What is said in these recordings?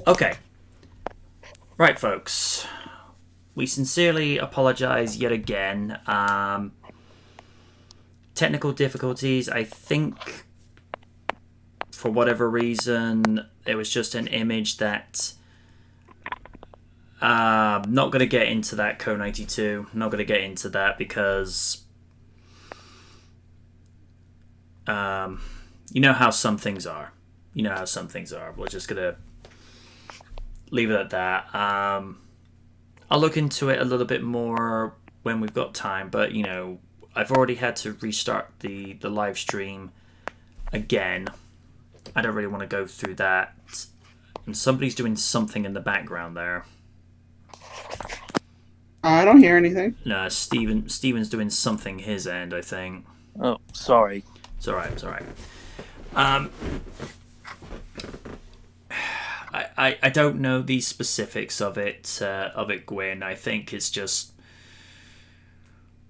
Okay. Right, folks. We sincerely apologize yet again. Technical difficulties. I think, for whatever reason, it was just an image that. Not going to get into that, Co 92. Not going to get into that because. You know how some things are. You know how some things are. We're just going to leave it at that. I'll look into it a little bit more when we've got time, but I've already had to restart the live stream again. I don't really want to go through that. And somebody's doing something in the background there. I don't hear anything. No, Steven's doing something his end, I think. Oh, sorry. It's alright, it's alright. I don't know the specifics of it, Gwyn. I think it's just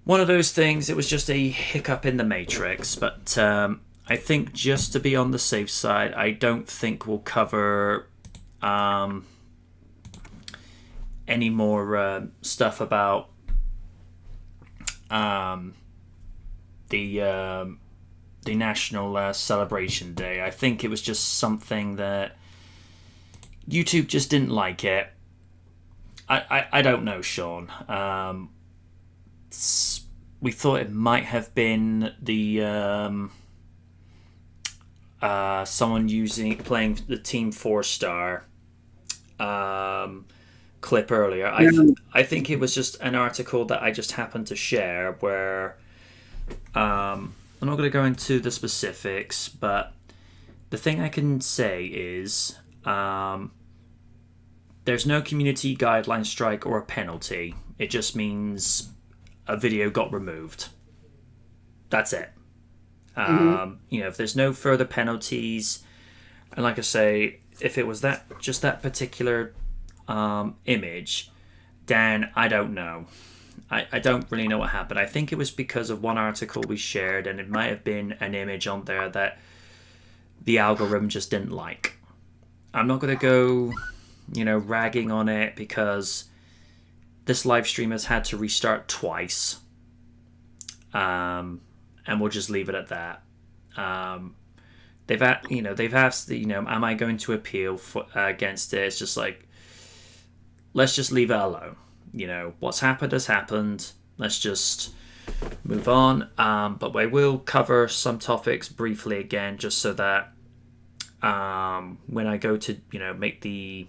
one of those things. It was just a hiccup in the matrix, but I think just to be on the safe side, I don't think we'll cover any more stuff about the National Celebration Day. I think it was just something that YouTube just didn't like it. I don't know, Sean. We thought it might have been the someone playing the Team 4-star clip earlier. I think it was just an article that I just happened to share where I'm not going to go into the specifics, but the thing I can say is there's no community guideline strike or a penalty. It just means a video got removed. That's it. If there's no further penalties, and like I say, if it was just that particular image, then I don't know. I don't really know what happened. I think it was because of one article we shared, and it might have been an image on there that the algorithm just didn't like. I'm not going to go, ragging on it because this live stream has had to restart twice. And we'll just leave it at that. They've asked, am I going to appeal against it? It's just like, let's just leave it alone. What's happened has happened. Let's just move on. But we will cover some topics briefly again, just so that when I go to, make the,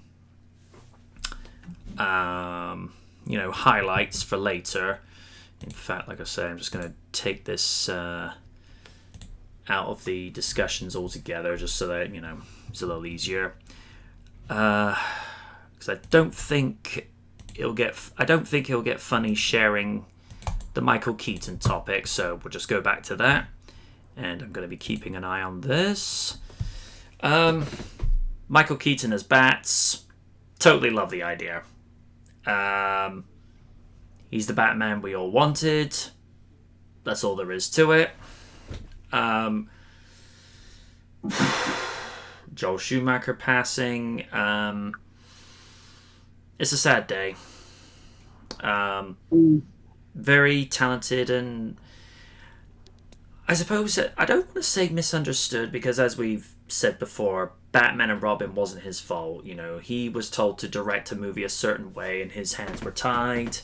highlights for later. In fact, like I say, I'm just going to take this out of the discussions altogether, just so that, it's a little easier. Because I don't think it'll get funny sharing the Michael Keaton topic, so we'll just go back to that. And I'm going to be keeping an eye on this. Michael Keaton as Bats. Totally love the idea. He's the Batman we all wanted. That's all there is to it. Joel Schumacher passing. It's a sad day. Very talented, and I suppose I don't want to say misunderstood, because as we've said before, Batman and Robin wasn't his fault. He was told to direct a movie a certain way, and his hands were tied.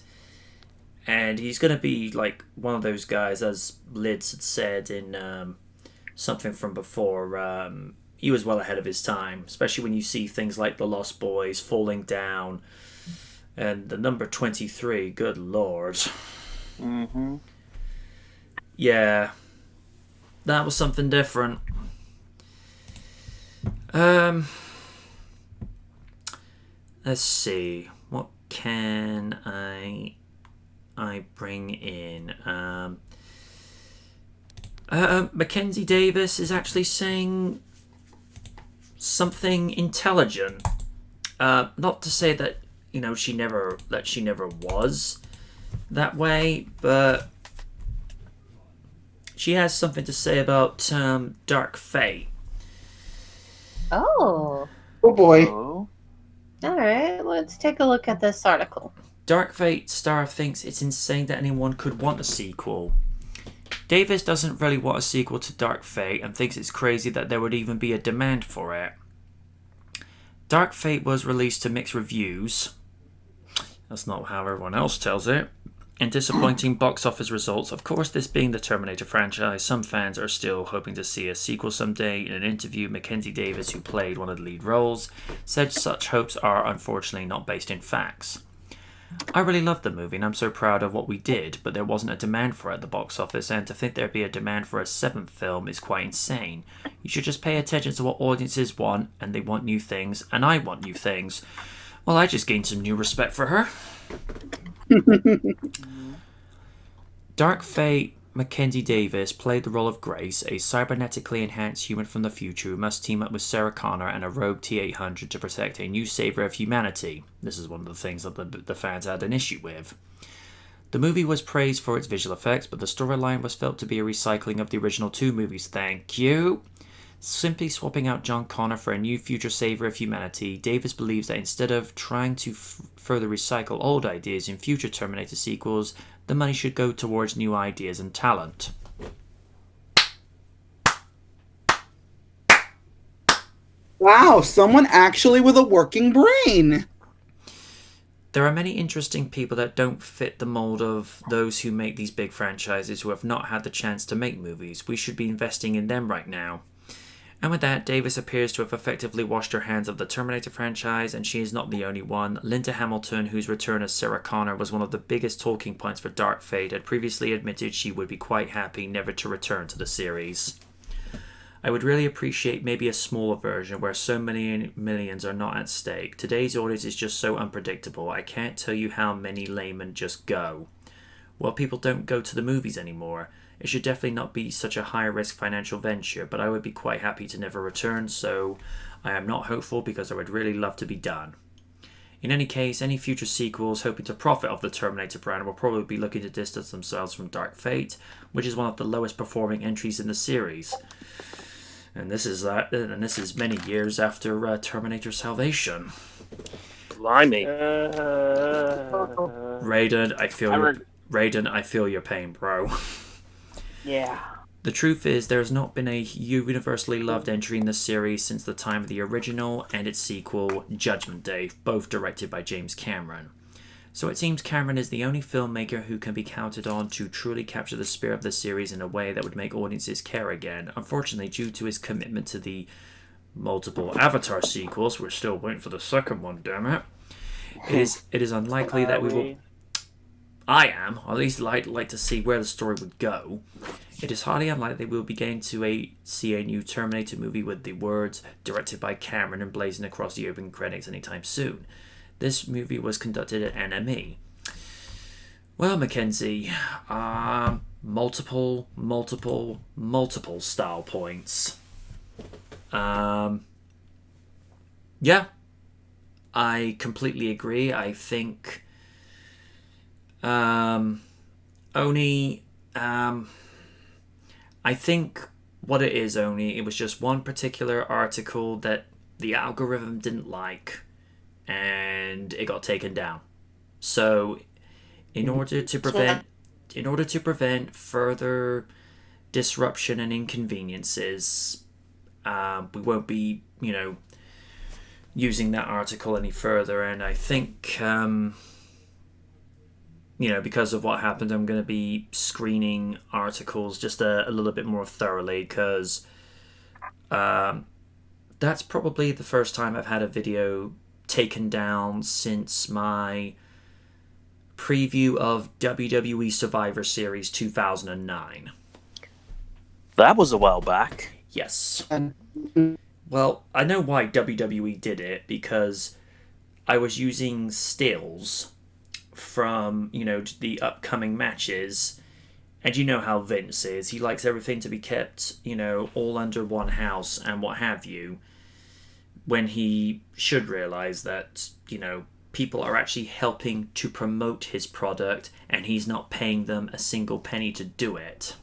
And he's going to be like one of those guys, as Lids had said in something from before. He was well ahead of his time, especially when you see things like The Lost Boys, Falling Down, and the number 23. Good lord. Mm-hmm. Yeah, that was something different. Let's see. What can I bring in? Mackenzie Davis is actually saying something intelligent. Not to say that she never was that way, but she has something to say about Dark Fate. Oh. Oh boy. Oh. All right, let's take a look at this article. Dark Fate star thinks it's insane that anyone could want a sequel. Davis doesn't really want a sequel to Dark Fate and thinks it's crazy that there would even be a demand for it. Dark Fate was released to mixed reviews. That's not how everyone else tells it. And disappointing box office results. Of course, this being the Terminator franchise, some fans are still hoping to see a sequel someday. In an interview, Mackenzie Davis, who played one of the lead roles, said such hopes are unfortunately not based in facts. I really loved the movie and I'm so proud of what we did, but there wasn't a demand for it at the box office, and to think there'd be a demand for a seventh film is quite insane. You should just pay attention to what audiences want, and they want new things, and I want new things. Well, I just gained some new respect for her. Dark Fate Mackenzie Davis played the role of Grace, a cybernetically enhanced human from the future who must team up with Sarah Connor and a rogue T-800 to protect a new savior of humanity. This is one of the things that the fans had an issue with. The movie was praised for its visual effects, but the storyline was felt to be a recycling of the original two movies. Thank you. Simply swapping out John Connor for a new future savior of humanity, Davis believes that instead of trying to further recycle old ideas in future Terminator sequels, the money should go towards new ideas and talent. Wow, someone actually with a working brain. There are many interesting people that don't fit the mold of those who make these big franchises who have not had the chance to make movies. We should be investing in them right now. And with that, Davis appears to have effectively washed her hands of the Terminator franchise, and she is not the only one. Linda Hamilton, whose return as Sarah Connor was one of the biggest talking points for Dark Fate, had previously admitted she would be quite happy never to return to the series. I would really appreciate maybe a smaller version where so many millions are not at stake. Today's audience is just so unpredictable. I can't tell you how many laymen just go. Well, people don't go to the movies anymore. It should definitely not be such a high-risk financial venture, but I would be quite happy to never return, so I am not hopeful because I would really love to be done. In any case, any future sequels hoping to profit off the Terminator brand will probably be looking to distance themselves from Dark Fate, which is one of the lowest performing entries in the series. And this is many years after Terminator Salvation. Blimey. Raiden, I feel your pain, bro. Yeah. The truth is, there has not been a universally loved entry in the series since the time of the original and its sequel, Judgment Day, both directed by James Cameron. So it seems Cameron is the only filmmaker who can be counted on to truly capture the spirit of the series in a way that would make audiences care again. Unfortunately, due to his commitment to the multiple Avatar sequels, we're still waiting for the second one, damn it. It is unlikely that we will... I am, or at least like to see where the story would go. It is highly unlikely we'll be getting to see a new Terminator movie with the words directed by Cameron emblazoned across the opening credits anytime soon. This movie was conducted at NME. Well, Mackenzie, multiple style points. Yeah, I completely agree. I think I think what it is, it was just one particular article that the algorithm didn't like, and it got taken down. So, in order to prevent further disruption and inconveniences, we won't be, using that article any further. And I think, because of what happened, I'm going to be screening articles just a little bit more thoroughly, because that's probably the first time I've had a video taken down since my preview of WWE Survivor Series 2009. That was a while back. Yes. Well, I know why WWE did it, because I was using stills from, the upcoming matches, and you know how Vince is. He likes everything to be kept, all under one house and what have you, when he should realize that, people are actually helping to promote his product and he's not paying them a single penny to do it.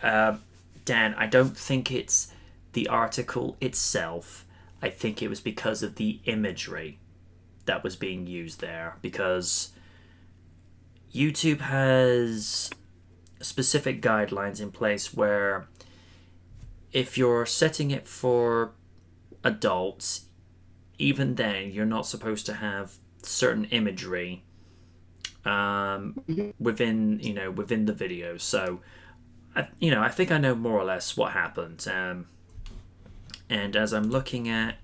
Dan, I don't think it's the article itself. I think it was because of the imagery that was being used there, because YouTube has specific guidelines in place where if you're setting it for adults, even then you're not supposed to have certain imagery within the video. So I think I know more or less what happened. And as I'm looking at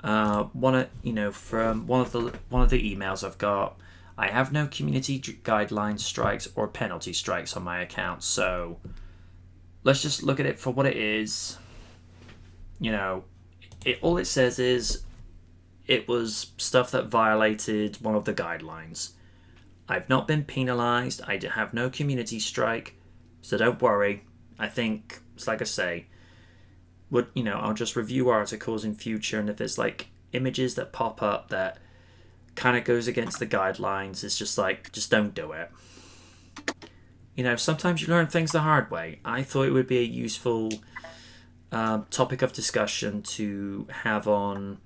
from one of the emails I've got, I have no community guideline strikes or penalty strikes on my account. So let's just look at it for what it is. All it says is it was stuff that violated one of the guidelines. I've not been penalized. I have no community strike, so don't worry. I think, like I say, I'll just review articles in future, and if there's like images that pop up that kind of goes against the guidelines, it's just don't do it. Sometimes you learn things the hard way. I thought it would be a useful topic of discussion to have on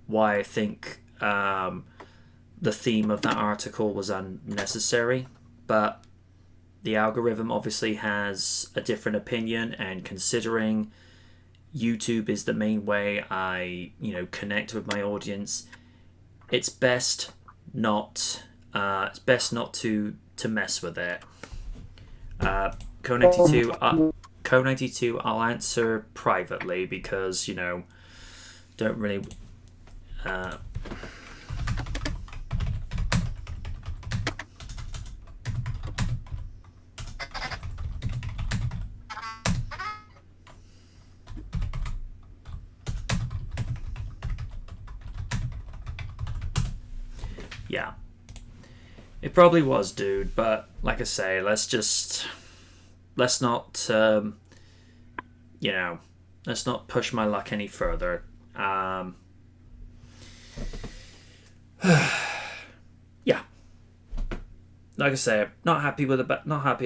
why I think the theme of that article was unnecessary, but the algorithm obviously has a different opinion, and considering YouTube is the main way I connect with my audience, it's best not to mess with it. Co92 I'll answer privately, because don't really yeah, it probably was, dude, but like I say, let's not let's not push my luck any further. Yeah, like I say, not happy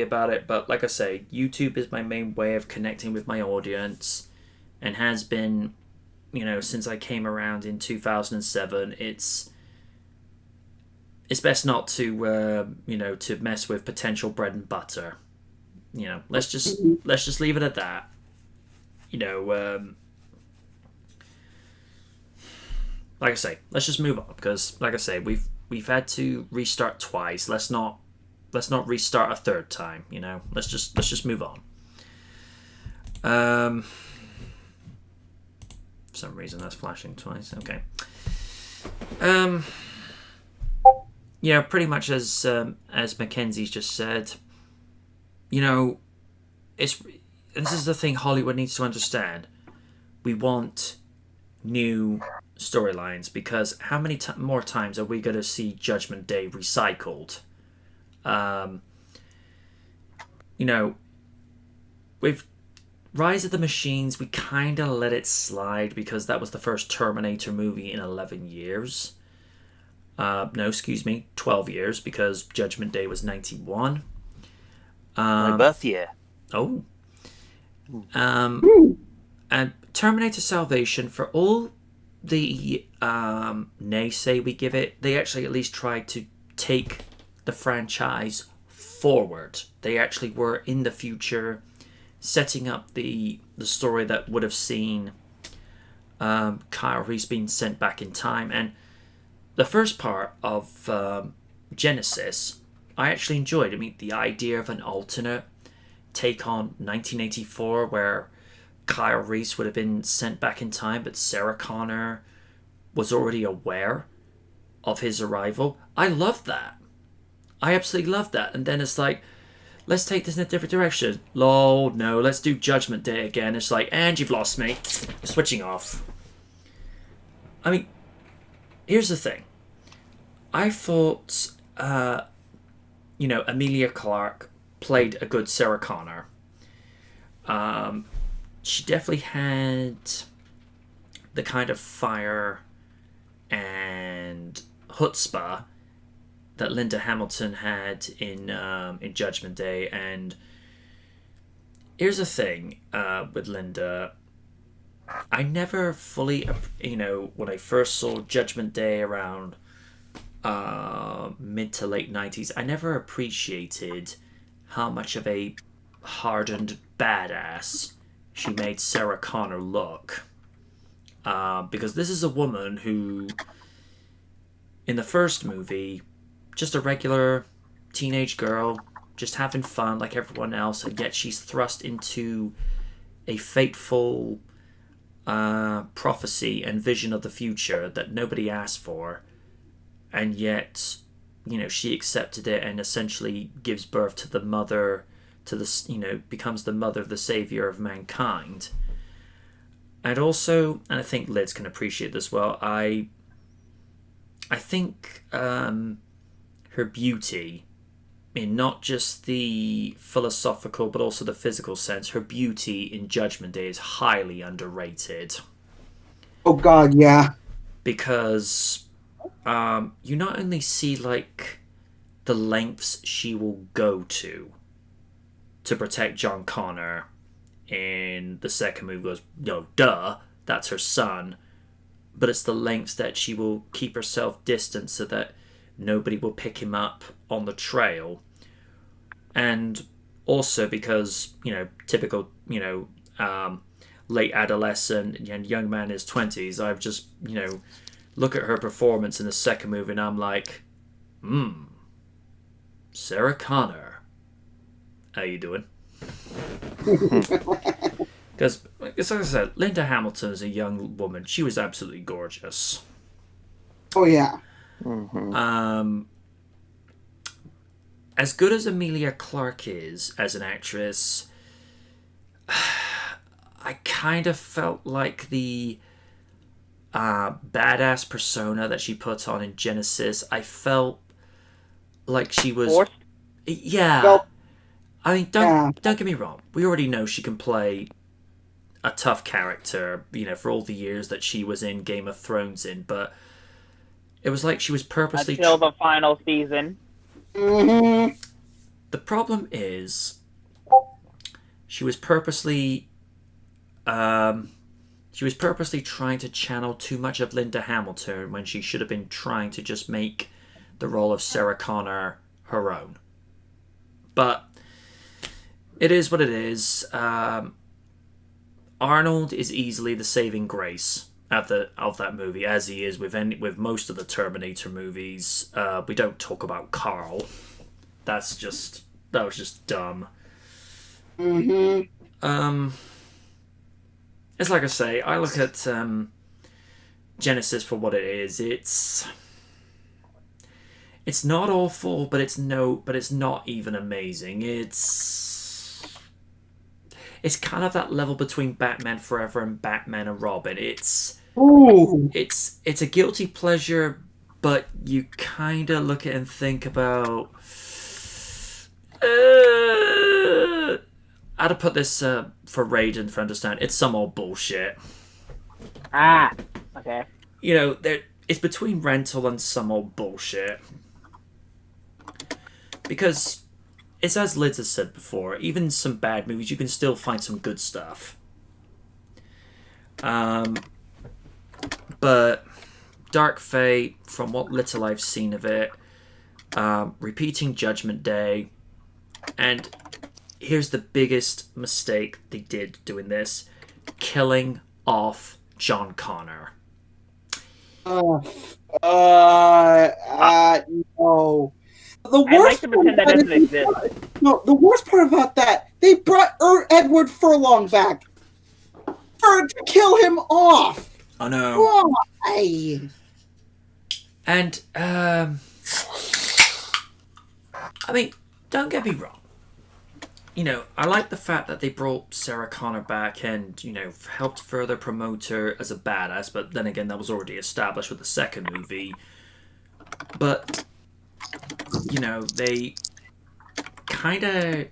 about it, but like I say, YouTube is my main way of connecting with my audience, and has been, since I came around in 2007. It's best not to to mess with potential bread and butter. Let's just leave it at that. Like I say, let's just move on, because like I say, we've had to restart twice. Let's not restart a third time. Let's just move on. For some reason that's flashing twice. Okay. Yeah, pretty much as Mackenzie's just said. This is the thing Hollywood needs to understand. We want new storylines, because how many more times are we going to see Judgment Day recycled? With Rise of the Machines, we kind of let it slide, because that was the first Terminator movie in 11 years. 12 years, because Judgment Day was 91. My birth year. Oh. And Terminator Salvation, for all the naysay we give it, they actually at least tried to take the franchise forward. They actually were in the future, setting up the story that would have seen Kyle Reese being sent back in time. And the first part of Genesis, I actually enjoyed. I mean, the idea of an alternate take on 1984, where Kyle Reese would have been sent back in time, but Sarah Connor was already aware of his arrival. I loved that. I absolutely loved that. And then it's like, let's take this in a different direction. Lol, no, let's do Judgment Day again. It's like, and you've lost me. Switching off. I mean, here's the thing. I thought, Emilia Clarke played a good Sarah Connor. She definitely had the kind of fire and chutzpah that Linda Hamilton had in Judgment Day. And here's the thing with Linda. I never fully, when I first saw Judgment Day around mid to late 90s, I never appreciated how much of a hardened badass she made Sarah Connor look. Because this is a woman who, in the first movie, just a regular teenage girl, just having fun like everyone else, and yet she's thrust into a fateful prophecy and vision of the future that nobody asked for, and yet, she accepted it and essentially gives birth to the mother, becomes the mother of the savior of mankind. And also, and I think Liz can appreciate this well, I think her beauty, in not just the philosophical but also the physical sense, her beauty in Judgment Day is highly underrated. Oh God, yeah. Because you not only see like the lengths she will go to protect John Connor. In the second movie goes, duh, that's her son. But it's the lengths that she will keep herself distant so that nobody will pick him up on the trail. And also because, typical, late adolescent and young man in his 20s, I've just, look at her performance in the second movie and I'm like, Sarah Connor, how you doing? Because, like I said, Linda Hamilton is a young woman. She was absolutely gorgeous. Oh, yeah. As good as Emilia Clarke is as an actress, I kind of felt like the badass persona that she put on in Genesis, I felt like she was... Forced? Yeah. Well, I mean, don't get me wrong. We already know she can play a tough character, for all the years that she was in Game of Thrones in, but it was like she was purposely... Until the final season. Mm-hmm. The problem is, she was purposely trying to channel too much of Linda Hamilton when she should have been trying to just make the role of Sarah Connor her own. But it is what it is. Arnold is easily the saving grace of that movie, as he is with most of the Terminator movies. We don't talk about Carl. That was just dumb. Mm-hmm. It's like I say, I look at Genesis for what it is. It's not awful, but it's not even amazing. It's kind of that level between Batman Forever and Batman and Robin. It's a guilty pleasure, but you kind of look at it and think about how to put this for Raiden for understand. It's some old bullshit. Ah, okay. It's between rental and some old bullshit. Because it's as Liz has said before, even some bad movies, you can still find some good stuff. But Dark Fate, from what little I've seen of it, repeating Judgment Day, and here's the biggest mistake they did doing this: killing off John Connor. No. The I like worst to pretend that doesn't exist. No, the worst part about that, they brought Edward Furlong back to kill him off. Oh no. Why? And I mean, don't get me wrong. I like the fact that they brought Sarah Connor back and, helped further promote her as a badass, but then again, that was already established with the second movie. But, they kind of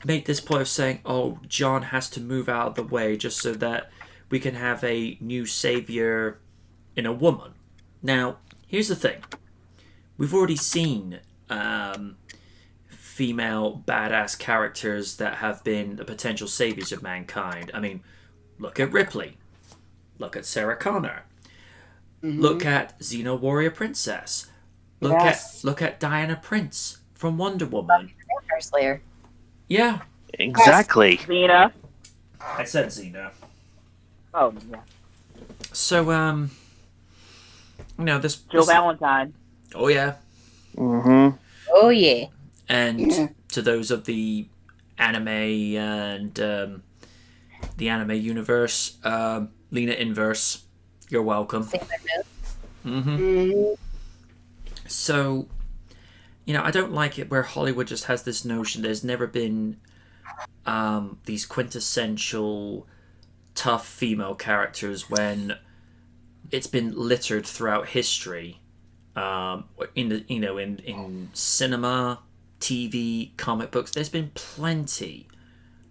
made this point of saying, oh, John has to move out of the way just so that we can have a new savior in a woman. Now, here's the thing. We've already seen female badass characters that have been the potential saviors of mankind. I mean, look at Ripley. Look at Sarah Connor. Mhm. Look at Xena Warrior Princess. Yes. Look at Diana Prince from Wonder Woman. Vampire Slayer. Yeah, Exactly. Xena. I said Xena. Oh, yeah. So, this... Jill Valentine. Oh, yeah. Mm-hmm. Oh yeah. And Yeah. to those of the anime and the anime universe, Lena Inverse, you're welcome. Sailor Moon. Mm-hmm. Mhm. So, I don't like it where Hollywood just has this notion there's never been these quintessential tough female characters when it's been littered throughout history. In cinema, TV, comic books, there's been plenty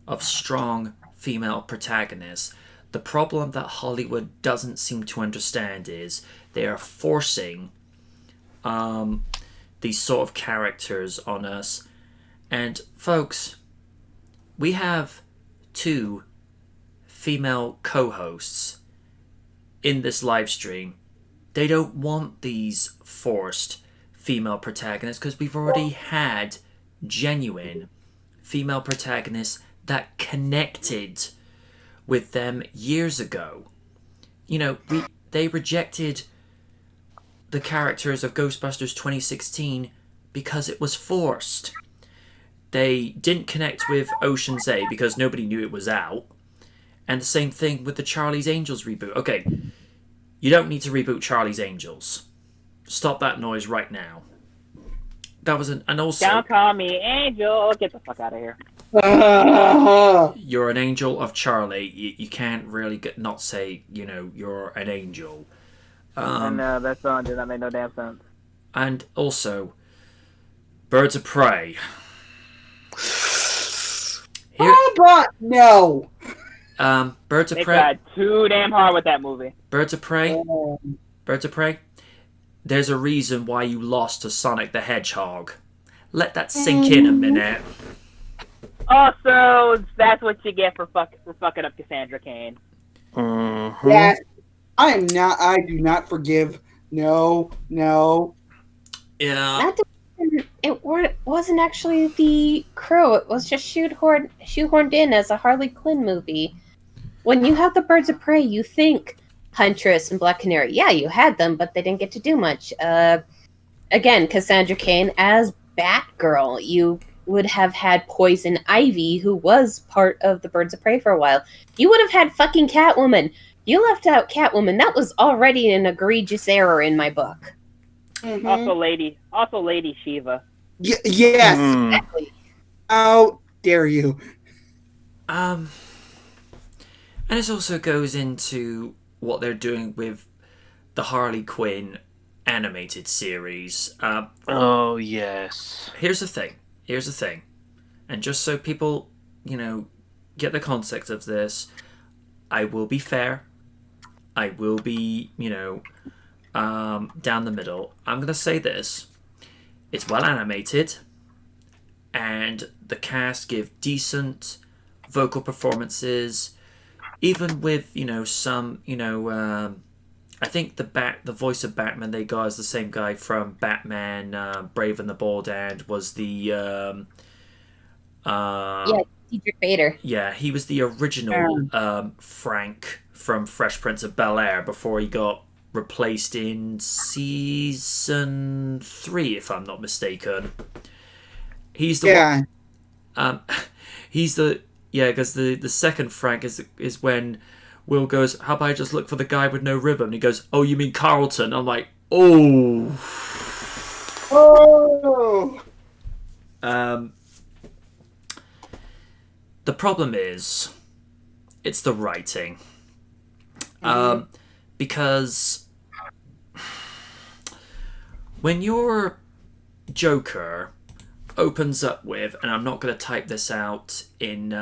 of strong female protagonists. The problem that Hollywood doesn't seem to understand is they are forcing these sort of characters on us. And folks, we have 2 female co-hosts in this live stream. They don't want these forced female protagonists because we've already had genuine female protagonists that connected with them years ago. They rejected the characters of Ghostbusters 2016 because it was forced. They didn't connect with Ocean's 8 because nobody knew it was out. And the same thing with the Charlie's Angels reboot. Okay, you don't need to reboot Charlie's Angels. Stop that noise right now. That was and also... Don't call me Angel. Get the fuck out of here. You're an angel of Charlie. You can't really not say, you're an angel. And that song did not make no damn sense. And also, Birds of Prey. Robot, no. Birds of They Prey. tried too damn hard with that movie. Birds of Prey. Birds of Prey. There's a reason why you lost to Sonic the Hedgehog. Let that sink in a minute. Also, that's what you get for fucking up Cassandra Cain. Mm-hmm. Yes. I do not forgive. No. Yeah. It wasn't actually the Crow. It was just shoehorned in as a Harley Quinn movie. When you have the Birds of Prey, you think Huntress and Black Canary. Yeah, you had them, but they didn't get to do much. Again, Cassandra Cain as Batgirl. You would have had Poison Ivy, who was part of the Birds of Prey for a while. You would have had fucking Catwoman. You left out Catwoman. That was already an egregious error in my book. Mhm. Also Lady Shiva. Yes. Exactly. How dare you? And this also goes into what they're doing with the Harley Quinn animated series. Oh, yes. Here's the thing. And just so people, get the context of this, I will be fair. I will be, down the middle. I'm going to say this. It's well animated, and the cast give decent vocal performances, even with, some, I think the voice of Batman they got is the same guy from Batman, Brave and the Bold and was the... Cedric Bader. Yeah, he was the original Frank from Fresh Prince of Bel-Air before he got replaced in season 3, if I'm not mistaken. He's the one, he's the because the second Frank is when Will goes, how about I just look for the guy with no ribbon? And he goes, oh, you mean Carlton? I'm like, oh. The problem is, it's the writing. Because when your Joker opens up with, and I'm not going to type this out in,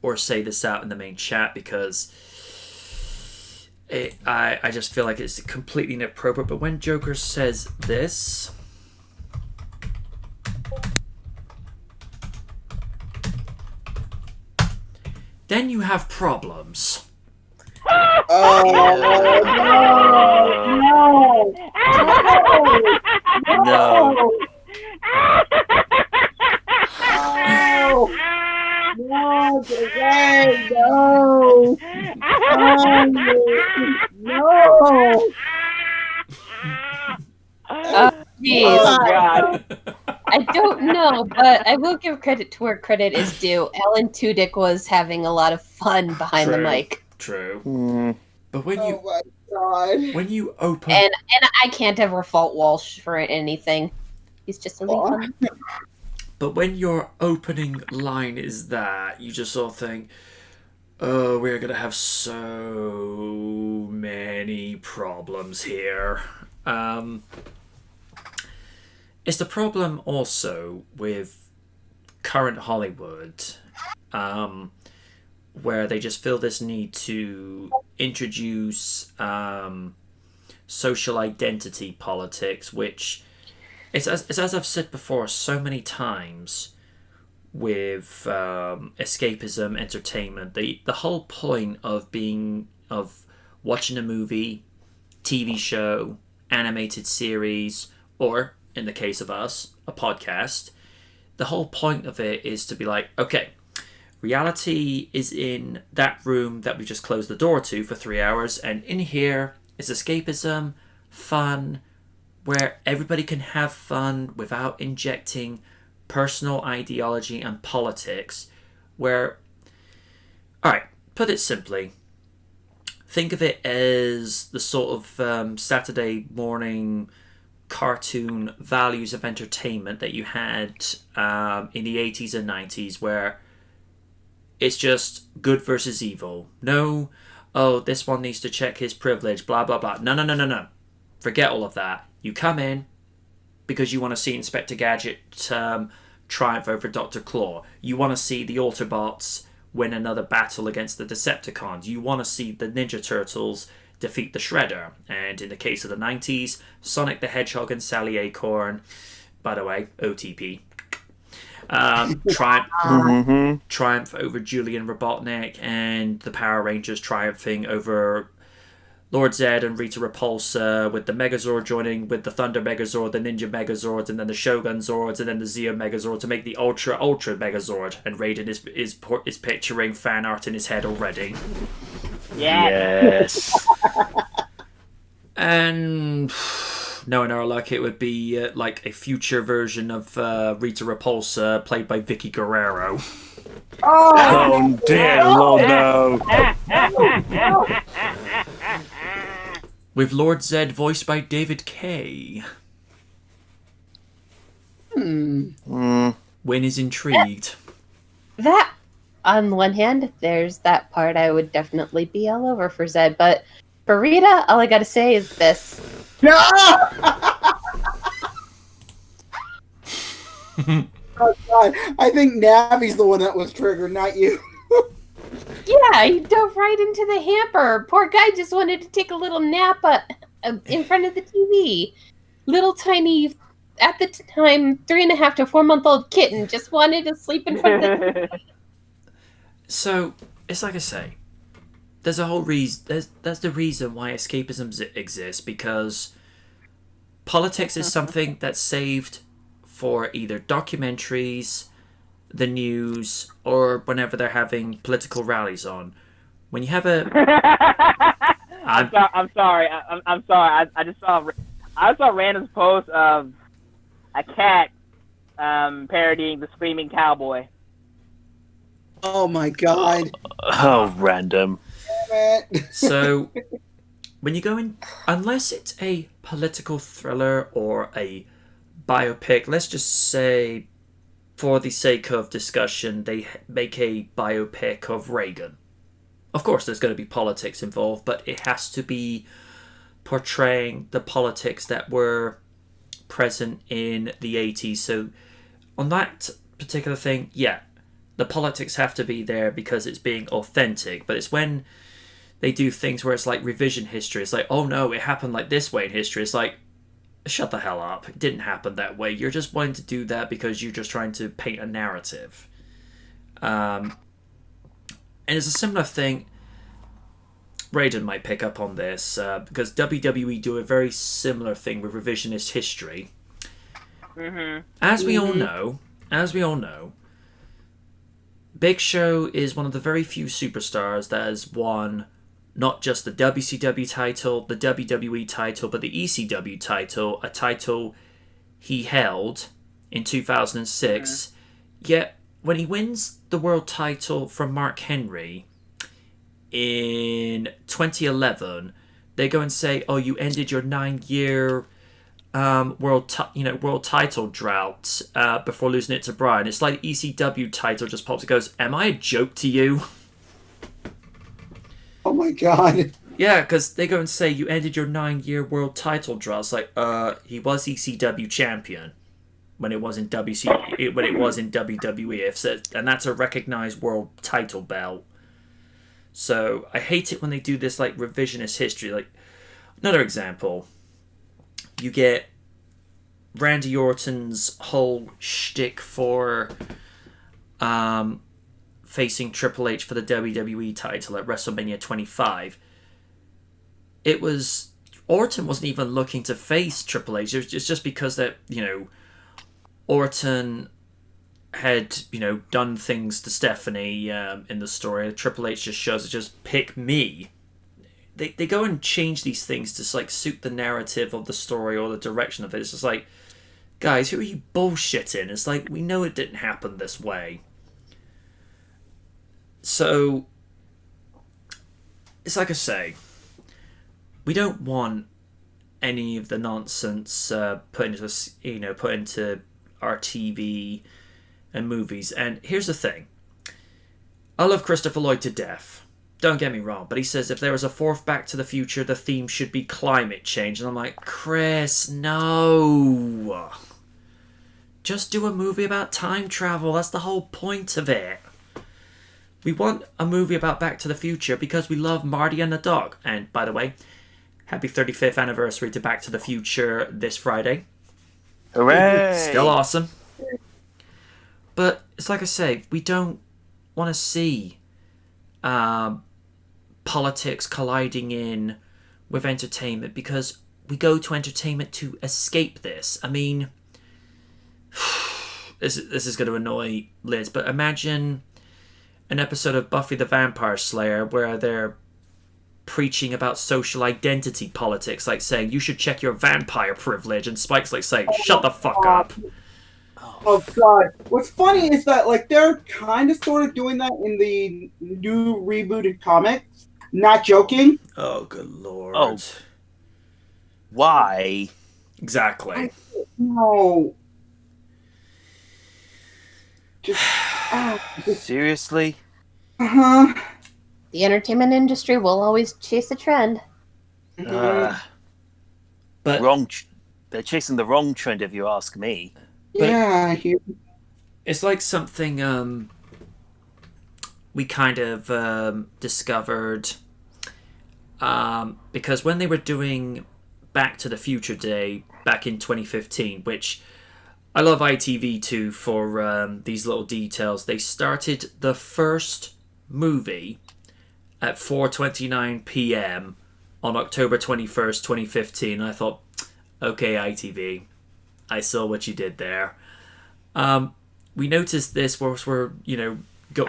or say this out in the main chat because I just feel like it's completely inappropriate, but when Joker says this... then you have problems. Oh, no, No. no, get away, no, no. Jeez. Oh God. I don't know, but I will give credit to where credit is due. Alan Tudyk was having a lot of fun behind the True. mic, True. Mm. But when oh my god. you open and I can't ever fault Walsh for anything. He's just really fun. But when your opening line is that, you just sort of think, oh, we're going to have so many problems here. It's the problem also with current Hollywood, where they just feel this need to introduce social identity politics, which it's as I've said before so many times with escapism entertainment. The whole point of watching a movie, TV show, animated series, or in the case of us, a podcast, the whole point of it is to be like, okay, reality is in that room that we just closed the door to for 3 hours, and in here is escapism, fun, where everybody can have fun without injecting personal ideology and politics. Where, alright, put it simply, think of it as the sort of Saturday morning cartoon values of entertainment that you had in the 80s and 90s, where it's just good versus evil. No, oh, this one needs to check his privilege, blah, blah, blah. No. Forget all of that. You come in because you want to see Inspector Gadget triumph over Dr. Claw. You want to see the Autobots win another battle against the Decepticons. You want to see the Ninja Turtles defeat the Shredder. And in the case of the 90s, Sonic the Hedgehog and Sally Acorn, by the way, OTP, triumph over Julian Robotnik, and the Power Rangers triumphing over Lord Zed and Rita Repulsa, with the Megazord joining with the Thunder Megazord, the Ninja Megazords, and then the Shogun Zords, and then the Zeo Megazord to make the Ultra Megazord. And Raiden is picturing fan art in his head already. Yes. And knowing our luck, it would be like a future version of Rita Repulsa, played by Vicky Guerrero. Oh dear Lord, no. With Lord Zed voiced by David Kaye. Wynn is intrigued. That, on one hand, there's that part I would definitely be all over for Zed, but for Rita, all I gotta say is this. No! Oh god, I think Navi's the one that was triggered, not you. Yeah, he dove right into the hamper. Poor guy just wanted to take a little nap in front of the TV. Little tiny, at the time, 3.5 to 4 month old kitten just wanted to sleep in front of the TV. So, it's like I say, there's a whole reason. That's the reason why escapism exists, because politics is something that's saved for either documentaries, the news, or whenever they're having political rallies on. When you have a... I'm sorry. I just saw a random post of a cat parodying the Screaming Cowboy. Oh my god. Oh, random. Damn it. So, when you go in... Unless it's a political thriller or a biopic, let's just say, for the sake of discussion, they make a biopic of Reagan. Of course, there's going to be politics involved, but it has to be portraying the politics that were present in the 80s. So, on that particular thing, yeah, the politics have to be there because it's being authentic. But it's when they do things where it's like revision history. It's like, oh no, it happened like this way in history. It's like, shut the hell up. It didn't happen that way. You're just wanting to do that because you're just trying to paint a narrative. And it's a similar thing Raiden might pick up on this because WWE do a very similar thing with revisionist history. Mm-hmm. As we all know, Big Show is one of the very few superstars that has won not just the WCW title, the WWE title, but the ECW title, a title he held in 2006. Yet, when he wins the world title from Mark Henry in 2011, they go and say, "Oh, you ended your 9-year world title drought before losing it to Bryan." It's like the ECW title just pops and goes, "Am I a joke to you?" Oh my god. Yeah, because they go and say you ended your 9-year world title drought. It's like, he was ECW champion when it was in WWE, and that's a recognized world title belt. So I hate it when they do this like revisionist history. Like another example, you get Randy Orton's whole shtick for facing Triple H for the WWE title at WrestleMania 25. It was Orton wasn't even looking to face Triple H. It's just because that Orton had done things to Stephanie in the story. Triple H just shows it, just pick me. They go and change these things to like suit the narrative of the story or the direction of it. It's just like, guys, who are you bullshitting? It's like, we know it didn't happen this way. So it's like I say, we don't want any of the nonsense put into our TV and movies. And here's the thing. I love Christopher Lloyd to death. Don't get me wrong, but he says if there was a fourth Back to the Future, the theme should be climate change. And I'm like, Chris, no. Just do a movie about time travel. That's the whole point of it. We want a movie about Back to the Future because we love Marty and the dog. And by the way, happy 35th anniversary to Back to the Future this Friday. Hooray! Still awesome. But it's like I say, we don't want to see politics colliding in with entertainment because we go to entertainment to escape this. I mean, this is going to annoy Liz, but imagine an episode of Buffy the Vampire Slayer where they're preaching about social identity politics, like saying you should check your vampire privilege, and Spike's like saying, shut the fuck up. Oh god. What's funny is that like they're kind of sort of doing that in the new rebooted comics. Not joking. Oh, good lord. Oh. Why? Exactly. No. Just Seriously? uh-huh. The entertainment industry will always chase a trend. But They're chasing the wrong trend, if you ask me. Yeah, it's like something we kind of discovered because when they were doing Back to the Future Day back in 2015, which I love ITV2 for these little details. They started the first movie at 4:29 p.m. on October 21st, 2015. I thought, okay, ITV, I saw what you did there. We noticed this whilst we're,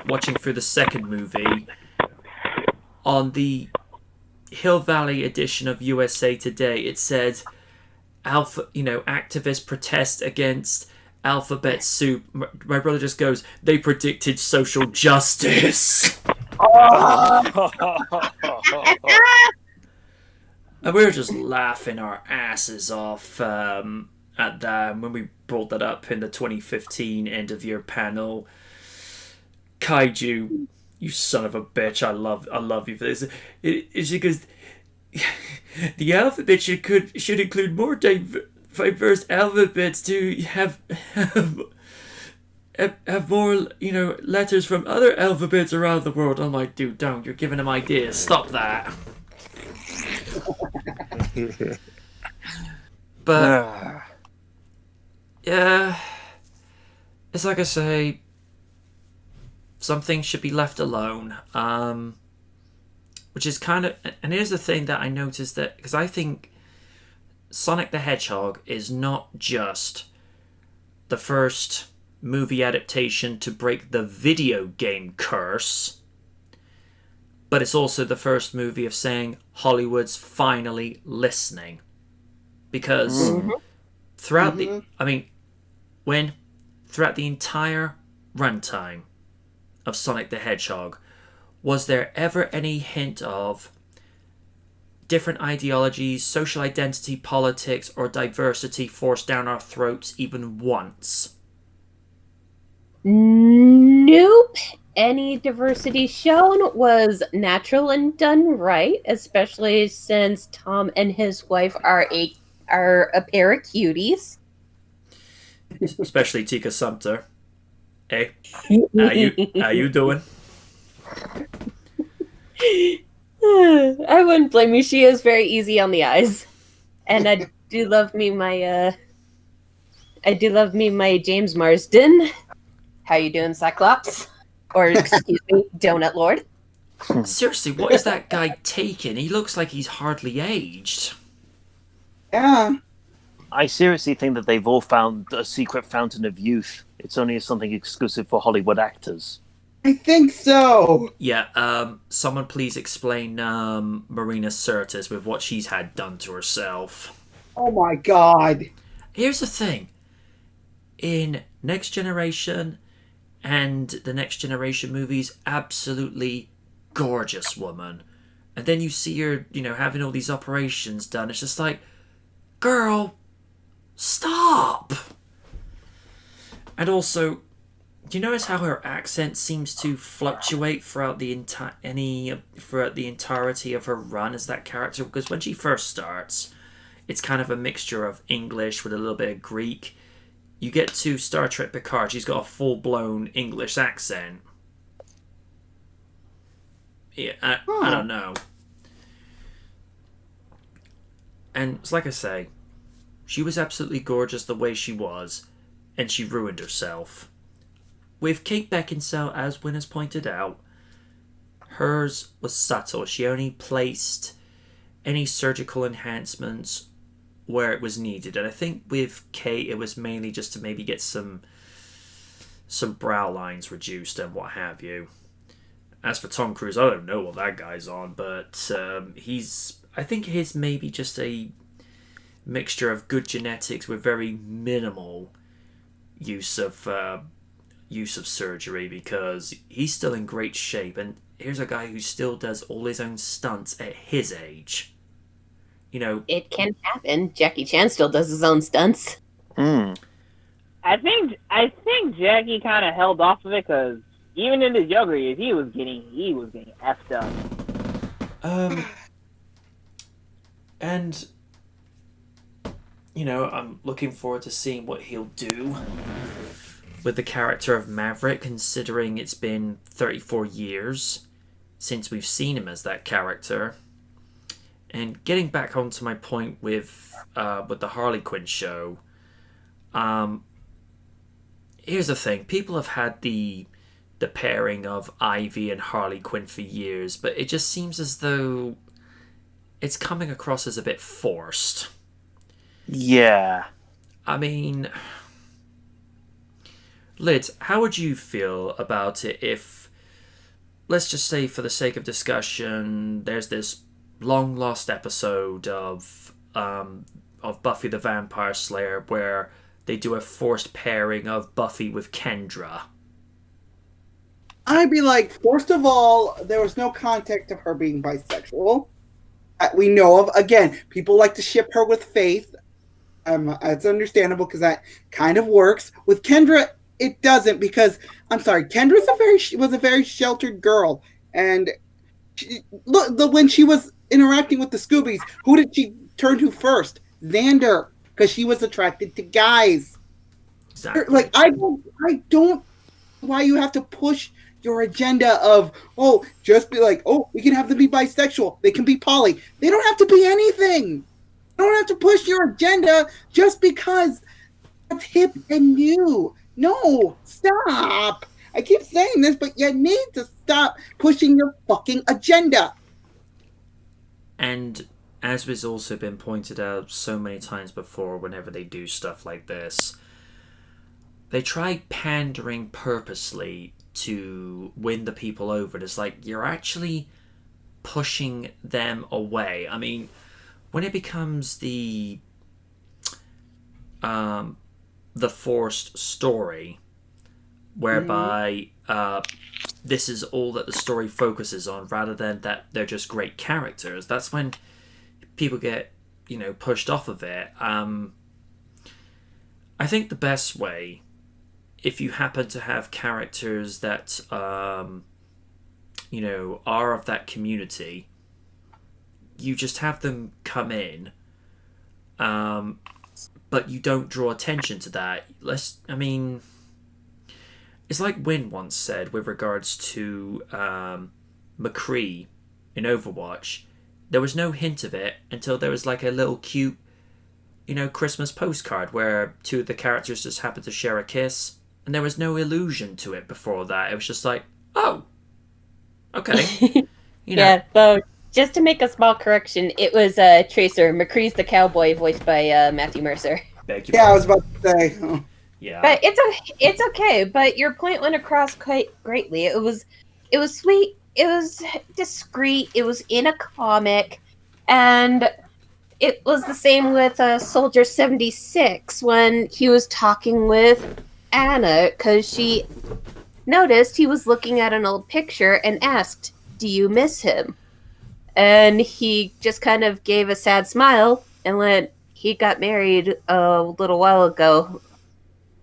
watching through the second movie. On the Hill Valley edition of USA Today, it said, activists protest against alphabet soup. My brother just goes, they predicted social justice. And we were just laughing our asses off at that. And when we brought that up in the 2015 end of year panel, Kaiju, you son of a bitch! I love you for this. It's because the alphabet should include more diverse alphabets to have more letters from other alphabets around the world. I'm like, dude, don't! You're giving them ideas. Stop that. But yeah, it's like I say, some things should be left alone. which is kind of, and here's the thing that I noticed, that because I think Sonic the Hedgehog is not just the first movie adaptation to break the video game curse, but it's also the first movie of saying Hollywood's finally listening. Because throughout the entire runtime of Sonic the Hedgehog, was there ever any hint of different ideologies, social identity, politics, or diversity forced down our throats even once? Nope. Any diversity shown was natural and done right, especially since Tom and his wife are a pair of cuties. Especially Tika Sumpter. Hey, how you doing? I wouldn't blame you. She is very easy on the eyes, and I do love me my James Marsden. How you doing, Cyclops? Or excuse me, Donut Lord. Seriously, what is that guy taking? He looks like he's hardly aged. Yeah. I seriously think that they've all found a secret fountain of youth. It's only something exclusive for Hollywood actors. I think so. Yeah, someone please explain Marina Sirtis with what she's had done to herself. Oh my god. Here's the thing. In Next Generation and the Next Generation movies, absolutely gorgeous woman. And then you see her, having all these operations done. It's just like, girl, stop! And also, do you notice how her accent seems to fluctuate throughout the entirety of her run as that character? Because when she first starts, it's kind of a mixture of English with a little bit of Greek. You get to Star Trek Picard, she's got a full-blown English accent. Yeah, I don't know. And it's like I say, she was absolutely gorgeous the way she was, and she ruined herself. With Kate Beckinsale, as Win has pointed out, hers was subtle. She only placed any surgical enhancements where it was needed. And I think with Kate, it was mainly just to maybe get some brow lines reduced and what have you. As for Tom Cruise, I don't know what that guy's on, but I think his maybe just a mixture of good genetics with very minimal use of surgery, because he's still in great shape, and here's a guy who still does all his own stunts at his age. It can happen. Jackie Chan still does his own stunts. Hmm. I think Jackie kind of held off of it because even in his younger years, he was getting effed up. And I'm looking forward to seeing what he'll do with the character of Maverick, considering it's been 34 years since we've seen him as that character. And getting back onto my point with the Harley Quinn show, here's the thing. People have had the pairing of Ivy and Harley Quinn for years, but it just seems as though it's coming across as a bit forced. Yeah. I mean, Liz, how would you feel about it if, let's just say for the sake of discussion, there's this long lost episode of Buffy the Vampire Slayer where they do a forced pairing of Buffy with Kendra? I'd be like, first of all, there was no context of her being bisexual. We know of. Again, people like to ship her with Faith. It's understandable because that kind of works. With Kendra, it doesn't, because I'm sorry, Kendra was a very sheltered girl, and when she was interacting with the Scoobies, who did she turn to first? Xander, because she was attracted to guys. Exactly. Like I don't. Why you have to push your agenda of just be like, we can have them be bisexual, they can be poly. They don't have to be anything. You don't have to push your agenda just because that's hip and new. No, stop. I keep saying this, but you need to stop pushing your fucking agenda. And as was also been pointed out so many times before, whenever they do stuff like this, they try pandering purposely to win the people over. It's like you're actually pushing them away. I mean, when it becomes the forced story, whereby this is all that the story focuses on, rather than that they're just great characters, that's when people get, pushed off of it. I think the best way, if you happen to have characters that are of that community, you just have them come in, but you don't draw attention to that. It's like Wynn once said with regards to McCree in Overwatch. There was no hint of it until there was like a little cute, Christmas postcard where two of the characters just happened to share a kiss, and there was no allusion to it before that. It was just like, oh, okay. Yeah, so just to make a small correction, it was Tracer. McCree's the cowboy, voiced by Matthew Mercer. Beg your Yeah, I was pardon. about to say. Oh. Yeah. But it's okay. But your point went across quite greatly. It was sweet. It was discreet. It was in a comic, and it was the same with Soldier 76 when he was talking with Anna because she noticed he was looking at an old picture and asked, "Do you miss him?" And he just kind of gave a sad smile and went, "He got married a little while ago,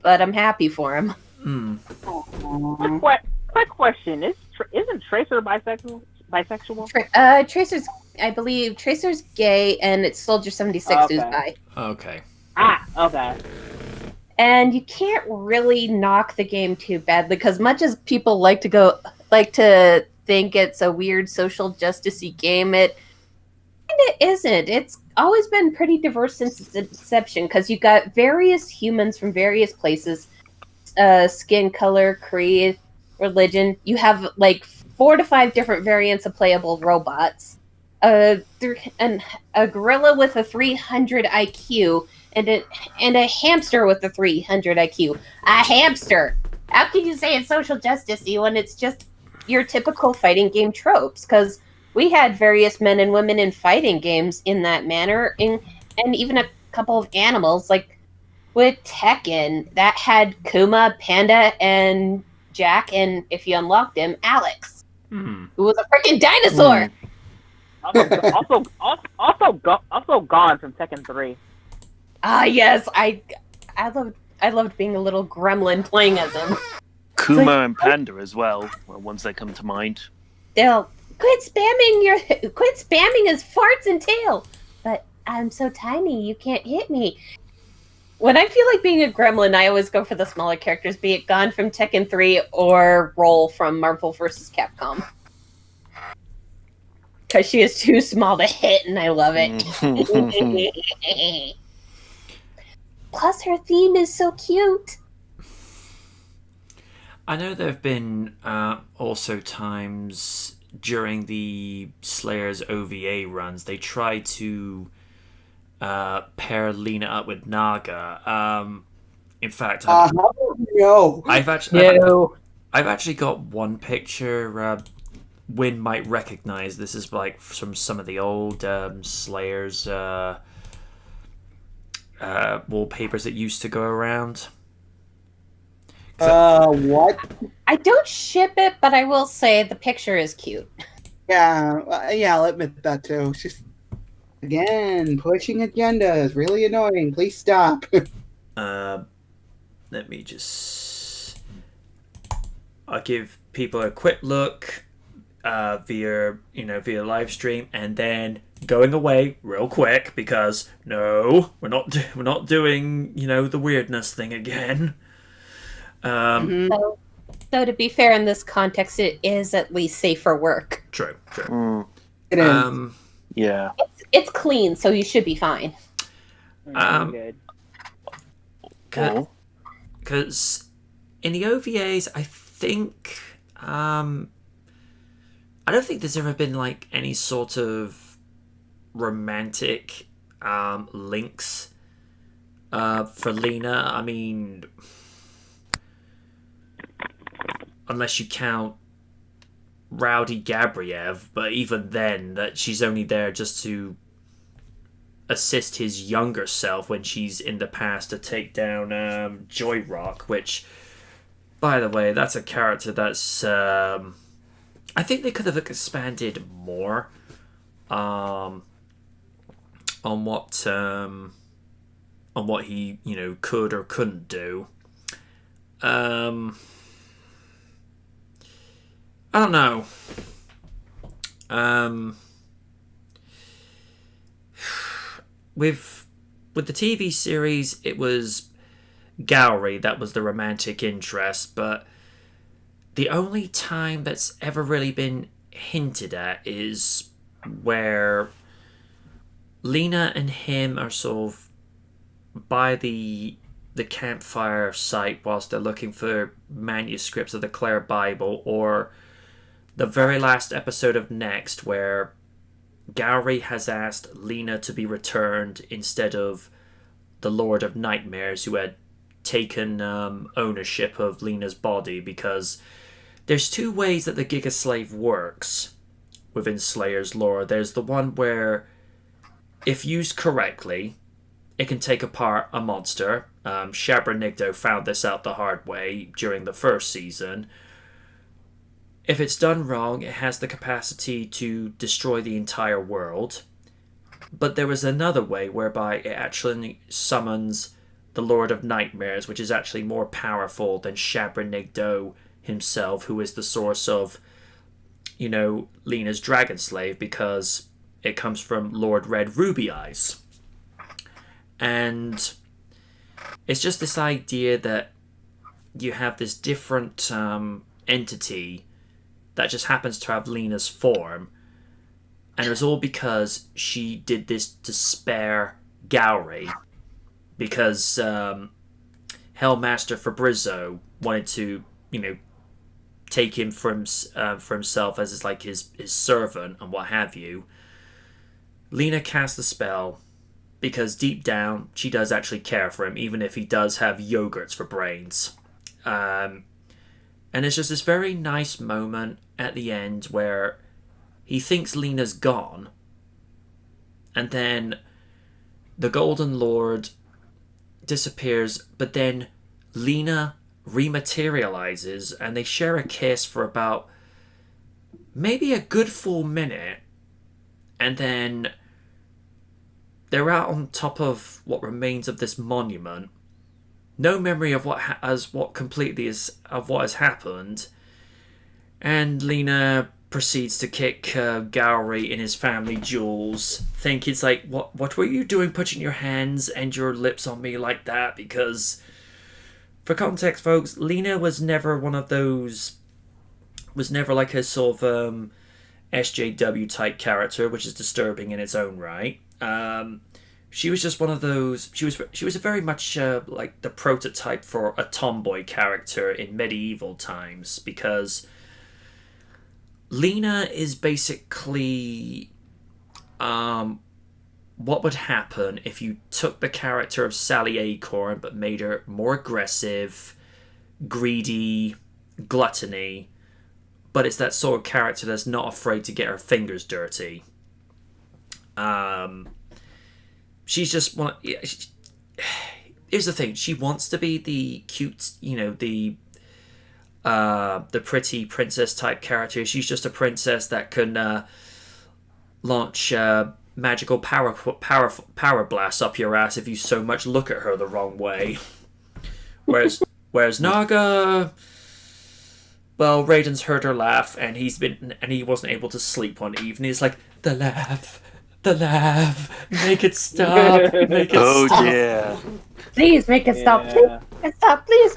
but I'm happy for him." Quick question: Isn't Tracer bisexual? I believe Tracer's gay, and it's Soldier 76 who's bi. Okay. Okay. And you can't really knock the game too badly, because much as people like to think it's a weird social justice-y game, it isn't. It's always been pretty diverse since its inception, because you got various humans from various places, skin color, creed, religion. You have like 4 to 5 different variants of playable robots. A gorilla with a 300 IQ and a hamster with a 300 IQ. A hamster! How can you say it's social justice-y when it's just your typical fighting game tropes? Because we had various men and women in fighting games in that manner, and even a couple of animals, like with Tekken, that had Kuma, Panda, and Jack, and if you unlocked him, Alex, who was a freaking dinosaur. Also gone from Tekken 3. Ah, yes, I loved being a little gremlin playing as him. Kuma and Panda as well, ones that come to mind. They'll quit spamming his farts and tail. But I'm so tiny, you can't hit me. When I feel like being a gremlin, I always go for the smaller characters, be it Gon from Tekken 3 or Roll from Marvel vs. Capcom. Because she is too small to hit, and I love it. Plus, her theme is so cute. I know there have been also times during the Slayer's OVA runs, they tried to pair Lena up with Naga. In fact, No. I've actually got one picture Wynn might recognize. This is like from some of the old Slayer's wallpapers that used to go around. What? I don't ship it, but I will say the picture is cute. Yeah, I'll admit that too. It's just, again, pushing agendas, really annoying. Please stop. Let me just... I'll give people a quick look via live stream, and then going away real quick because no, we're not doing the weirdness thing again. So to be fair, in this context, it is at least safe for work. True. It is. Yeah. It's clean, so you should be fine. Good. Because in the OVAs, I think I don't think there's ever been like any sort of romantic links for Lena. I mean, unless you count Rowdy Gabriev, but even then, that she's only there just to assist his younger self when she's in the past to take down Joy Rock, which, by the way, that's a character that's I think they could have expanded more on what he, you know, could or couldn't do. I don't know. With the TV series, it was Gowry that was the romantic interest, but the only time that's ever really been hinted at is where Lena and him are sort of by the campfire site whilst they're looking for manuscripts of the Clare Bible, or the very last episode of Next, where Gowry has asked Lena to be returned instead of the Lord of Nightmares, who had taken ownership of Lena's body, because there's two ways that the Giga Slave works within Slayer's lore. There's the one where, if used correctly, it can take apart a monster. Shabra Nigdo found this out the hard way during the first season. If it's done wrong, it has the capacity to destroy the entire world. But there was another way whereby it actually summons the Lord of Nightmares, which is actually more powerful than Shabra Nigdo himself, who is the source of, you know, Lena's Dragon Slave, because it comes from Lord Red Ruby Eyes. And it's just this idea that you have this different entity that just happens to have Lena's form, and it was all because she did this to spare Gowry, because Hellmaster Fabrizzo wanted to, you know, take him for himself as his servant and what have you. Lena cast the spell because deep down she does actually care for him, even if he does have yogurts for brains. And it's just this very nice moment at the end where he thinks Lena's gone, and then the Golden Lord disappears, but then Lena rematerializes and they share a kiss for about maybe a good full minute, and then they're out on top of what remains of this monument. No memory of what has happened, and Lena proceeds to kick Gowry in his family jewels. Think it's like, what were you doing, putting your hands and your lips on me like that? Because, for context, folks, Lena was never one of those, was never like a sort of SJW type character, which is disturbing in its own right. She was just one of those. She was a very much like the prototype for a tomboy character in medieval times, because Lena is basically what would happen if you took the character of Sally Acorn but made her more aggressive, greedy, gluttony, but it's that sort of character that's not afraid to get her fingers dirty. She's just one. Here's the thing: she wants to be the cute, you know, the pretty princess type character. She's just a princess that can launch magical power blasts up your ass if you so much look at her the wrong way. Whereas Naga, well, Raiden's heard her laugh, and he wasn't able to sleep one evening. He's like, the laugh, make it stop, make it stop. Oh yeah. Please make it stop. Yeah. Please make it stop. Please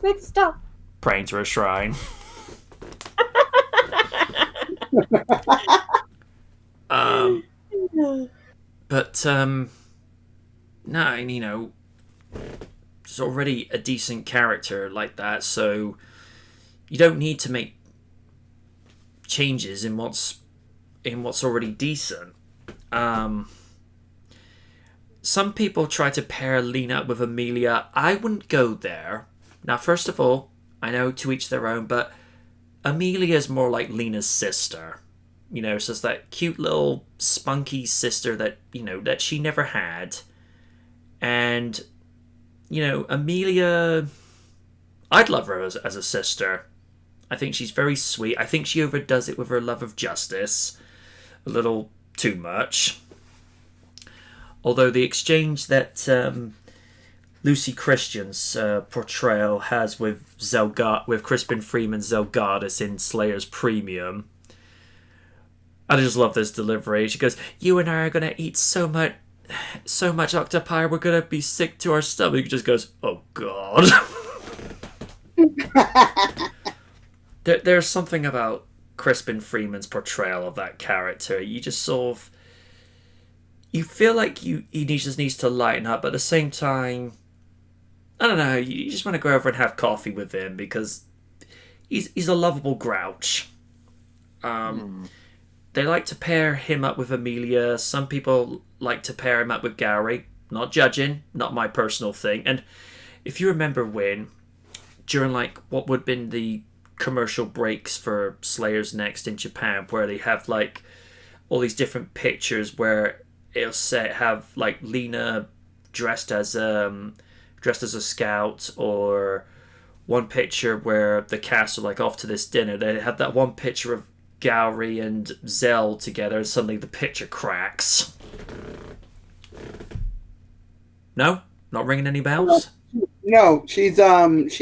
make it stop. Praying to a shrine. But no, you know, it's already a decent character like that, so you don't need to make changes in what's already decent. Some people try to pair Lena up with Amelia. I wouldn't go there. Now, first of all, I know to each their own, but Amelia's more like Lena's sister. You know, so it's that cute little spunky sister that, you know, that she never had. And, you know, Amelia, I'd love her as a sister. I think she's very sweet. I think she overdoes it with her love of justice. A little too much. Although the exchange that Lucy Christian's portrayal has with with Crispin Freeman's Zelgadis in Slayer's Premium, I just love this delivery. She goes, "You and I are gonna eat so much octopi, we're gonna be sick to our stomach." He just goes, "Oh God." There's something about Crispin Freeman's portrayal of that character. You just sort of, you feel like he just needs to lighten up, but at the same time, I don't know, you just want to go over and have coffee with him because he's a lovable grouch. They like to pair him up with Amelia. Some people like to pair him up with Gowry. Not judging, not my personal thing. And if you remember when, during like what would have been the commercial breaks for Slayer's Next in Japan, where they have like all these different pictures where it'll have like Lena dressed as a scout, or one picture where the cast are like off to this dinner. They have that one picture of Gowry and Zell together, and suddenly the picture cracks. No? Not ringing any bells? No, she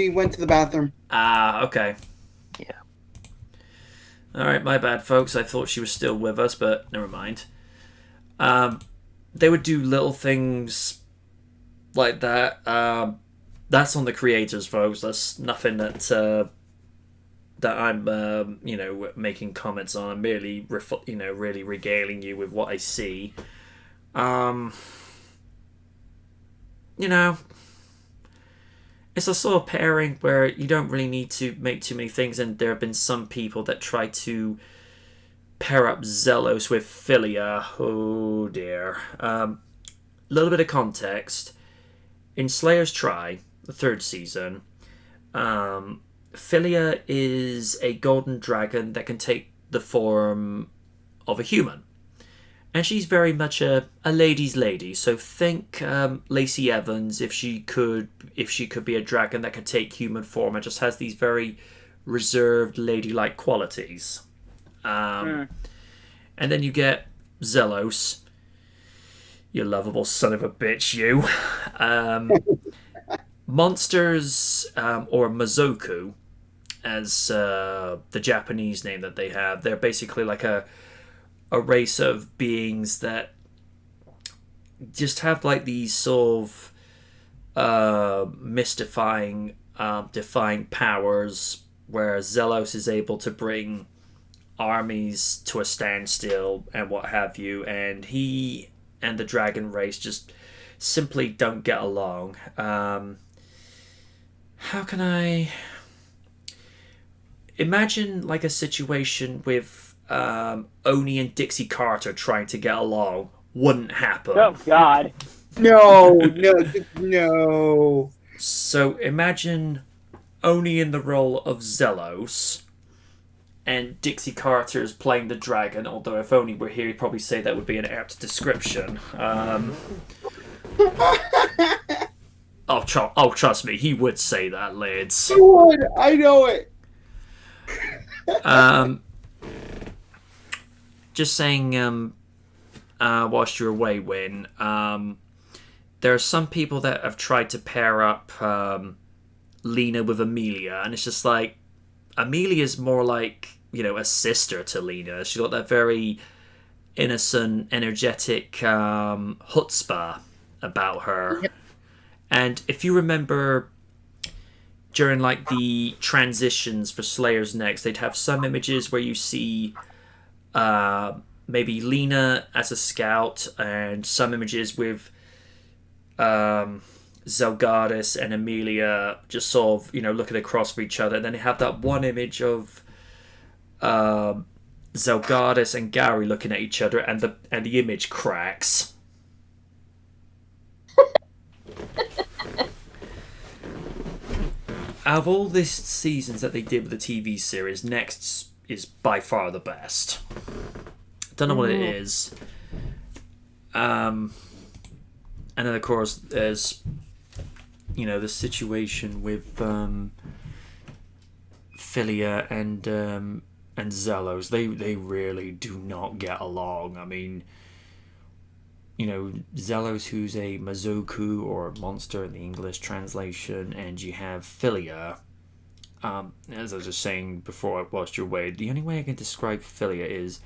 went to the bathroom. Ah, okay. Yeah. Alright, my bad, folks. I thought she was still with us, but never mind. They would do little things like that. That's on the creators, folks. That's nothing that I'm, making comments on. I'm merely, really regaling you with what I see. It's a sort of pairing where you don't really need to make too many things, and there have been some people that try to pair up Zelos with Philia. Oh dear. Little bit of context. In Slayer's Try, the third season, Philia is a golden dragon that can take the form of a human. And she's very much a lady's lady. So think Lacey Evans, if she could be a dragon that could take human form and just has these very reserved ladylike qualities. And then you get Zelos. You lovable son of a bitch, you. Monsters, or Mazoku, as the Japanese name that they have, they're basically like a race of beings that just have like these sort of mystifying, defying powers, where Zelos is able to bring armies to a standstill and what have you, and he and the dragon race just simply don't get along. How can I imagine like a situation with Oni and Dixie Carter trying to get along? Wouldn't happen. Oh God. No. So imagine Oni in the role of Zelos, and Dixie Carter is playing the dragon, although if Oni were here, he'd probably say that would be an apt description. Trust me, he would say that, lads. He would. I know it. Just saying, whilst you're away, Win, there are some people that have tried to pair up Lena with Amelia, and it's just like, Amelia's more like, a sister to Lena. She's got that very innocent, energetic chutzpah about her. Yep. And if you remember, during like the transitions for Slayer's Next, they'd have some images where you see maybe Lena as a scout, and some images with Zelgadis and Amelia just sort of, looking across for each other. And then they have that one image of Zelgadis and Gary looking at each other, and the image cracks. Out of all these seasons that they did with the TV series, Next is by far the best. Don't know what it is. And then of course there's, you know, the situation with Philia and Zelos. They really do not get along. I mean, you know, Zelos, who's a Mazoku or monster in the English translation, and you have Philia. As I was just saying before I lost your way, the only way I can describe Philia is,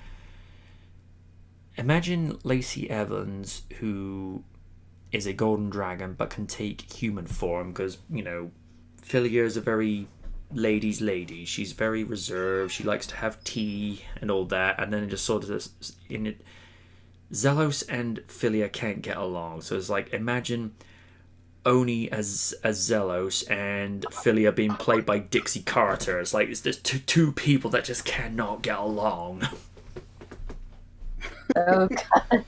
imagine Lacey Evans, who is a golden dragon but can take human form, because, you know, Philia is a very ladies' lady. She's very reserved. She likes to have tea and all that, and then it just sort of in it. Zelos and Philia can't get along, so it's like, imagine Oni as Zelos and Philia being played by Dixie Carter. It's like, it's just two people that just cannot get along. Oh god.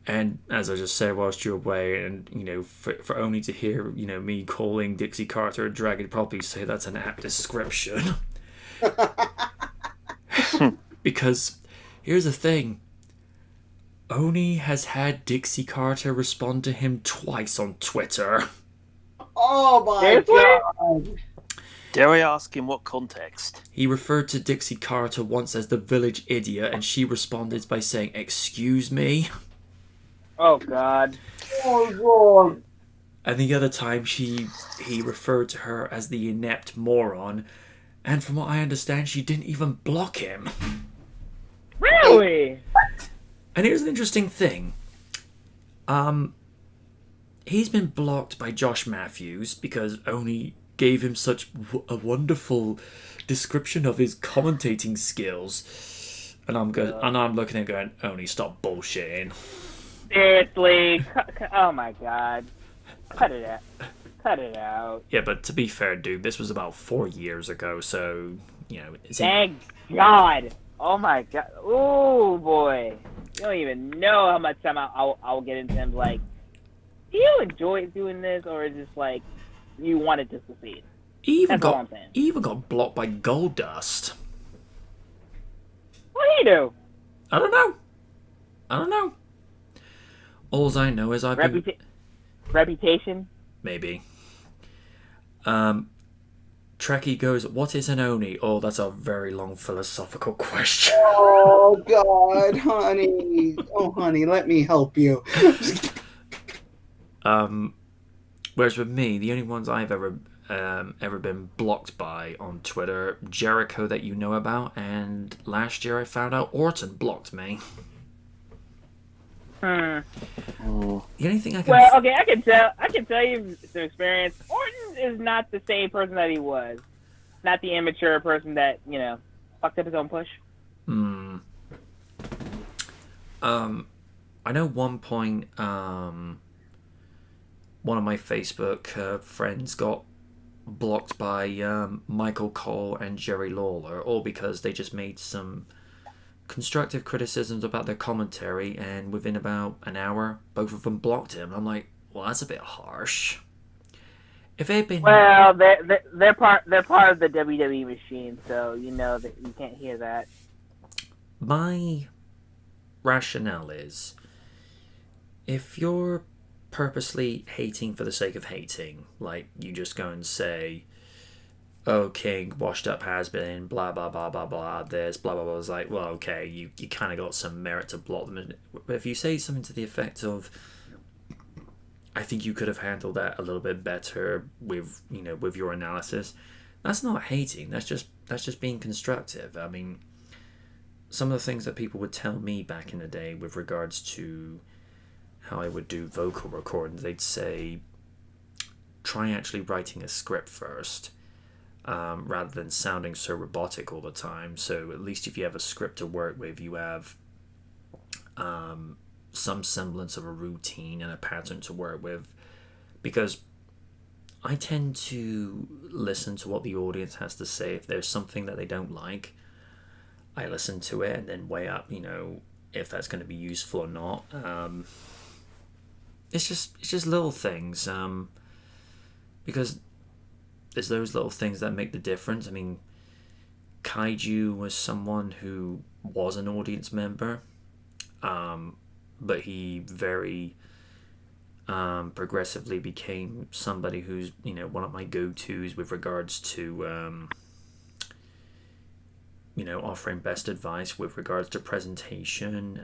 And as I just said whilst you're away, and, you know, for Oni to hear, you know, me calling Dixie Carter a dragon, probably say that's an apt description. Because here's the thing. Oni has had Dixie Carter respond to him twice on Twitter. Oh my Seriously? god. Dare I ask in what context? He referred to Dixie Carter once as the village idiot, and she responded by saying, "Excuse me?" Oh god. Oh god. And the other time he referred to her as the inept moron, and from what I understand, she didn't even block him. Really? And here's an interesting thing. He's been blocked by Josh Matthews because Oni gave him such a wonderful description of his commentating skills. And I'm looking at him going, Oni, stop bullshitting. Seriously? Oh my god. Cut it out. Cut it out. Yeah, but to be fair, dude, this was about 4 years ago, so, you know... Thank God. Oh my god. Oh boy. You don't even know how much time I'll get into him. Like, do you enjoy doing this, or is this like you wanted to succeed? He even That's all I'm saying. got blocked by Goldust. What do you do? I don't know. All I know is I've been... Reputation? Maybe. Trekkie goes, what is an Oni? Oh, that's a very long philosophical question. Oh god, honey. Oh honey, let me help you. Whereas with me, the only ones I've ever been blocked by on Twitter, Jericho, that you know about, and last year I found out Orton blocked me. Hmm. The only thing I can... Well, okay, I can tell you through experience, Orton is not the same person that he was. Not the immature person that, you know, fucked up his own push. I know one point, one of my Facebook friends got blocked by Michael Cole and Jerry Lawler, all because they just made some constructive criticisms about their commentary, and within about an hour, both of them blocked him. I'm like, well, that's a bit harsh. If they'd been... Well, they're part of the WWE machine, so you know that you can't hear that. My rationale is, if you're purposely hating for the sake of hating, like you just go and say, oh, King, washed up has been, blah, blah, blah, blah, blah, this, blah, blah, blah. It's like, well, okay, you kind of got some merit to block them. But if you say something to the effect of, I think you could have handled that a little bit better with, you know, with your analysis, that's not hating. That's just being constructive. I mean, some of the things that people would tell me back in the day with regards to how I would do vocal recordings, they'd say, try actually writing a script first. Rather than sounding so robotic all the time. So at least if you have a script to work with, you have some semblance of a routine and a pattern to work with. Because I tend to listen to what the audience has to say if there's something that they don't like. I listen to it and then weigh up, if that's going to be useful or not. It's just little things, because it's those little things that make the difference. I mean, Kaiju was someone who was an audience member, but he very progressively became somebody who's one of my go-tos with regards to offering best advice with regards to presentation,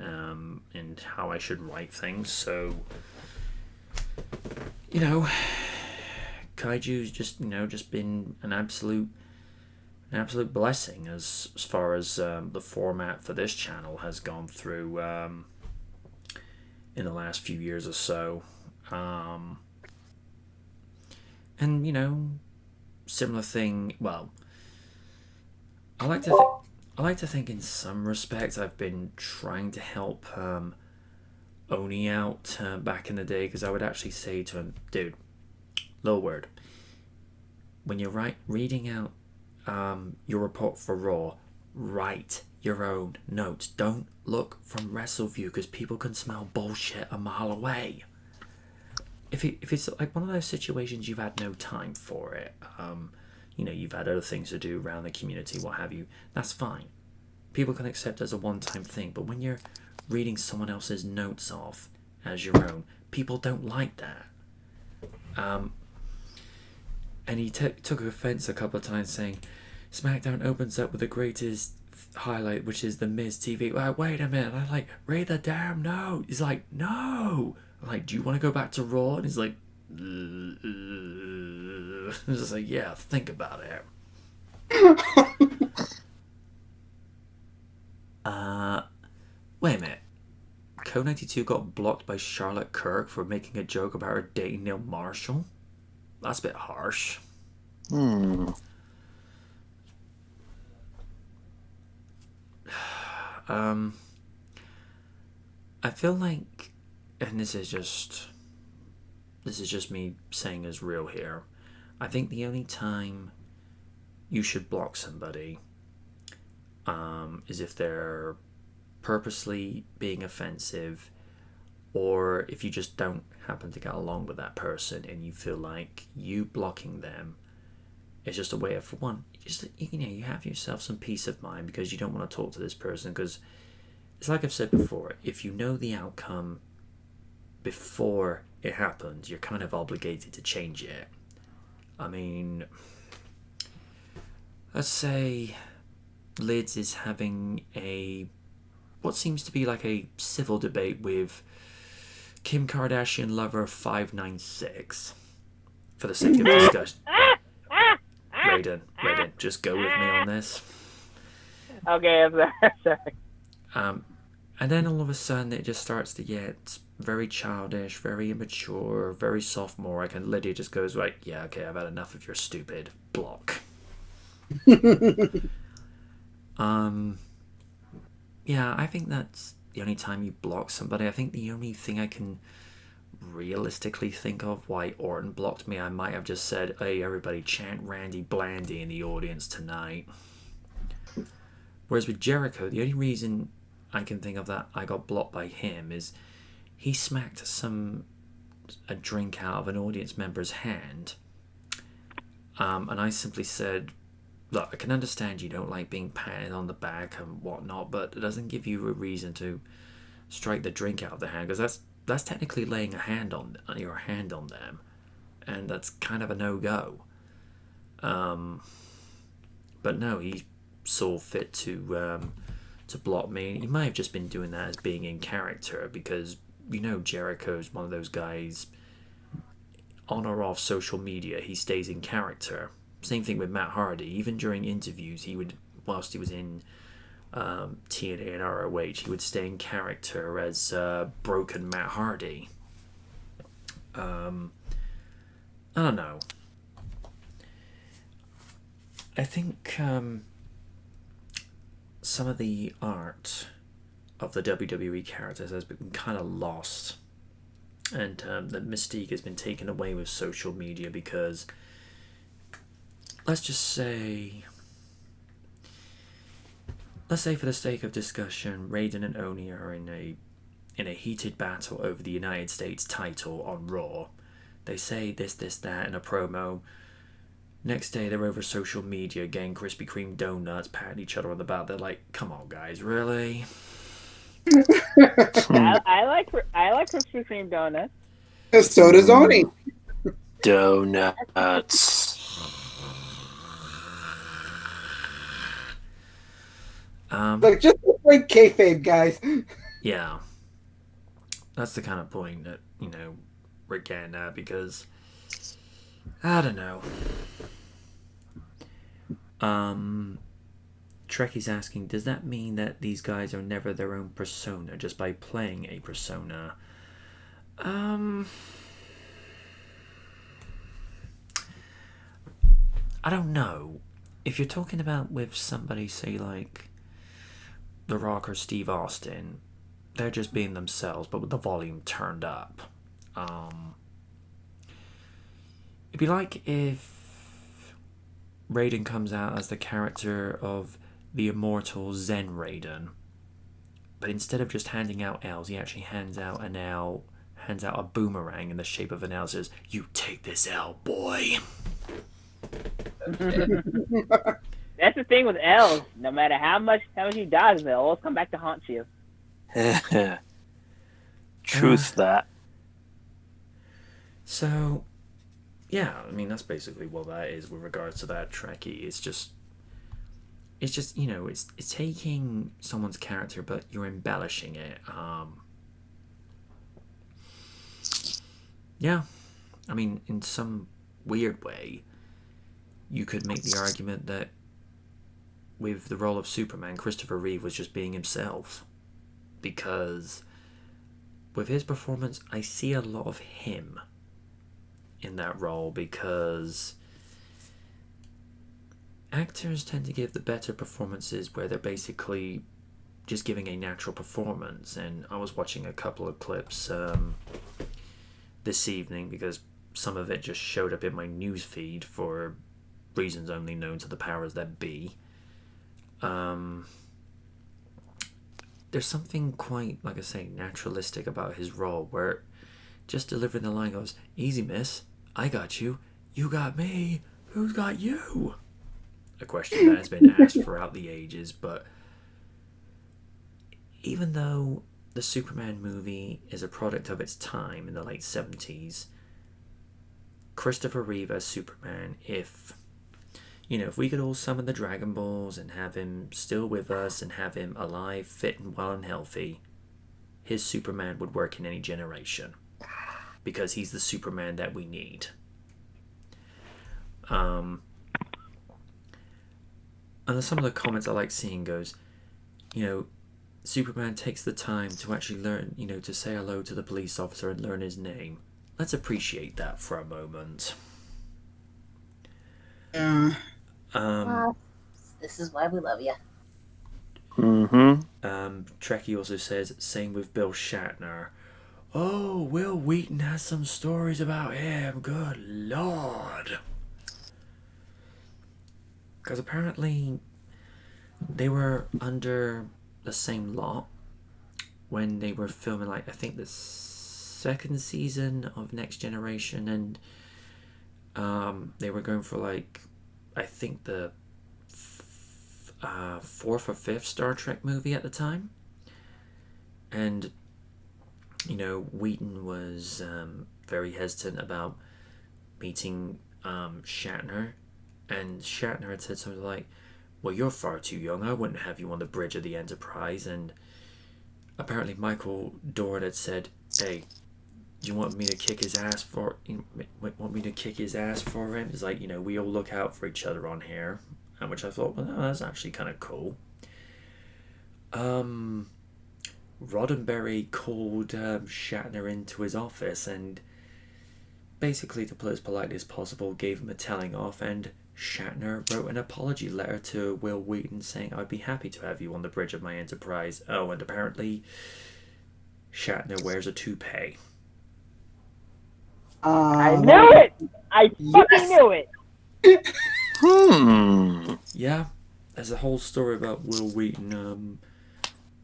and how I should write things. So Kaiju's just been an absolute blessing as far as the format for this channel has gone through in the last few years or so. And similar thing. Well, I like to think in some respects I've been trying to help Oni out back in the day, because I would actually say to him, dude, little word, when you're reading out your report for Raw, write your own notes. Don't look from WrestleView, because people can smell bullshit a mile away. If it's like one of those situations you've had no time for it, you've had other things to do around the community, what have you, that's fine. People can accept it as a one-time thing, but when you're reading someone else's notes off as your own, people don't like that. And he took offense a couple of times, saying SmackDown opens up with the greatest highlight, which is the Miz TV. Like, wait a minute. I'm like, read the damn note. He's like, no. I'm like, do you want to go back to Raw? And he's like, I'm just like, yeah, think about it. Wait a minute. Co92 got blocked by Charlotte Kirk for making a joke about her dating Neil Marshall? That's a bit harsh. I feel like, and this is just me saying is real here, I think the only time you should block somebody is if they're purposely being offensive, or if you just don't happen to get along with that person and you feel like you blocking them is just a way of, for one, you have yourself some peace of mind, because you don't want to talk to this person, because it's like I've said before, if you know the outcome before it happens, you're kind of obligated to change it. I mean, let's say Lids is having what seems to be like a civil debate with Kim Kardashian lover 596, for the sake of discussion. Raiden, just go with me on this. Okay, I'm sorry. And then all of a sudden it just starts to get very childish, very immature, very sophomoric, and Lydia just goes, right, yeah, okay, I've had enough of your stupid block. Yeah, I think that's the only time you block somebody. I think the only thing I can realistically think of why Orton blocked me, I might have just said, hey, everybody chant Randy Blandy in the audience tonight. Whereas with Jericho, the only reason I can think of that I got blocked by him is he smacked a drink out of an audience member's hand, and I simply said, look, I can understand you don't like being patted on the back and whatnot, but it doesn't give you a reason to strike the drink out of the hand, because that's technically laying your hand on them, and that's kind of a no-go. But no, he saw fit to block me. He might have just been doing that as being in character, because Jericho's one of those guys, on or off social media, he stays in character. Same thing with Matt Hardy. Even during interviews, whilst he was in TNA and ROH, he would stay in character as broken Matt Hardy. I don't know. I think some of the art of the WWE characters has been kind of lost, and the mystique has been taken away with social media, because let's say for the sake of discussion, Raiden and Oni are in a heated battle over the United States title on Raw. They say this, that in a promo. Next day, they're over social media getting Krispy Kreme donuts, patting each other on the back. They're like, "Come on, guys, really?" I like Krispy Kreme donuts. So does Oni. Donuts. Like, just like kayfabe, guys. Yeah, that's the kind of point that we're getting at, because I don't know. Trekkie's asking, does that mean that these guys are never their own persona just by playing a persona? I don't know. If you're talking about with somebody, say, like The Rock or Steve Austin, they're just being themselves, but with the volume turned up. It'd be like if Raiden comes out as the character of the immortal Zen Raiden, but instead of just handing out L's, he actually hands out a boomerang in the shape of an L, says, "You take this L, boy." That's the thing with L's. No matter how much you dodge, they'll always come back to haunt you. Truth that. So, yeah, I mean, that's basically what that is with regards to that Trekkie. It's just it's taking someone's character, but you're embellishing it. Yeah, I mean, in some weird way, you could make the argument that with the role of Superman, Christopher Reeve was just being himself, because with his performance, I see a lot of him in that role, because actors tend to give the better performances where they're basically just giving a natural performance. And I was watching a couple of clips this evening, because some of it just showed up in my news feed for reasons only known to the powers that be. There's something quite, like I say, naturalistic about his role, where just delivering the line goes, "Easy, miss. I got you. You got me. Who's got you?" A question that has been asked throughout the ages, but even though the Superman movie is a product of its time in the late 70s, Christopher Reeve as Superman, if we could all summon the Dragon Balls and have him still with us and have him alive, fit and well and healthy, his Superman would work in any generation, because he's the Superman that we need. And some of the comments I like seeing goes, Superman takes the time to actually learn, to say hello to the police officer and learn his name. Let's appreciate that for a moment. This is why we love you. Trekkie also says, same with Bill Shatner. Oh, Will Wheaton has some stories about him. Good Lord. Because apparently they were under the same lot when they were filming, I think the second season of Next Generation, and they were going for I think the fourth or fifth Star Trek movie at the time. And Wheaton was very hesitant about meeting Shatner, and Shatner had said something like, "Well, you're far too young. I wouldn't have you on the bridge of the Enterprise." And apparently Michael Dorn had said, "Hey, do you want me to kick his ass for? Want me to kick his ass for him?" It's like, we all look out for each other on here, which I thought, well, no, that's actually kind of cool. Roddenberry called Shatner into his office and basically, to put it as politely as possible, gave him a telling off, and Shatner wrote an apology letter to Will Wheaton saying, "I'd be happy to have you on the bridge of my Enterprise." Oh, and apparently Shatner wears a toupee. I knew it! I fucking knew it! Yeah, there's a whole story about Will Wheaton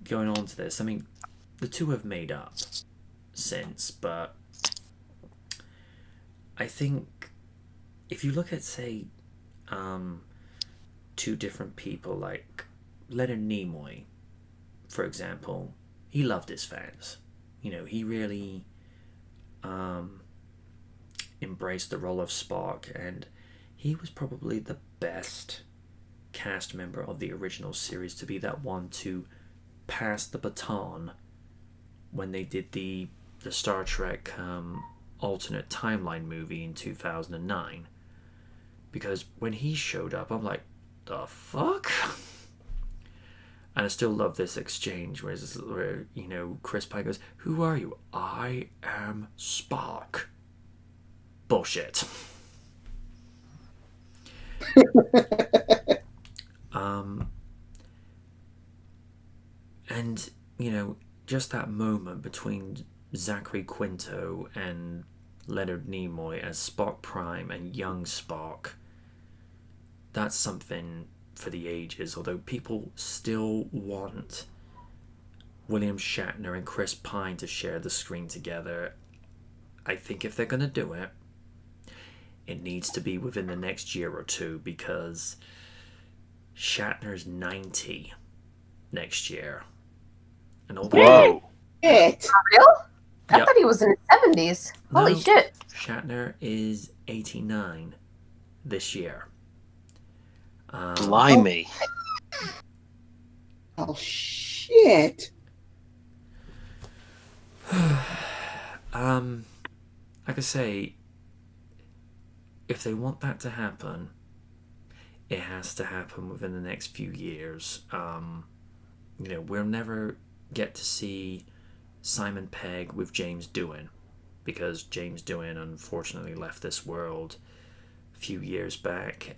going on to this. I mean, the two have made up since, but I think if you look at, say, two different people, like Leonard Nimoy, for example, he loved his fans. You know, he really embraced the role of Spock, and he was probably the best cast member of the original series to be that one to pass the baton when they did the Star Trek alternate timeline movie in 2009. Because when he showed up, I'm like, the fuck? And I still love this exchange where you know, Chris Pine goes, "Who are you?" "I am Spock." Bullshit. And, you know, just that moment between Zachary Quinto and Leonard Nimoy as Spock Prime and young Spock, that's something for the ages, although people still want William Shatner and Chris Pine to share the screen together. I think if they're going to do it, it needs to be within the next year or two, because Shatner's 90 next year. And all the Whoa. It. Real? I Yep. thought he was in his 70s. Holy No. shit. Shatner is 89 this year. Blimey. Oh shit! Like I say, if they want that to happen, it has to happen within the next few years. You know, we'll never get to see Simon Pegg with James Doohan, because James Doohan unfortunately left this world a few years back.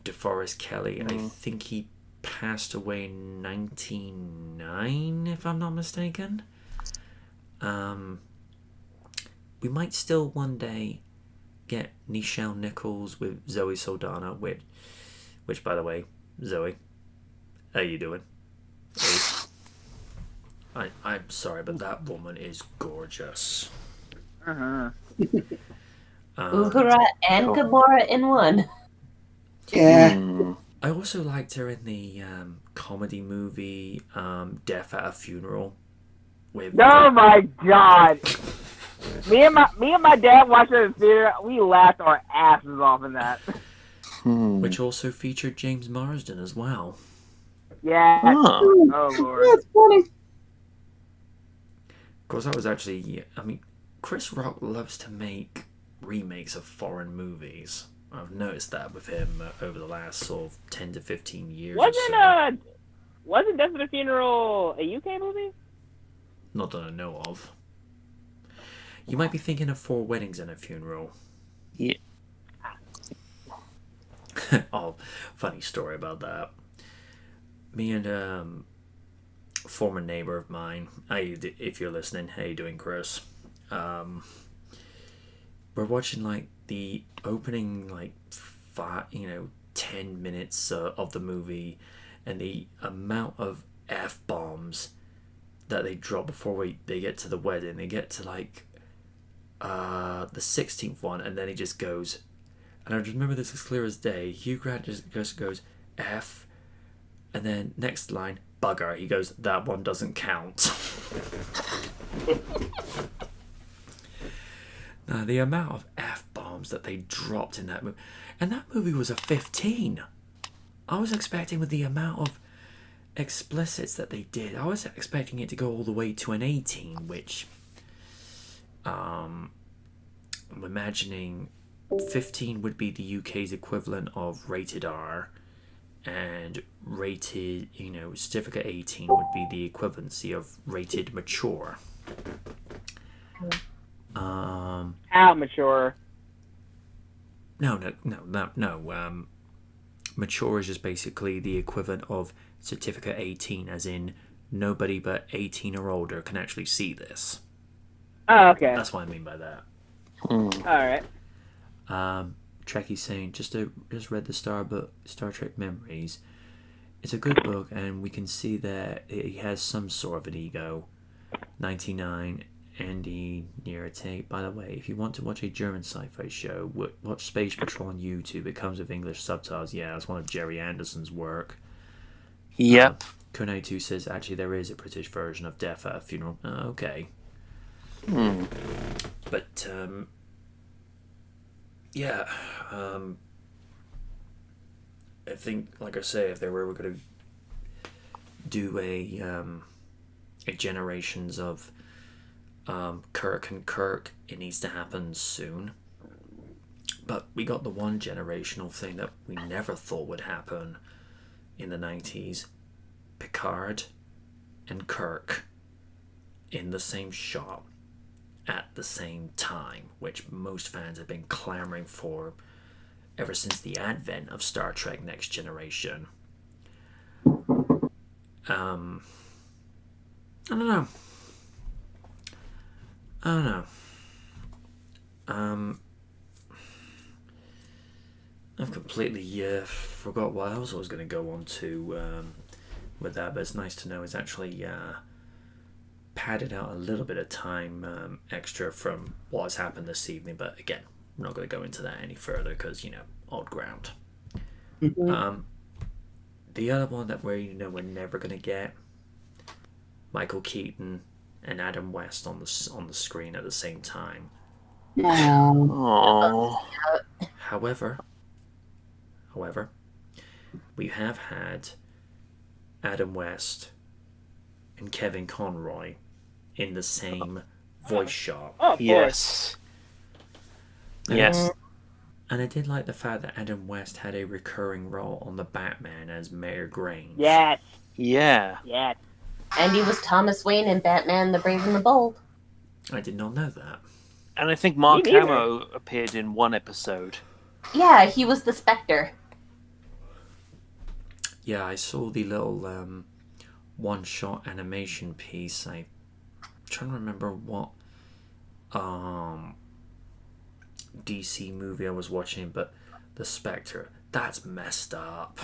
DeForest Kelly, I think he passed away in 1999, if I'm not mistaken. We might still one day get Nichelle Nichols with Zoe Saldana, which by the way, Zoe, how you doing? I'm sorry, but that woman is gorgeous. Uhura and cool. Gamora in one. Yeah. I also liked her in the comedy movie Death at a Funeral. With Oh my god! me and my dad watched it in the theater. We laughed our asses off in that. which also featured James Marsden as well. Yeah. Oh. Oh lord. That's funny. Of course, that was actually, I mean, Chris Rock loves to make remakes of foreign movies. I've noticed that with him over the last sort of 10 to 15 years. or so. Wasn't Death at a Funeral a UK movie? Not that I know of. You might be thinking of Four Weddings and a Funeral. Yeah. Oh, funny story about that. Me and former neighbor of mine, if you're listening, how you doing, Chris? We're watching like the opening 10 minutes of the movie, and the amount of F-bombs that they drop before they get to the wedding. They get to like the 16th one, and then he just goes, and I remember this as clear as day, Hugh Grant just goes F, and then next line, bugger. He goes, that one doesn't count. Now, the amount of F-bombs that they dropped in that movie, and that movie was a 15. I was expecting, with the amount of explicits that they did, I was expecting it to go all the way to an 18, which I'm imagining 15 would be the UK's equivalent of rated R, and rated, certificate 18 would be the equivalency of rated mature. How mature? No. Mature is just basically the equivalent of certificate 18, as in nobody but 18 or older can actually see this. Oh, okay. That's what I mean by that. All right. Trekkie saying, just read the Star Trek Memories. It's a good book, and we can see that he has some sort of an ego. 99, Andy Nearate. By the way, if you want to watch a German sci-fi show, watch Space Patrol on YouTube. It comes with English subtitles. Yeah, it's one of Jerry Anderson's work. Yep. Kone2 says, actually, there is a British version of Death at a Funeral. Okay. But, yeah. I think, like I say, if they were going to do a Generations of Kirk and Kirk, it needs to happen soon. But we got the one generational thing that we never thought would happen in the 90s. Picard and Kirk in the same shot at the same time, which most fans have been clamoring for ever since the advent of Star Trek Next Generation. I don't know. I've completely forgot what else I was going to go on to with that, but it's nice to know it's actually padded out a little bit of time extra from what has happened this evening. But again, I'm not going to go into that any further because, old ground. The other one that we're never going to get, Michael Keaton and Adam West on the screen at the same time. Oh. However, we have had Adam West and Kevin Conroy in the same voice shot. Oh, of course. Yes. Yes. And I did like the fact that Adam West had a recurring role on The Batman as Mayor Grange. Yes. Yeah. Yes. And he was Thomas Wayne in Batman the Brave and the Bold. I did not know that. And I think Mark Me neither. Hamill appeared in one episode. Yeah, he was the Spectre. Yeah, I saw the little one-shot animation piece. I'm trying to remember what DC movie I was watching, but the Spectre, that's messed up.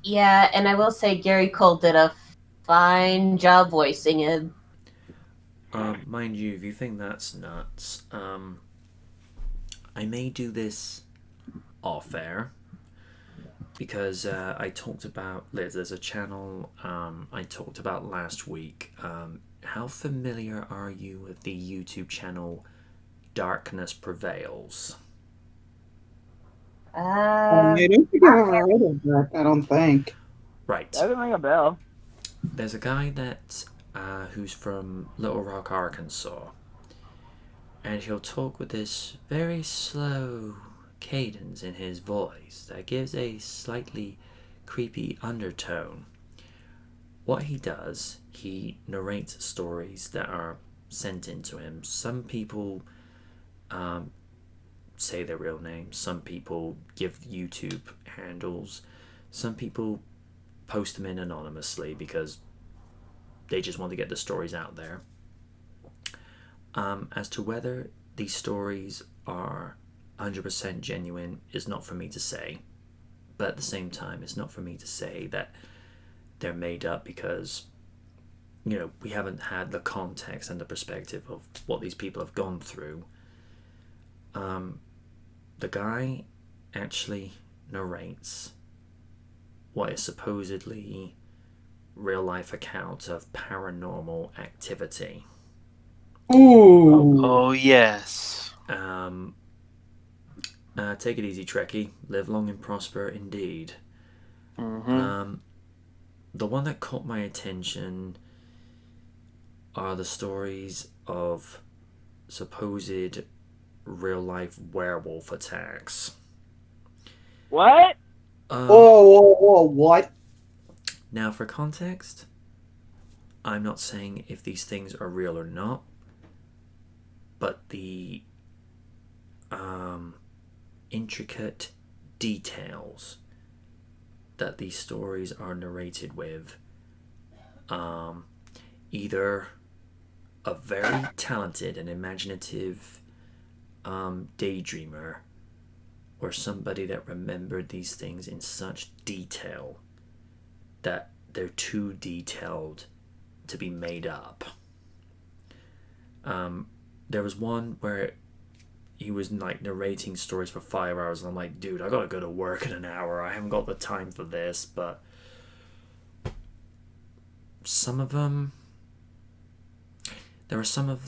Yeah, and I will say Gary Cole did a fine job voicing him. Mind you, if you think that's nuts, I may do this off air because I talked about, there's a channel I talked about last week. How familiar are you with the YouTube channel Darkness Prevails? I don't think I've ever heard of that. I don't think. Right. Doesn't ring a bell. There's a guy that who's from Little Rock, Arkansas, and he'll talk with this very slow cadence in his voice that gives a slightly creepy undertone. What he does, he narrates stories that are sent in to him. Some people say their real names, some people give YouTube handles, some people post them in anonymously because they just want to get the stories out there. As to whether these stories are 100% genuine is not for me to say, but at the same time it's not for me to say that they're made up because we haven't had the context and the perspective of what these people have gone through. The guy actually narrates what is supposedly real life account of paranormal activity. Ooh. Oh, yes. Take it easy, Trekkie. Live long and prosper indeed. Mm-hmm. The one that caught my attention are the stories of supposed real life werewolf attacks. What? Whoa, what? Now, for context, I'm not saying if these things are real or not, but the intricate details that these stories are narrated with, either a very talented and imaginative daydreamer or somebody that remembered these things in such detail that they're too detailed to be made up. There was one where he was like narrating stories for 5 hours, and I'm like, dude, I gotta go to work in an hour. I haven't got the time for this. But there are some of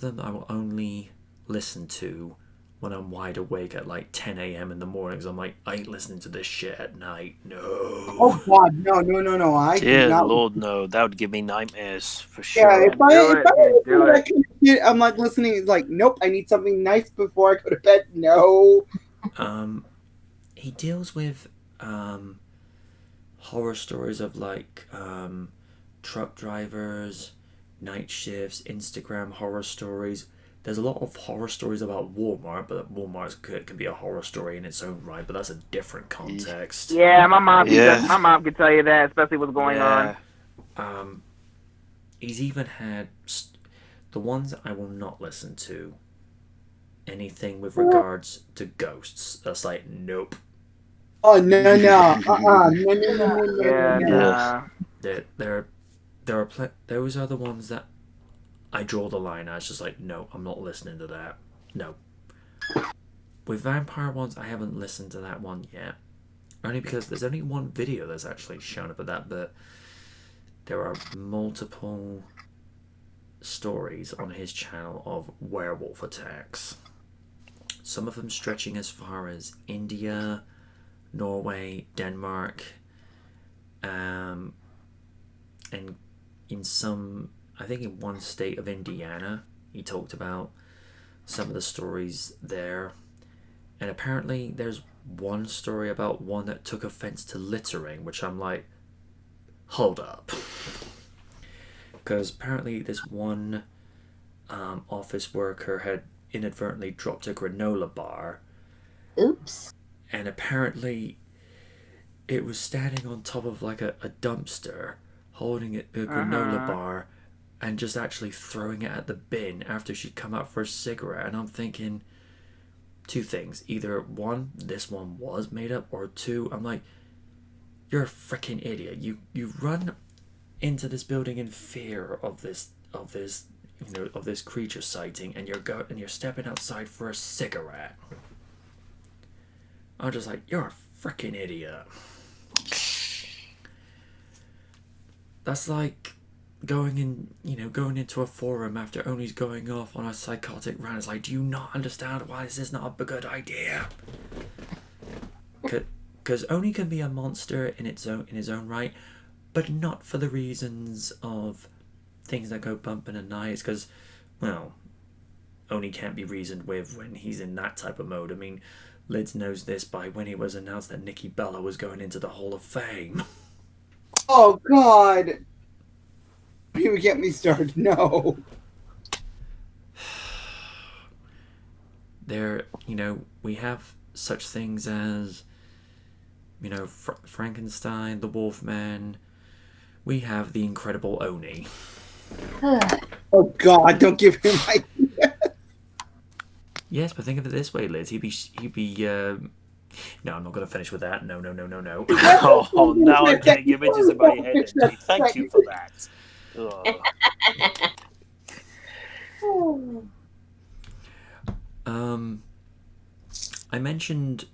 them I will only listen to when I'm wide awake at like 10 a.m. in the morning, because I'm like, I ain't listening to this shit at night. No. Oh God, no! I do Dear not. Lord, no. That would give me nightmares for Yeah, sure. if I Do that it. kind of shit, I'm like listening. It's like, nope, I need something nice before I go to bed. No. He deals with horror stories of like truck drivers, night shifts, Instagram horror stories. There's a lot of horror stories about Walmart, but Walmart can be a horror story in its own right, but that's a different context. Yeah, my mom. Yeah. My mom could tell you that, especially what's going on. He's even had the ones I will not listen to. Anything with regards to ghosts, that's like, nope. Oh no! No! No! Yeah, Yeah. Those are the ones that I draw the line at. It's just like, no, I'm not listening to that. No. With vampire ones, I haven't listened to that one yet. Only because there's only one video that's actually shown up at that, but there are multiple stories on his channel of werewolf attacks. Some of them stretching as far as India, Norway, Denmark, and in some, I think in one state of Indiana, he talked about some of the stories there. And apparently there's one story about one that took offense to littering, which I'm like, hold up. Because apparently this one office worker had inadvertently dropped a granola bar. Oops. And apparently it was standing on top of like a dumpster, holding a granola bar, and just actually throwing it at the bin after she'd come out for a cigarette. And I'm thinking two things. Either one, this one was made up, or two, I'm like, you're a freaking idiot. You run into this building in fear of this creature sighting, and you're stepping outside for a cigarette. I'm just like, you're a freaking idiot. That's like going into a forum after Oni's going off on a psychotic rant. It's like, do you not understand why this is not a good idea? Because Oni can be a monster in his own right, but not for the reasons of things that go bump in the night. Because, well, Oni can't be reasoned with when he's in that type of mode. I mean, Lids knows this by when it was announced that Nikki Bella was going into the Hall of Fame. Oh God! You get me started. No. There, we have such things as, Frankenstein, the Wolfman. We have the Incredible Oni. Oh God! Don't give him my. Yes, but think of it this way, Liz. He'd be. No, I'm not going to finish with that. No. Oh, now I'm getting images in my head. Andy. Thank you for that. I mentioned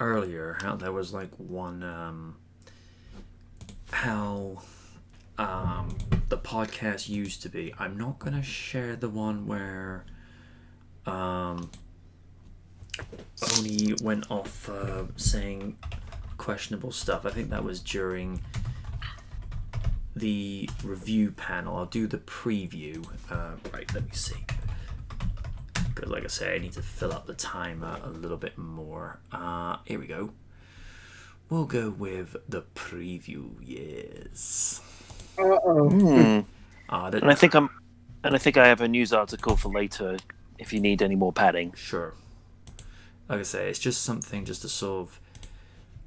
earlier how there was like one how the podcast used to be. I'm not going to share the one where Oni went off saying questionable stuff. I think that was during the review panel. I'll do the preview. Right, let me see. Because like I say, I need to fill up the timer a little bit more. Here we go. We'll go with the preview. Yes. Uh-oh. And I think I have a news article for later if you need any more padding. Sure. Like I say, it's just something just to sort of...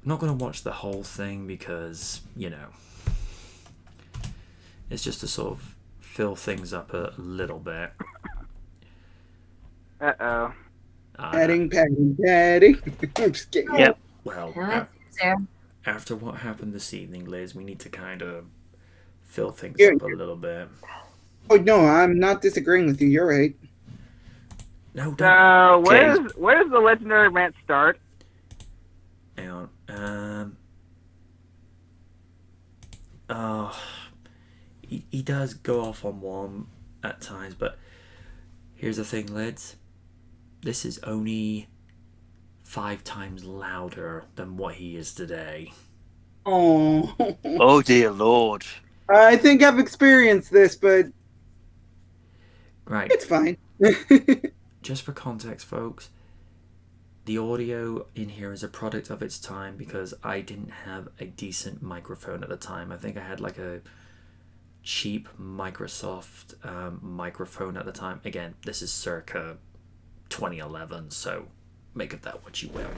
I'm not going to watch the whole thing because, it's just to sort of fill things up a little bit. Uh-oh. Petting, petting, petting. I'm just kidding. Yep. Well, Yeah, Sarah. after what happened this evening, Liz, we need to kind of fill things Yeah. up a little bit. Oh no, I'm not disagreeing with you. You're right. No, don't. So Okay. where does the legendary rant start? Hang on. Oh, he does go off on one at times, but here's the thing, Lids. This is only 5 times louder than what he is today. Oh, Oh dear Lord. I think I've experienced this, but Right. it's fine. Just for context, folks, the audio in here is a product of its time because I didn't have a decent microphone at the time. I think I had like a cheap Microsoft microphone at the time. Again, this is circa 2011, so make of that what you will.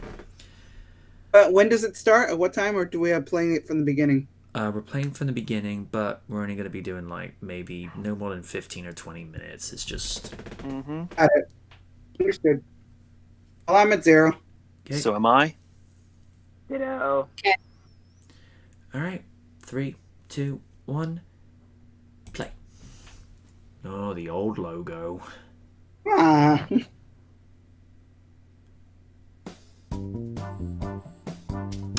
When does it start? At what time? Or do we have playing it from the beginning? We're playing from the beginning, but we're only going to be doing like maybe no more than 15 or 20 minutes. It's just... Mm-hmm. Understood. Well, I'm at 0. Okay. So am I. Ditto. All right. 3, 2, 1, play. Oh, the old logo. Ah.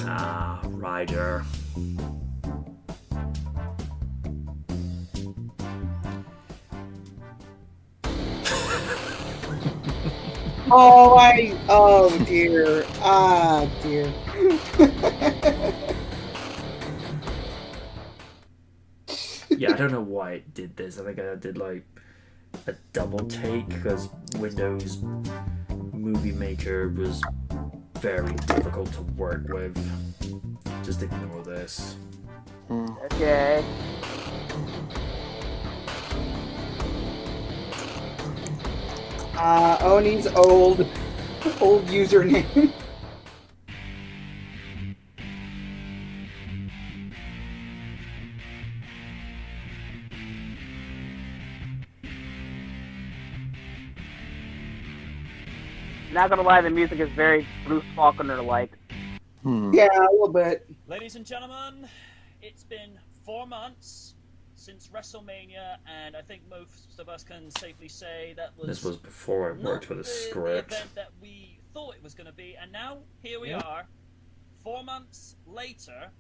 Ah, Ryder. Oh dear. Ah, dear. Yeah, I don't know why it did this. I think I did like a double take because Windows Movie Maker was very difficult to work with. Just ignore this. Okay. Oni's old username. Not gonna lie, the music is very Bruce Faulkner-like. Yeah, a little bit. Ladies and gentlemen, it's been 4 months since WrestleMania, and I think most of us can safely say that This was before I worked not with a the script. event that we thought it was going to be, and now here we are, 4 months later.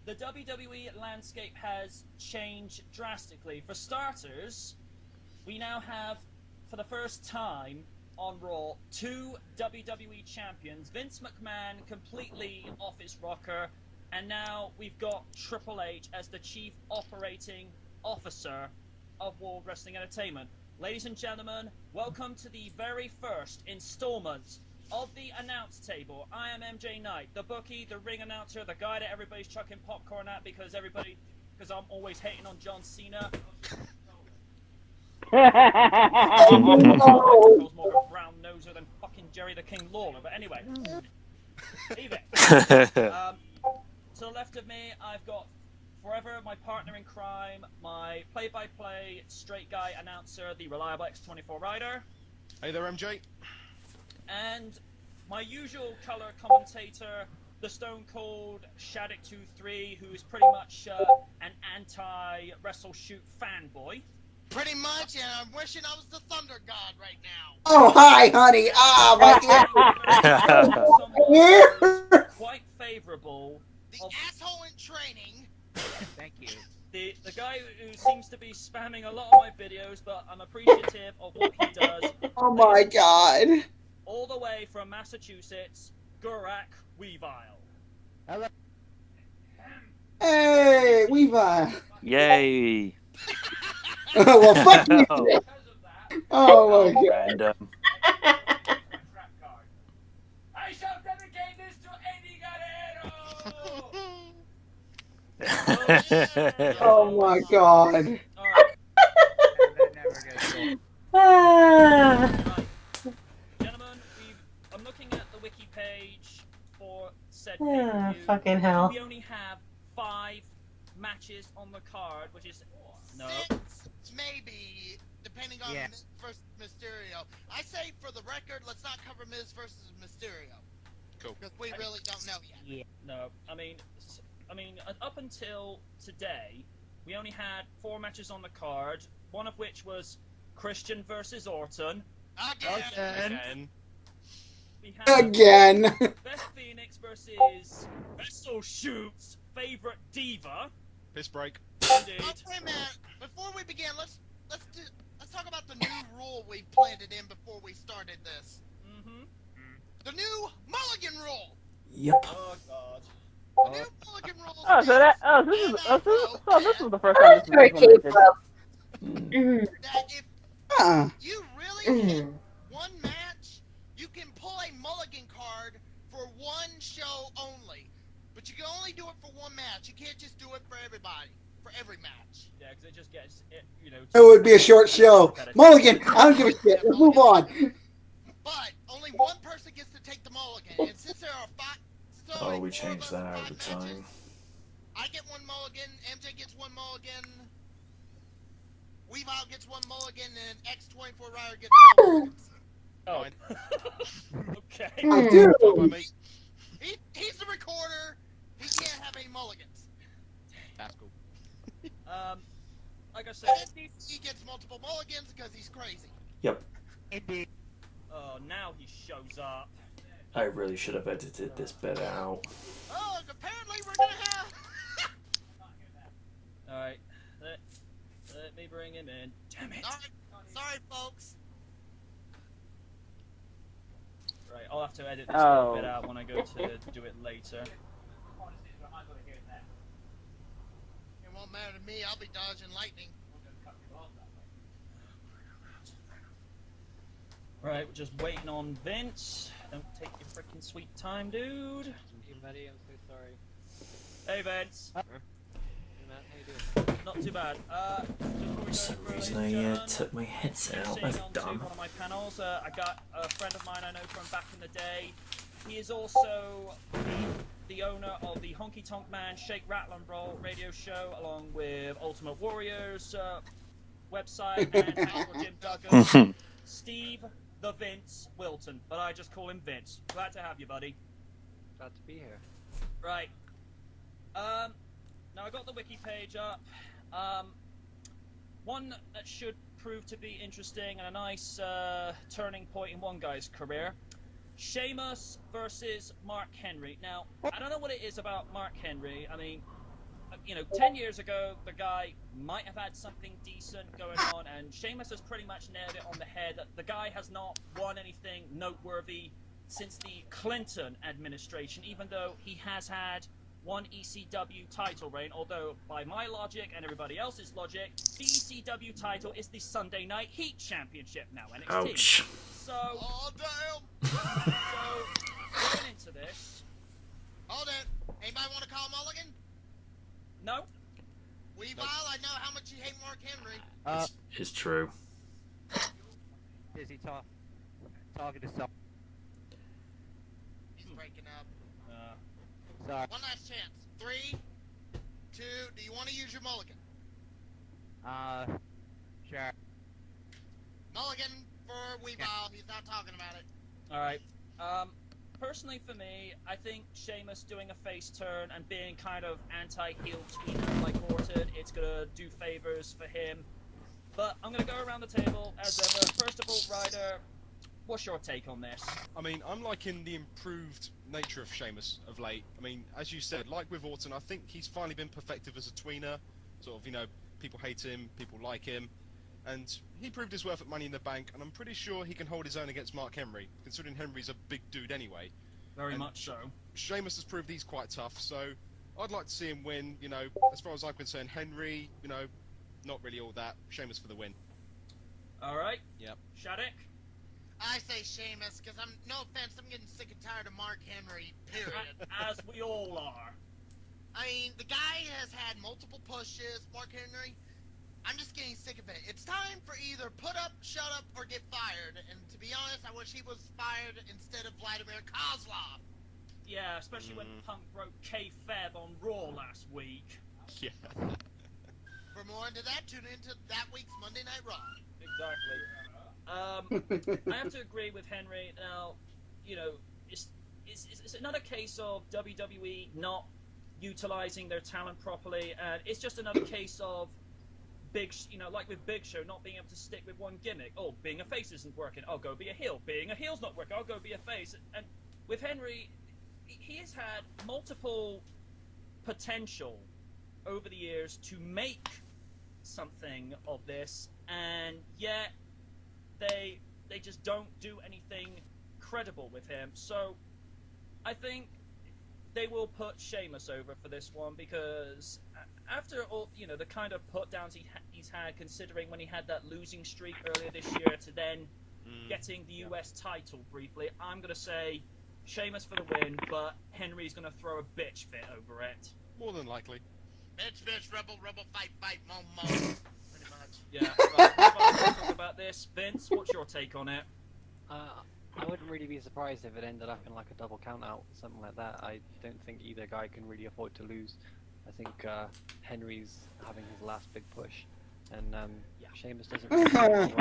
The WWE landscape has changed drastically. For starters, we now have, for the first time on Raw, 2 WWE champions. Vince McMahon completely off his rocker, and now we've got Triple H as the Chief Operating Officer of World Wrestling Entertainment. Ladies and gentlemen, welcome to the very first installment of the announce table. I am MJ Knight, the bookie, the ring announcer, the guy that everybody's chucking popcorn at because I'm always hating on John Cena. Calls more of a brown noser than fucking Jerry the King Lawler, but anyway, leave it. To the left of me, I've got forever my partner in crime, my play-by-play straight guy announcer, the reliable X24 rider. Hey there, MJ. And my usual color commentator, the Stone Cold Shattuck 23, who is pretty much an anti-wrestle shoot fanboy. Pretty much, and I'm wishing I was the Thunder God right now. Oh, hi, honey. Ah, my Someone quite favourable. The asshole in training. Thank you. The guy who seems to be spamming a lot of my videos, but I'm appreciative of what he does. Oh my God. All the way from Massachusetts, Gurak Weavile. Hey, Weaver. Yay. Well, fuck you. Oh, Oh my God. random. I shall dedicate this to Eddie Guerrero! Oh my God. Alright, Ah. gentlemen, I'm looking at the wiki page for said Ah, pay-per-view. fucking hell. We only have 5 matches on the card, which is... No. 6, maybe, depending on versus Mysterio. I say, for the record, let's not cover Miz versus Mysterio. Cool. Because we really don't know yet. Yeah. No, I mean, up until today, we only had 4 matches on the card. One of which was Christian versus Orton. Again. We had Again. Beth Phoenix versus Vessel Shoot's favorite diva. Piss break. Indeed. Okay, man. Before we begin, let's talk about the new rule we planted in before we started this. Mm-hmm. The new Mulligan rule. Yep. Oh God. The new Mulligan rule. Oh, so that. Oh, this was the first time this Where was it came implemented. from. Mm, That if Huh. you really hit mm. one match, you can pull a Mulligan card for one show only. But you can only do it for one match. You can't just do it for everybody, for every match. Yeah, because it just gets you know. It would be a short show. Mulligan, I don't give a shit. Let's move on. But only one person gets to take the Mulligan. And since there are five, so Oh, in we 4 of changed us, that 5 over matches, time. I get 1 Mulligan, MJ gets 1 Mulligan, Weavile gets 1 Mulligan, and X24 Rider gets 4 Mulligans. Oh. Fine. Okay. I do. Fine by me. He's the recorder. He can't have any Mulligans. That's cool. Like I said, And he gets multiple Mulligans because he's crazy. Yep. Indeed. oh, now he shows up. I really should have edited this bit out. Oh, apparently we're gonna have. All right. Let me bring him in. Damn it. Sorry, folks. Right, I'll have to edit this Oh. bit out when I go to do it later. It won't matter to me. I'll be dodging lightning. Right, we're just waiting on Vince. Don't take your freaking sweet time, dude. Hey buddy, I'm so sorry. Hey, Vince. Hey Matt, how you doing? Not too bad. For some reason I took my headset out. Seeing That's onto dumb. one of my panels, I got a friend of mine I know from back in the day. He is also the owner of the Honky Tonk Man Shake, Rattle and Roll radio show, along with Ultimate Warriors website and house for Jim Duggan. Steve the Vince Wilton, but I just call him Vince. Glad to have you, buddy. Glad to be here. Right. Now I got the wiki page up. One that should prove to be interesting and a nice turning point in one guy's career. Sheamus versus Mark Henry. Now, I don't know what it is about Mark Henry. I mean, you know, 10 years ago, the guy might have had something decent going on, and Sheamus has pretty much nailed it on the head. The guy has not won anything noteworthy since the Clinton administration, even though he has had one ECW title reign, although by my logic and everybody else's logic, the ECW title is the Sunday Night Heat Championship now, NXT. Ouch. So, Oh, damn. going into this, Hold it. Anybody want to call Mulligan? no, Weavile, I know how much you hate Mark Henry. It's true. Busy talking to some. He's breaking up. Sorry. One last chance. 3, 2, do you want to use your Mulligan? Sure. Mulligan for Weavile. He's not talking about it. alright. Personally for me, I think Sheamus doing a face turn and being kind of anti-heel tweener like Orton, it's gonna do favors for him. But I'm gonna go around the table as ever. First of all, Ryder, what's your take on this? I mean, I'm liking the improved nature of Sheamus of late. I mean, as you said, like with Orton, I think he's finally been perfected as a tweener. Sort of, you know, people hate him, people like him. And he proved his worth at Money in the Bank, and I'm pretty sure he can hold his own against Mark Henry, considering Henry's a big dude anyway. Very And much so. Sheamus has proved he's quite tough, so I'd like to see him win. You know, as far as I'm concerned, Henry, you know, not really all that. Sheamus for the win. Alright. Yep. Shattuck? I say Sheamus, because no offense, I'm getting sick and tired of Mark Henry, period. As we all are. I mean, the guy has had multiple pushes, Mark Henry. I'm just getting sick of it. It's time for either put up, shut up, or get fired. And to be honest, I wish he was fired instead of Vladimir Kozlov. Yeah, especially when Punk broke kayfabe on Raw last week. Yeah. For more into that, tune into that week's Monday Night Raw. Exactly. I have to agree with Henry. Now, you know, it's another case of WWE not utilizing their talent properly, and it's just another case of like with Big Show, not being able to stick with one gimmick. Oh, being a face isn't working. I'll go be a heel. Being a heel's not working. I'll go be a face. And with Henry, he has had multiple potential over the years to make something of this, and yet they just don't do anything credible with him. So I think they will put Sheamus over for this one, because after all, you know, the kind of put downs he's had, considering when he had that losing streak earlier this year to then getting the US title briefly, I'm gonna say Sheamus for the win, but Henry's gonna throw a bitch fit over it. More than likely. Bitch, rebel, fight, mo. Pretty much. Yeah. Right, what about talk about this, Vince? What's your take on it? I wouldn't really be surprised if it ended up in like a double count out, something like that. I don't think either guy can really afford to lose. I think Henry's having his last big push, and Sheamus doesn't really right now. So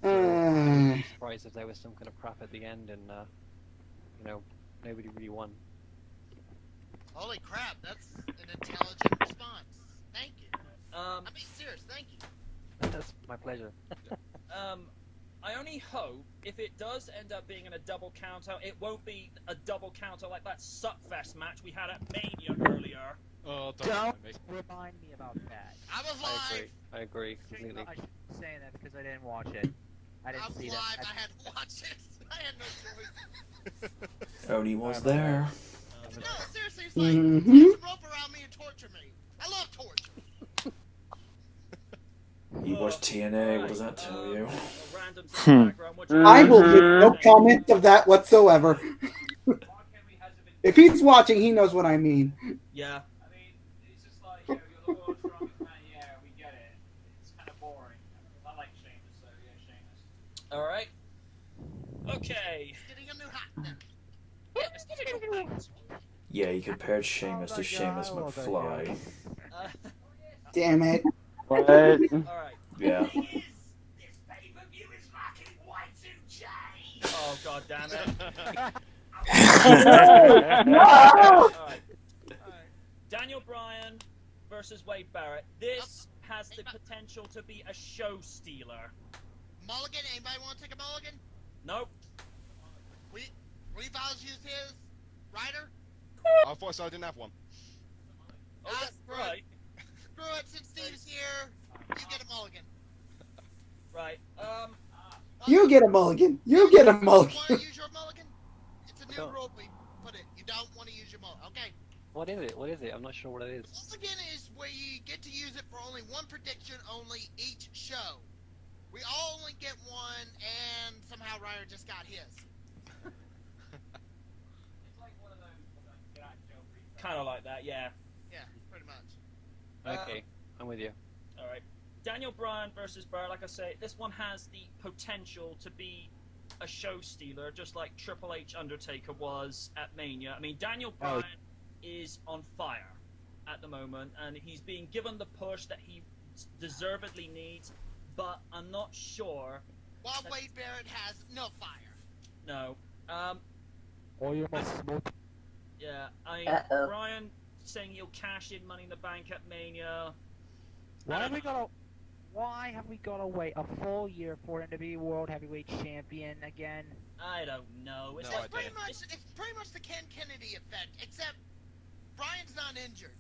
I wouldn't be surprised if there was some kind of crap at the end, and you know, nobody really won. Holy crap, that's an intelligent response. Thank you. I mean, serious, thank you. That's my pleasure. I only hope if it does end up being in a double countout, it won't be a double countout like that Suckfest match we had at Mania earlier. Oh, Don't me. remind me about that. I was live. I agree completely. I shouldn't be saying that because I didn't watch it. I I didn't was see live. that. I had to watch it. I had no choice. Odie was there. No, seriously, it's like, Mhm. there's a rope around me and torture me. I love torture. You watched TNA, what does that tell you? A random thing in the background, which I will make no comment of that whatsoever. If he's watching, he knows what I mean. Yeah. I mean, it's just like, you know, you're the world's strongest man. Yeah, we get it. It's kind of boring. I like Sheamus, so yeah, Sheamus. All right. Okay. Getting a new hat then. Yeah, let's take a look. Yeah, you compared Sheamus to Sheamus McFly. Damn it. What? All right. Yeah. Oh god damn it. No! All right. Daniel Bryan versus Wade Barrett. This has the potential to be a show stealer. Mulligan, anybody want to take a mulligan? Nope. Reviles used his rider? I thought so. I didn't have one. Oh, that's right. Screw it, since Steve's here, you get a mulligan. Right. You get a mulligan. You get a mulligan. Want to use your mulligan? It's a new rule we put it. You don't want to use your mulligan. Okay. What is it? What is it? I'm not sure what it is. Mulligan is where you get to use it for only one prediction only each show. We all only get one, and somehow Ryder just got his. Kind of like that, yeah. Yeah, pretty much. Okay, I'm with you. All right. Daniel Bryan versus Barrett. Like I say, this one has the potential to be a show stealer, just like Triple H Undertaker was at Mania. I mean, Daniel Bryan is on fire at the moment, and he's being given the push that he deservedly needs. But I'm not sure. While Wade Barrett has no fire. No. Or you must smoke. Yeah. I mean, Uh-oh. Bryan saying he'll cash in Money in the Bank at Mania. Why have we got to wait a full year for him to be World Heavyweight Champion again? I don't know. It's No like idea. It's pretty much the Ken Kennedy effect, except Bryan's not injured.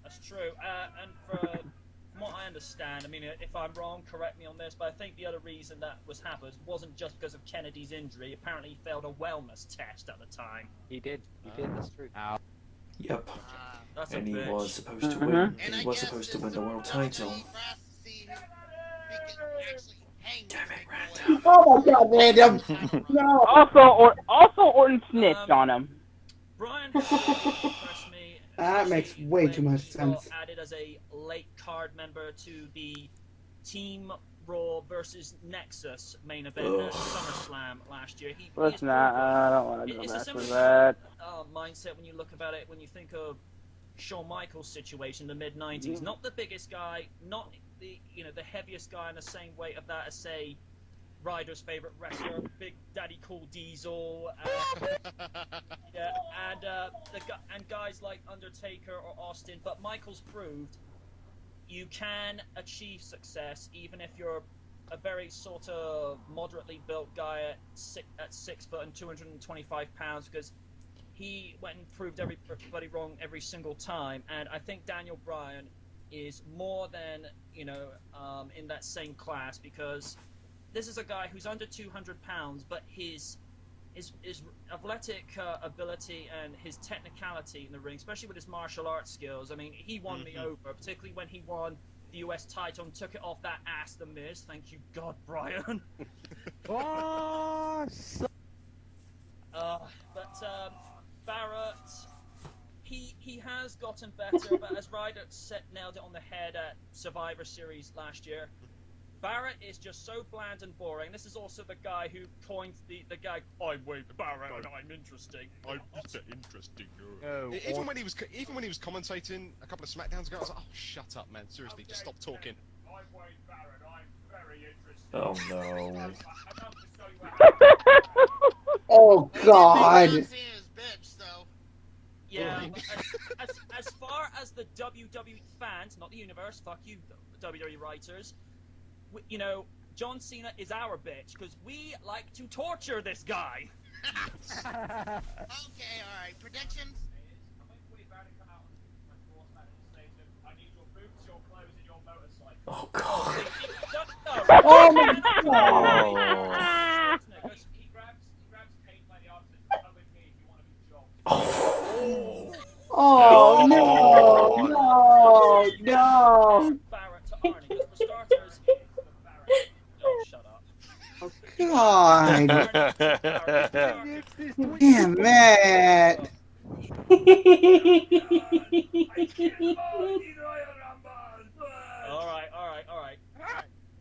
That's true. And from what I understand, I mean, if I'm wrong, correct me on this, but I think the other reason that was happened wasn't just because of Kennedy's injury. Apparently, he failed a wellness test at the time. He did. He did. That's true. Yep. That's And a he bitch. was supposed to win. And I He was guess supposed to it's win the world title. for us to see who can actually hang Damn it, with Random. Oh my god, Random. No. Also Orton snitched on him. Bryan impressed me. That makes way too much He got sense. added as a late card member to the Team Raw versus Nexus main event at SummerSlam last year. He Let's is not. proven- I don't want to go It's a back similar to that. mindset when you look about it, when you think of Shawn Michaels' situation in the mid-90s. Not the biggest guy, not the the heaviest guy in the same weight of that as, say, Ryder's favorite wrestler, Big Daddy Cool Diesel, yeah, and guys like Undertaker or Austin. But Michael's proved you can achieve success even if you're a very sort of moderately built guy at 6 foot and 225 pounds, because he went and proved everybody wrong every single time. And I think Daniel Bryan is more than, in that same class, because this is a guy who's under 200 pounds, but his athletic ability and his technicality in the ring, especially with his martial arts skills, I mean, he won me over, particularly when he won the US title and took it off that ass, The Miz. Thank you, God, Brian. Barrett, he has gotten better, but as Ryder nailed it on the head at Survivor Series last year, Barrett is just so bland and boring. This is also the guy who coined the gag, "I'm Wade Barrett and I'm interesting." I'm interesting. Even when he was commentating a couple of SmackDowns ago, I was like, "Oh, shut up, man! Seriously, just stop talking." I'm Wade Barrett. I'm very interesting. Oh no. Oh God. Seeing his bitch, though. Yeah, as far as the WWE fans, not the universe, fuck you, WWE writers, John Cena is our bitch, because we like to torture this guy. Okay, alright. Predictions? I need your boots, your clothes, and your motorcycle. Oh god. Oh my God. He grabs Kane by the arms and says, "Come with me if you want to be jobbed." Oh no! No! Barrett to Arnie, because for starters, oh, shut up. God! Damn it! All right.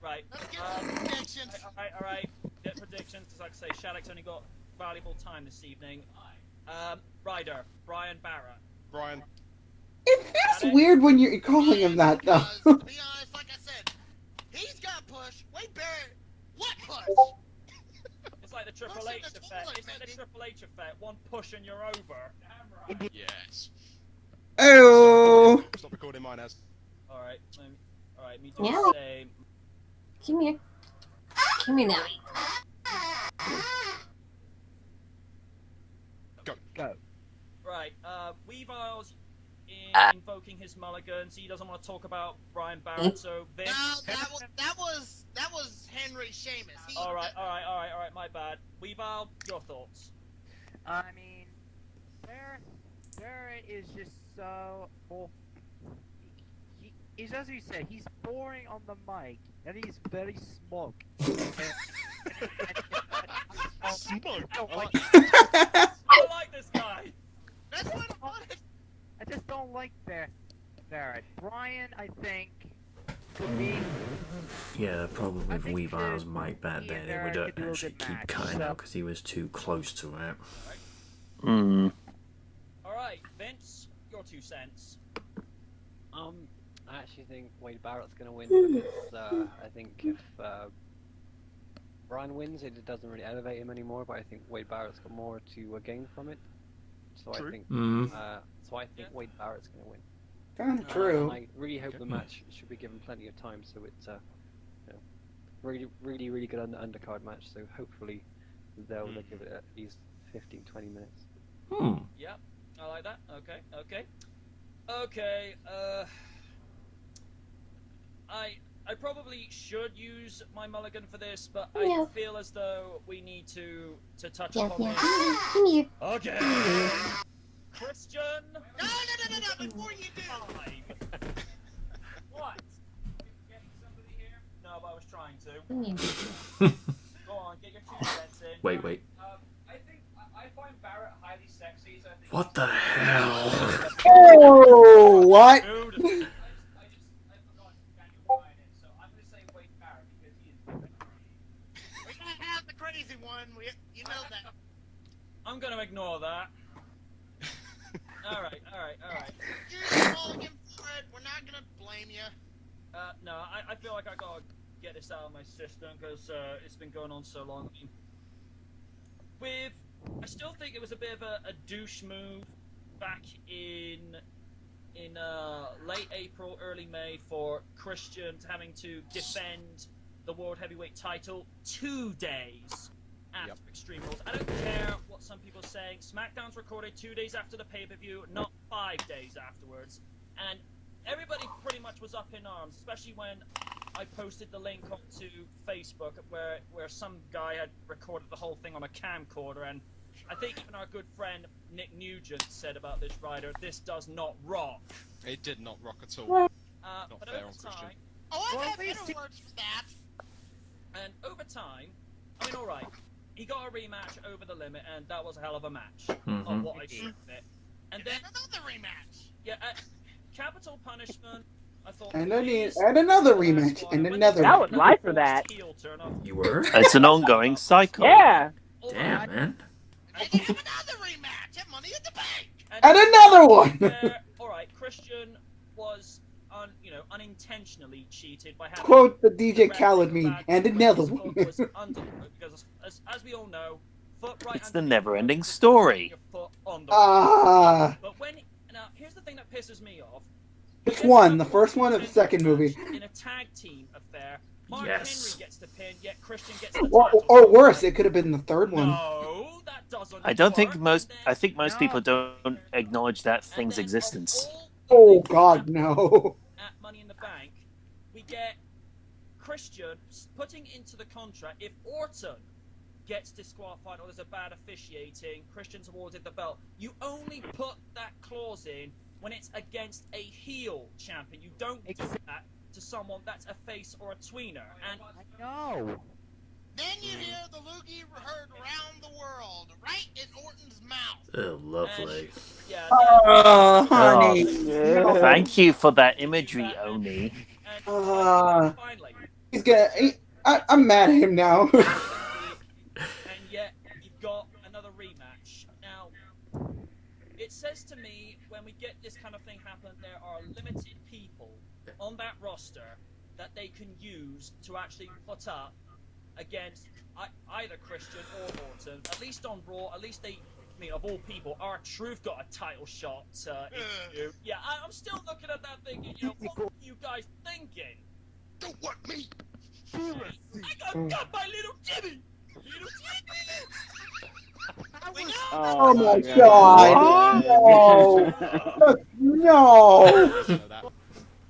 Right. Let's get some predictions. All right. Get predictions, because like I say, Shattuck's only got valuable time this evening. Ryder, Brian Barrett. Brian. It feels weird when you're calling him that, though. Because, to be honest, like I said, he's got push. Wade Barrett, what push? It's like the Triple H effect. It's like the Triple H effect. One push and you're over. Yes. Oh. Stop recording mine as. All right. Me do Yeah. the same. Come here. Come here now. Go. Right. Weavile's invoking his mulligans. He doesn't want to talk about Brian Barrett, so Vince. No, that was Henry Sheamus. All right. My bad. Weavile, your thoughts. I mean, Barrett is just so. He's, as you said, he's boring on the mic, and he's very smug. Smoke. I like this guy. That's what I wanted. I just don't like Barrett. Brian, I think, could be. Yeah, the problem I with think Weavile's that mic back he then, and it would Barrett could do a actually good keep match, cutting so- out because he was too close to it. Hmm. All right, Vince, your 2 cents. I actually think Wade Barrett's going to win, because I think if Brian wins, it doesn't really elevate him anymore. But I think Wade Barrett's got more to gain from it. So True. I think. So I think Wade Barrett's going to win. Kind of true. And I really hope the match should be given plenty of time, so it's really good undercard match. So hopefully they'll give it at least 15-20 minutes. Yep, I like that. Okay. I probably should use my mulligan for this, but I feel as though we need to touch upon it. Come here. Okay. Christian. No, before you do. What? Getting somebody here? No, but I was trying to. Come here. Go on, get your 2 cents in. Wait. I think I find Barrett highly sexy, so I think. What the hell? Oh, what? Dude. I forgot Daniel Bryan is, so I'm gonna say Wade Barrett because he is. We gotta have the crazy one. You know that. I'm gonna ignore that. All right. You're calling him for it. We're not gonna blame you. No, I feel like I gotta get this out of my system because it's been going on so long. I mean, I still think it was a bit of a douche move back in late April, early May for Christian having to defend the World Heavyweight title 2 days after Extreme Rules. I don't care what some people are saying. SmackDown's recorded 2 days after the pay-per-view, not 5 days afterwards. And everybody pretty much was up in arms, especially when I posted the link onto Facebook where some guy had recorded the whole thing on a camcorder, and I think even our good friend Nick Nugent said about this rider, this does not rock. It did not rock at all. Not but fair over on Christian. time, Oh, I have better words for that. and over time, I mean, all right, he got a rematch over the limit, and that was a hell of a match on what I saw of it. And then another rematch. Yeah, Capital Punishment. I thought. And another rematch, and another. That was life for that. You were? It's an ongoing cycle. Yeah. Damn, man. And another one. All right, Christian was, unintentionally cheated by having. Quote the DJ Khaled meme, and another one. Because as we all know, foot right. It's the never-ending story. Foot on the But now here's the thing that pisses me off. Which one? The first one or the second movie? In a tag team affair, Mark Yes. Henry gets the pin, yet Christian gets the Or worse, it could have been the third one. No, that doesn't. I don't think I think most people don't acknowledge that thing's existence. Oh God, no. At Money in the Bank, we get Christian putting into the contract if Orton gets disqualified or there's a bad officiating, Christian's awarded the belt. You only put that clause in when it's against a heel champion. You don't do that to someone that's a face or a tweener. And No. Then you hear the loogie heard around the world, right in Orton's mouth. Oh, lovely. yeah, Oh, honey. Thank you for that imagery, Oni. He's gonna. I'm mad at him now. and yet you've got another rematch. Now, it says to me when we get this kind of thing happen, there are limited people on that roster that they can use to actually put up against either Christian or Orton. At least on Raw, at least they, of all people, R-Truth got a title shot. Yeah, I'm still looking at that thinking, what were you guys thinking? Don't want me. I got my little Jimmy. Little Jimmy. Oh my God! No!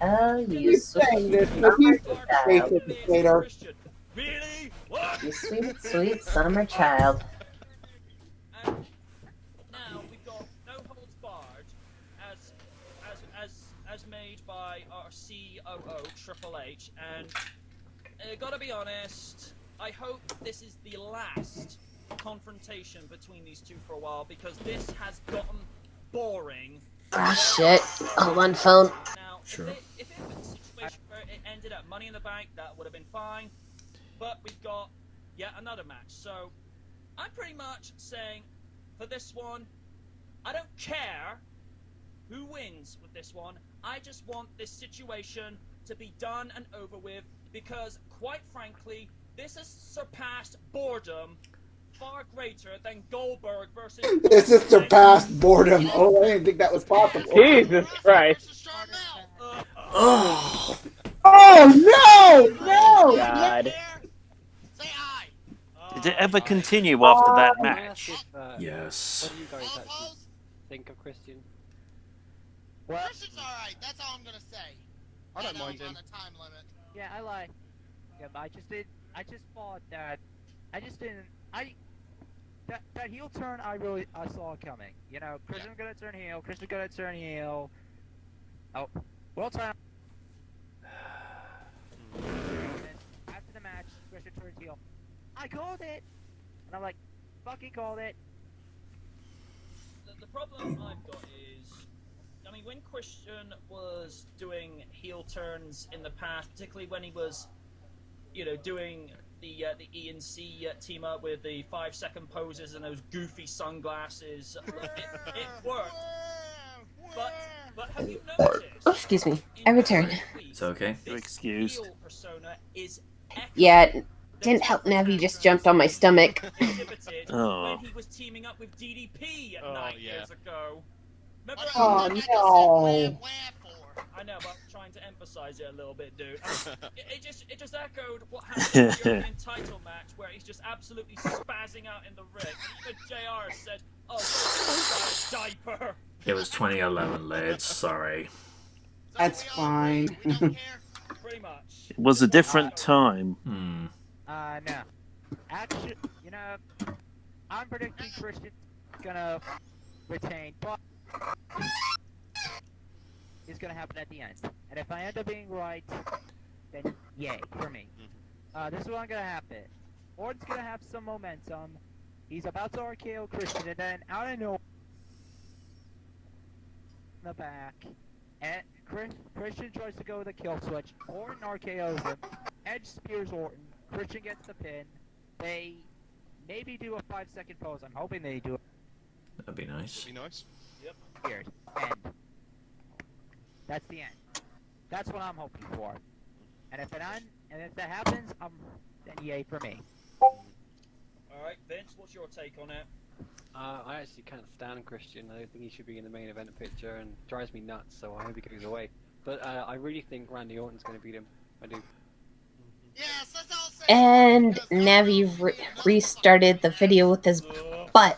Oh, you He's saying this, but he's a hater. Really? What? You sweet, sweet summer child. Now we've got No Holds Barred as made by our COO Triple H, and gotta be honest, I hope this is the last confrontation between these two for a while, because this has gotten boring. Ah, shit. Hold on, phone. Now, Sure. if it was a situation where it ended up Money in the Bank, that would have been fine. But we've got yet another match. So I'm pretty much saying for this one, I don't care who wins with this one. I just want this situation to be done and over with, because quite frankly, this has surpassed boredom far greater than Goldberg versus... This has surpassed boredom. Oh, I didn't think that was possible. Jesus Christ. Oh. Oh no! No! God. Did it ever continue after that match? Yes. What do you guys actually think of Christian? Christian's alright, that's all I'm gonna say. I don't mind him. On a time limit. Yeah, I like. Yeah, but I just thought that. I just didn't. That heel turn, I saw coming. Christian's gonna turn heel. Christian's gonna turn heel. Oh, well time. After the match, Christian turns heel. I called it, and I'm like, fucking called it. The problem I've got is, I mean, when Christian was doing heel turns in the past, particularly when he was, doing the E&C team up with the 5-second poses and those goofy sunglasses, it worked. But have you noticed? Oh, excuse me. I return. It's okay. You're excused. Heel persona is Yeah, it didn't help Navi just jumped on my stomach. exhibited Oh. when he was teaming up with DDP Oh, 9 yeah. years ago. Remember? Oh, I just no. said wah, wah for. I know, but I'm trying to emphasize it a little bit, dude. It just echoed what happened in the European title match, where he's just absolutely spazzing out in the ring. And even JR said, "Oh, what a diaper." It was 2011, lads. Sorry. That's We all fine. agree. We don't care. Pretty much. It was a different time. Hmm. No. Actually, I'm predicting Christian's gonna retain, but it's gonna happen at the end. And if I end up being right, then yay for me. This is what's gonna happen. Orton's gonna have some momentum. He's about to RKO Christian, and then out of nowhere, in the back, and Christian tries to go with a kill switch. Orton RKO's him. Edge spears Orton. Christian gets the pin. They maybe do a 5-second pose. I'm hoping they do it That'd be nice. Be nice. weird. End. That's the end. That's what I'm hoping for. And if that happens, then yay for me. All right, Vince, what's your take on it? I actually can't stand Christian. I don't think he should be in the main event picture, and drives me nuts. So I hope he goes away. But I really think Randy Orton's going to beat him. I do. Yes, that's all I'm saying. And Because Navi I'm not restarted the video with his Ugh. butt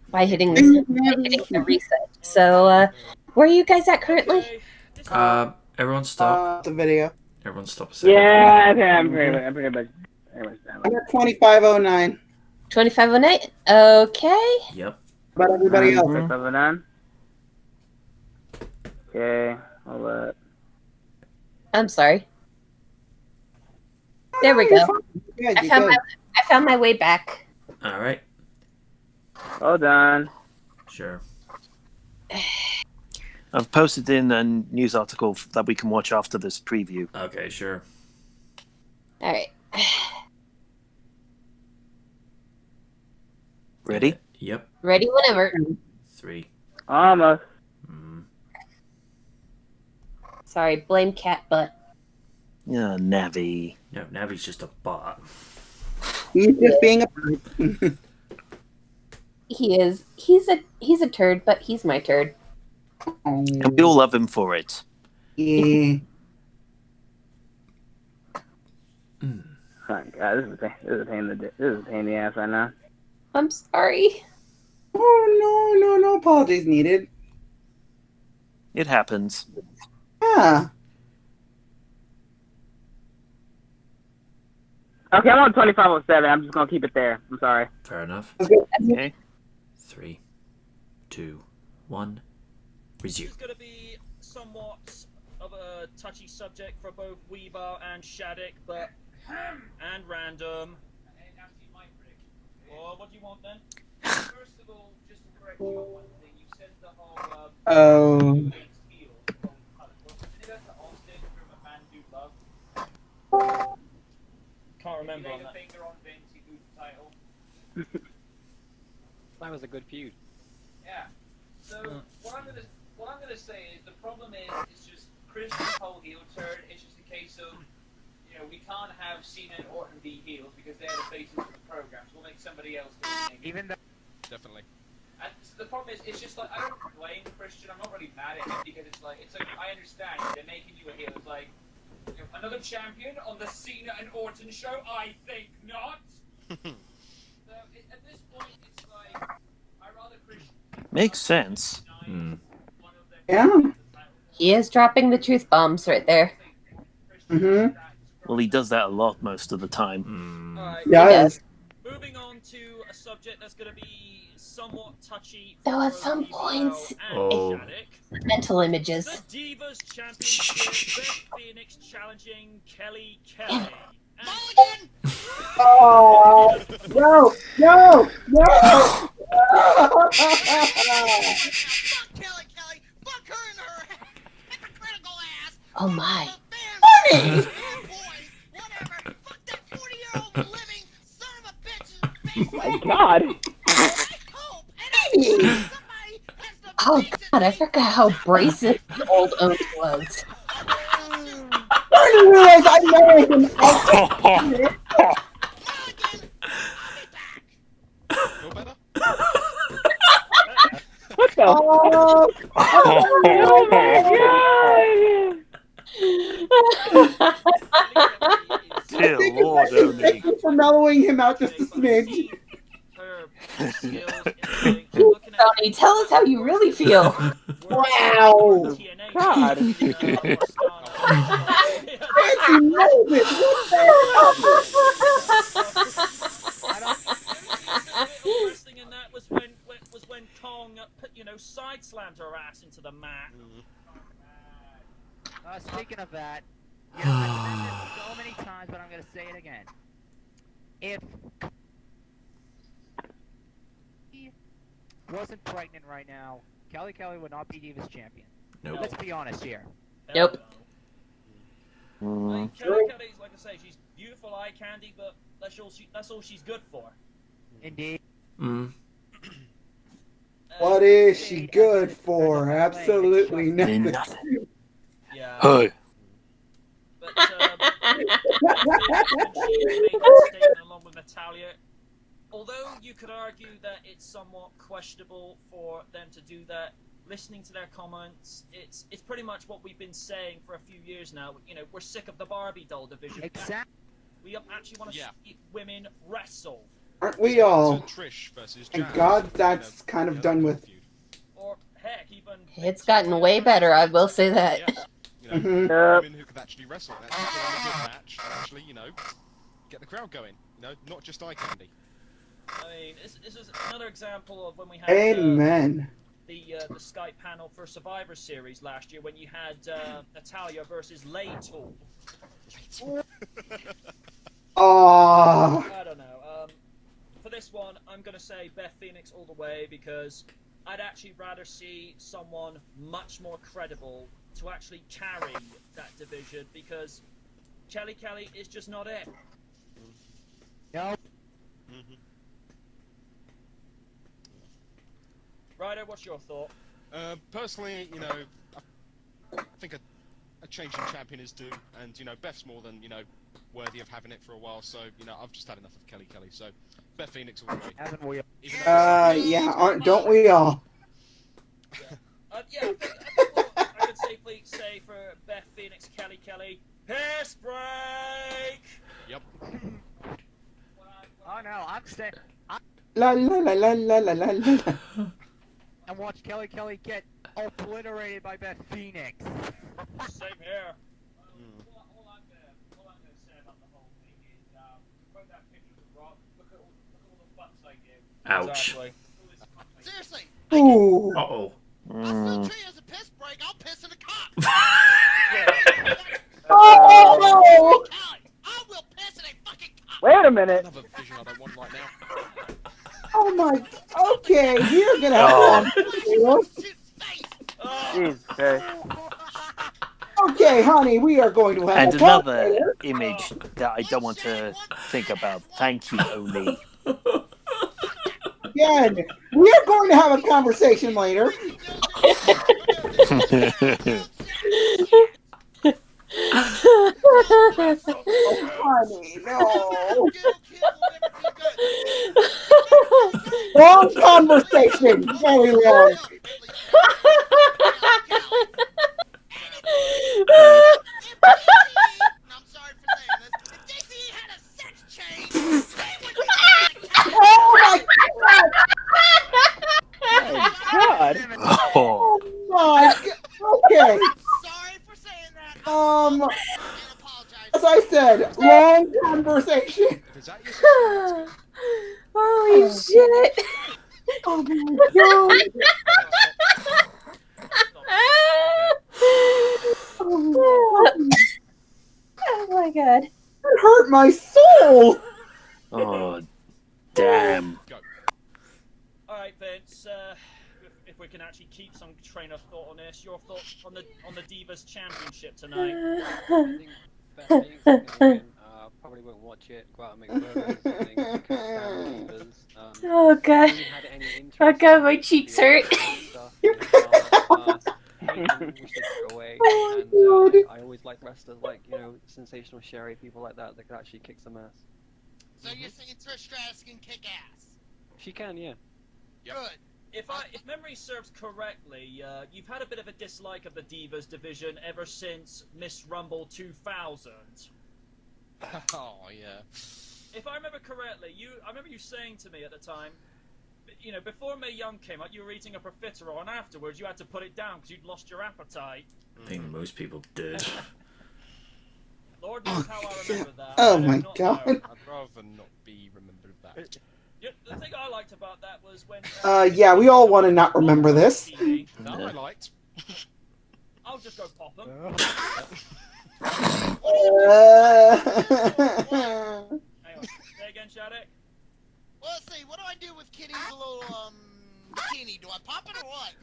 by hitting the reset. So, where are you guys at currently? Okay, this is- Everyone stop. The video. Everyone stop a second. Yeah, I think I'm pretty much done. I'm at 2509. 2509? Okay. Yep. About everybody else. Mhm. Over done. Okay, hold up. I'm sorry. There we go. Yeah, I you found good. I found my way back. All right. Hold on. Sure. I've posted in a news article that we can watch after this preview. Okay, sure. All right. Ready? Yep. Ready whenever. 3. Almost. Mm. Sorry, blame cat butt. Yeah, Navi. No, Navi's just a bot. He's just being a. He is. He's a turd, but he's my turd. And we all love him for it. Yeah. Oh, God, this is a pain in the ass right now. I'm sorry. Oh, no apologies needed. It happens. Yeah. Okay, I'm on 2507. I'm just gonna keep it there. I'm sorry. Fair enough. Okay. 3, 2, 1. Resume. This is going to be somewhat of a touchy subject for both Weaver and Shattuck, but and random. And that's my prediction. Well, what do you want then? First of all, just to correct you on one thing, you said the whole Oh. against heel from Did you go to Austin from a man who loved? Can't remember He on laid a that. finger on Vince, he moved the title. That was a good feud. Yeah. So what I'm gonna say is the problem is it's just Christian's whole heel turn. It's just a case of we can't have Cena and Orton be heels because they're the faces of the program. So we'll make somebody else do the thing. Even though Definitely. And the problem is, it's just like I don't blame Christian. I'm not really mad at him because it's like I understand they're making you a heel. It's like another champion on the Cena and Orton show. I think not. So at this point, it's like I rather Christian. Makes sense. Hmm. Yeah. He is dropping the truth bombs right there. Mm-hmm. Well, he does that a lot most of the time. Hmm. Alright, Yes. moving on to a subject that's going to be somewhat touchy. Though at for some Weaver points- and Oh. Shattuck. Mental images. The Divas Championship, Beth Phoenix challenging Kelly Kelly. And Mulligan! Oh. No. Fuck Kelly! Fuck her and her hypocritical ass! Oh my. The fans, and boys, whatever. Fuck that 40-year-old living son of a bitch's face. My God. I hope, and I hope somebody has the Oh face god, I to forgot how abrasive the old Owen was. say, realize I know him. Feel better? What the? Dear Lord, Oni. Thank you for mellowing him out just a smidge. Tony, tell us how you really feel. Wow. God. Fancy moment. Wrestling in that was when Kong, side slammed her ass into the mat. Speaking of that, I've said this so many times, but I'm going to say it again. If he wasn't pregnant right now, Kelly would not be Divas champion. Nope. Let's be honest here. Nope. I mean, Kelly's, like I say, she's beautiful eye candy, but that's all she's good for. Indeed. Mm. What is she good for? Absolutely nothing. Nothing. Yeah. Hey. But she made that statement along with Natalia. Although you could argue that it's somewhat questionable for them to do that, listening to their comments, it's pretty much what we've been saying for a few years now. We're sick of the Barbie doll division. Exactly. We actually want to see women wrestle. Aren't we all? Trish versus And Jazz, God, that's kind of done with. Or heck, even It's gotten way better, I will say that. Yeah. Women who could actually wrestle. That's a good match. And actually, get the crowd going. Not just eye candy. I mean, this is another example of when we had Amen. the Skype panel for Survivor Series last year when you had Natalia versus Laytool. Oh. I don't know. For this one, I'm going to say Beth Phoenix all the way because I'd actually rather see someone much more credible to actually carry that division because Kelly is just not it. No. Ryder, what's your thought? Personally, I think a change in champion is due, and Beth's more than worthy of having it for a while. So I've just had enough of Kelly. So Beth Phoenix all the way. Haven't we? Yeah, don't we all? I could safely say for Beth Phoenix, Kelly, piss break. Yep. Oh no, I'm staying. La la la la la la la la. And watch Kelly get obliterated by Beth Phoenix. Same here. All I'm gonna say about the whole thing is, put that picture of Rock. Look at all the fucks I give. Ouch. Exactly. Seriously. Ooh. Uh-oh. I'll still treat it as a piss break. I'll piss in the cup. Oh! I will piss in a fucking cup. Wait a minute. Another vision I don't want right now. Oh my. Okay, we're gonna have. Jesus Christ. Okay, honey, we are going to have. And a another image that I don't want to think about. Thank you, Oni. Again, we are going to have a conversation later. Honey, no. Long conversation, very long. I'm sorry for saying this. If DCE had a sex change, they would be. Oh my god! God. Oh. My god. Okay. Sorry for saying that. As I said, long conversation. Is that your Holy shit! Oh my god. Oh my god. It hurt my soul. Oh, damn. Go. Alright, Vince, if we can actually keep some train of thought on this, your thoughts on the Divas Championship tonight? I think Beth Phoenix is gonna win. Probably won't watch it. Go out and make burgers or something. Can't stand Divas. Oh god. Haven't had any interest Oh god, my in cheeks the hurt. stuff, Hayden, we should go away. Oh, And God. I always like wrestlers like, you know, Sensational Sherry, people like that could actually kick some ass. So you're saying Trish Stratus can kick ass? She can, yeah. Yep. Good. If memory serves correctly, you've had a bit of a dislike of the Divas division ever since Miss Rumble 2000. Oh yeah. If I remember correctly, I remember you saying to me at the time, you know, before Mae Young came out, you were eating a profiterole, and afterwards you had to put it down because you'd lost your appetite. I think most people did. Lord knows how I remember that. Oh I do my not God. know. I'd rather not be remembered of that. Yeah, the thing I liked about that was when. Yeah, we all want to not remember this. That I liked. I'll just go pop them. Uh, Hang on. Say again, Shattuck. Well, let's see. What do I do with Kitty's little bikini? Do I pop it or what?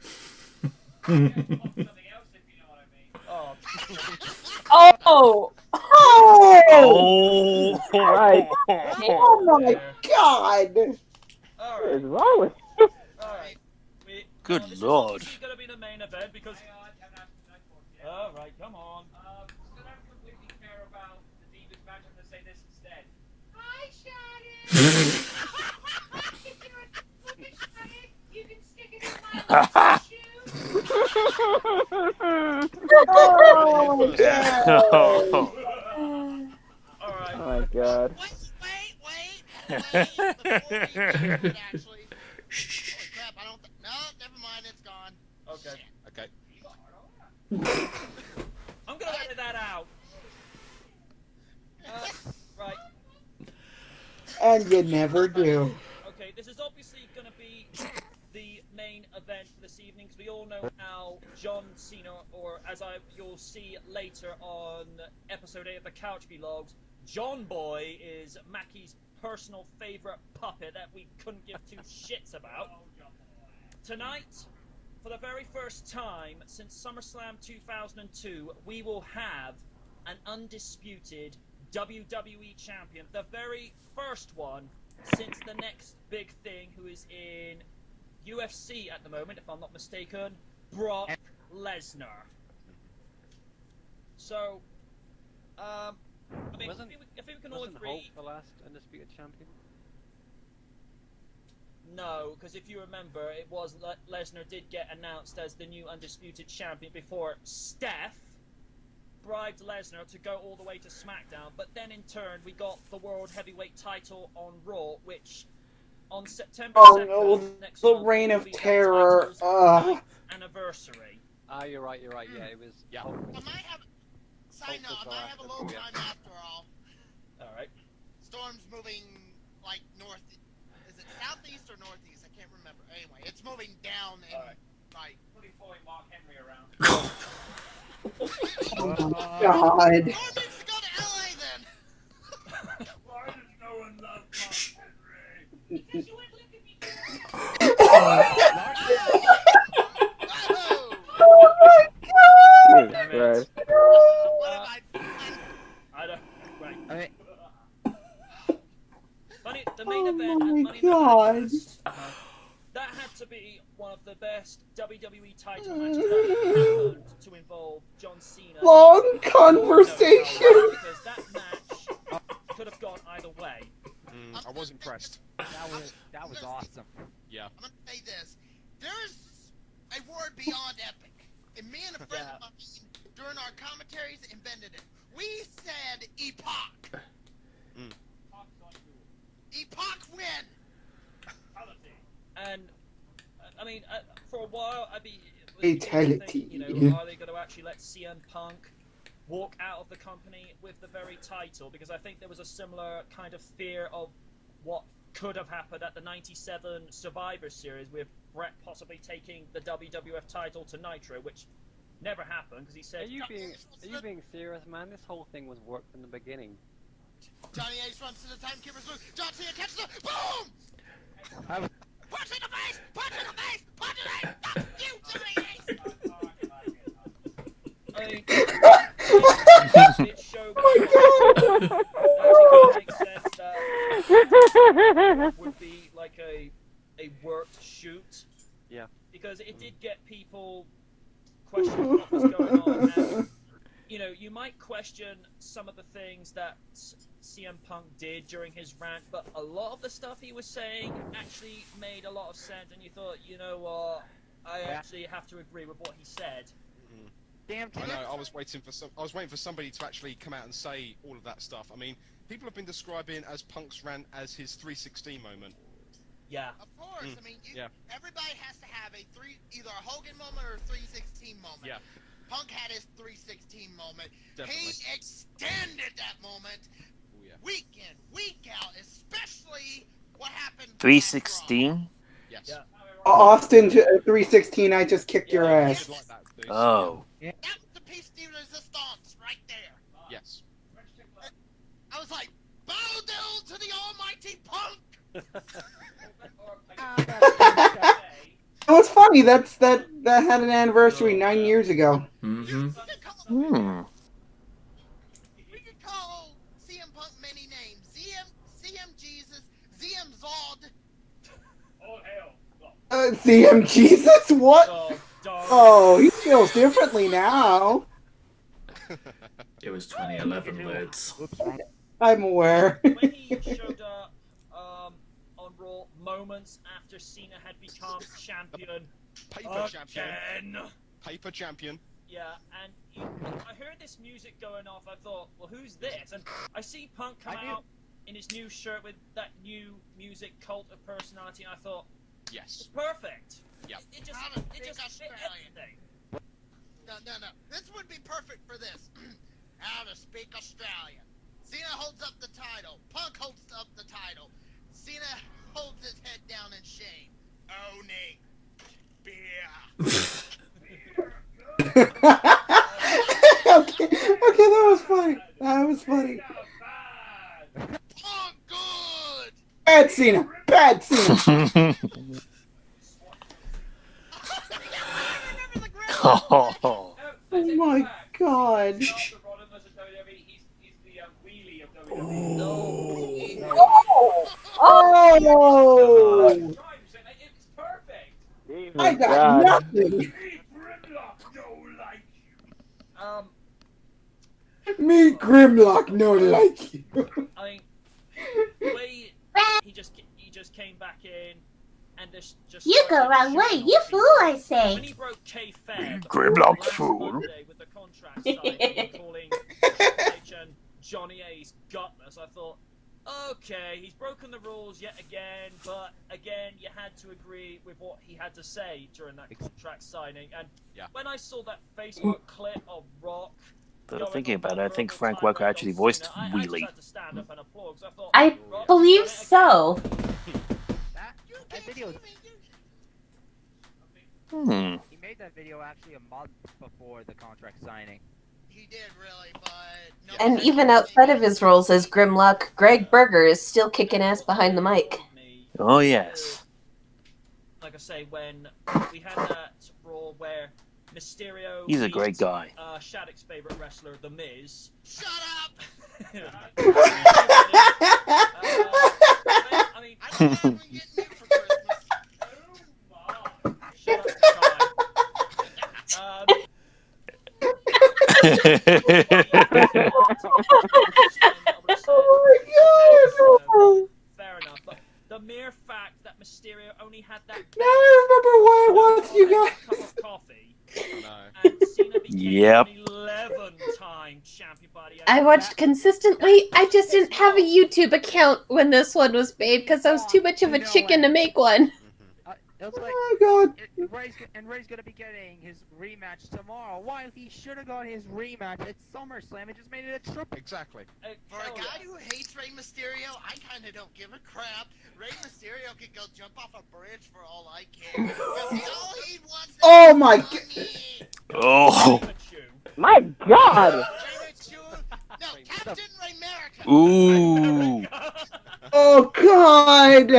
Something else, if you know what I mean. Oh! oh! Right. Oh my God! All What is right. wrong with All right. Good this Lord. This is going to be the main event because. All right, come on. So I don't completely care about the Divas match. I'm gonna say this instead. Hi, Shannon. You can stick it in my All right. Oh my God. Wait. Before we do it, actually. Holy crap, I don't no, never mind, it's gone. Okay. Okay. I'm going to edit that out. Right. And you never do. Okay, this is obviously going to be the main event for this evening because we all know how John Cena, or as you'll see later on episode 8 of the Couch Vlogs, John Boy is Mackie's personal favourite puppet that we couldn't give two shits about. Tonight, for the very first time since SummerSlam 2002, we will have an undisputed WWE champion, the very first one since the next big thing, who is in UFC at the moment, if I'm not mistaken, Brock Lesnar. So, I mean, Wasn't- I think we can all Wasn't Hulk agree. the last undisputed champion? No, because if you remember, it was Lesnar did get announced as the new undisputed champion before Steph bribed Lesnar to go all the way to SmackDown. But then in turn, we got the World Heavyweight title on Raw, which on September 2nd, Oh no, next the month, reign will of be that terror. title's 9th anniversary. Ah, you're right. Yeah, it was. Yeah. Hulk was- I might have side note, I Hulk was might have a the little last time after all. All right. Storm's moving like north. Is it southeast or northeast? I can't remember. Anyway, it's moving down and Alright. right. Putting boy Mark Henry around. God. Storm needs to go to LA then. Why does no one love Mark Henry? Because you wouldn't look at me. Oh! Damn it. Right. What have I done? I don't. Right. Okay. Funny, the main Oh event my at Money in the God. Bank was, that had to be one of the best WWE title matches that happened to involve John Cena. Long conversation. Because that match could have gone either way. I was impressed. That was awesome. Yeah. I'm gonna say this. There's a word beyond epic. And me and a friend of mine, during our commentaries, invented it. We said epoch. Epoch win. And I mean, for a while, I'd be Fatality. You know, are they going to actually let CM Punk walk out of the company with the very title? Because I think there was a similar kind of fear of what could have happened at the '97 Survivor Series, with Brett possibly taking the WWF title to Nitro, which never happened because he said. Are you being serious, man? This whole thing was worked from the beginning. Johnny Ace runs to the timekeeper's loose. John Cena catches the boom. Punch in the face! Punch in the face! Punch in the face! Fuck you, Johnny Ace! I mean, it showed actually makes sense that would be like a worked shoot. Yeah. Because it did get people questioning what was going on. And you know, you might question some of the things that CM Punk did during his rant, but a lot of the stuff he was saying actually made a lot of sense, and you thought, you know what, I actually have to agree with what he said. Damn. I know. I was waiting for somebody to actually come out and say all of that stuff. I mean, people have been describing as Punk's rant as his 316 moment. Yeah. Of course. I mean, everybody has to have either a Hogan moment or a 316 moment. Yeah. Punk had his 316 moment. Definitely. He extended that moment week in, week out, especially what happened. 316? Yes. Yeah. Austin 316, I just kicked your ass. Like that, dude. Oh. That was the piece de resistance right there. Yes. I was like, bow down to the almighty Punk! It was funny. That had an anniversary 9 years ago. Mm-hmm. Hmm. We could call CM Punk many names. CM Jesus, ZM Zod. Oh, hell. CM Jesus? What? Oh, Oh, he feels differently now. It was 2011, Lids. I'm aware. When he showed up on Raw moments after Cena had become champion. Paper champion. Again. Paper champion. Yeah, and I heard this music going off. I thought, well, who's this? And I see Punk come out in his new shirt with that new music, Cult of Personality, and I thought, it's Yes. perfect. Yep. It just How to fit speak Australian. everything. No. This would be perfect for this. How to speak Australian. Cena holds up the title. Punk holds up the title. Cena holds his head down in shame. Owning. Beer. Okay, that was funny. That was funny. Punk good! Bad Cena. Bad Cena. Oh. Oh my god. He's the wheelie of WWE. Oh! It's perfect. I got nothing. Me Grimlock no like you. I mean, the way he just came back in and just You go started wrong way, shooting you off people. fool, I say. When he broke kayfabe Grimlock last fool. Monday with the contract signing, calling Triple H and Johnny Ace gutless, I thought, okay, he's broken the rules yet again, but again, you had to agree with what he had to say during that contract signing. And when I saw that Facebook clip of Rock, But thinking about it, I think Frank Welker actually voiced Wheelie. I believe so. That video. Hmm. He made that video actually a month before the contract signing. He did really, but no. And even outside of his roles as Grimlock, Greg Berger is still kicking ass behind the mic. Oh, yes. Like I say, when we had that Raw where Mysterio... He's a great guy. Shattuck's favorite wrestler, The Miz. Shut up! I mean, I don't know if we get new for Christmas. Shut Oh fair enough, but the mere fact that Mysterio only had that Now I remember why I wanted you cup guys. of coffee, No. and Cena became Yep. an 11-time champion by the end I of watched that. consistently. I just didn't have a YouTube account when this one was made because I was too much of a chicken to make one. It was like, Oh my god. Ray's gonna be getting his rematch tomorrow. While he should have got his rematch at SummerSlam and just made it a triple. Exactly. For a guy who hates Rey Mysterio, I kinda don't give a crap. Rey Mysterio could go jump off a bridge for all I care. Because all he wants is Oh my money. Oh. My God! No, Captain America. Ooh. Oh god.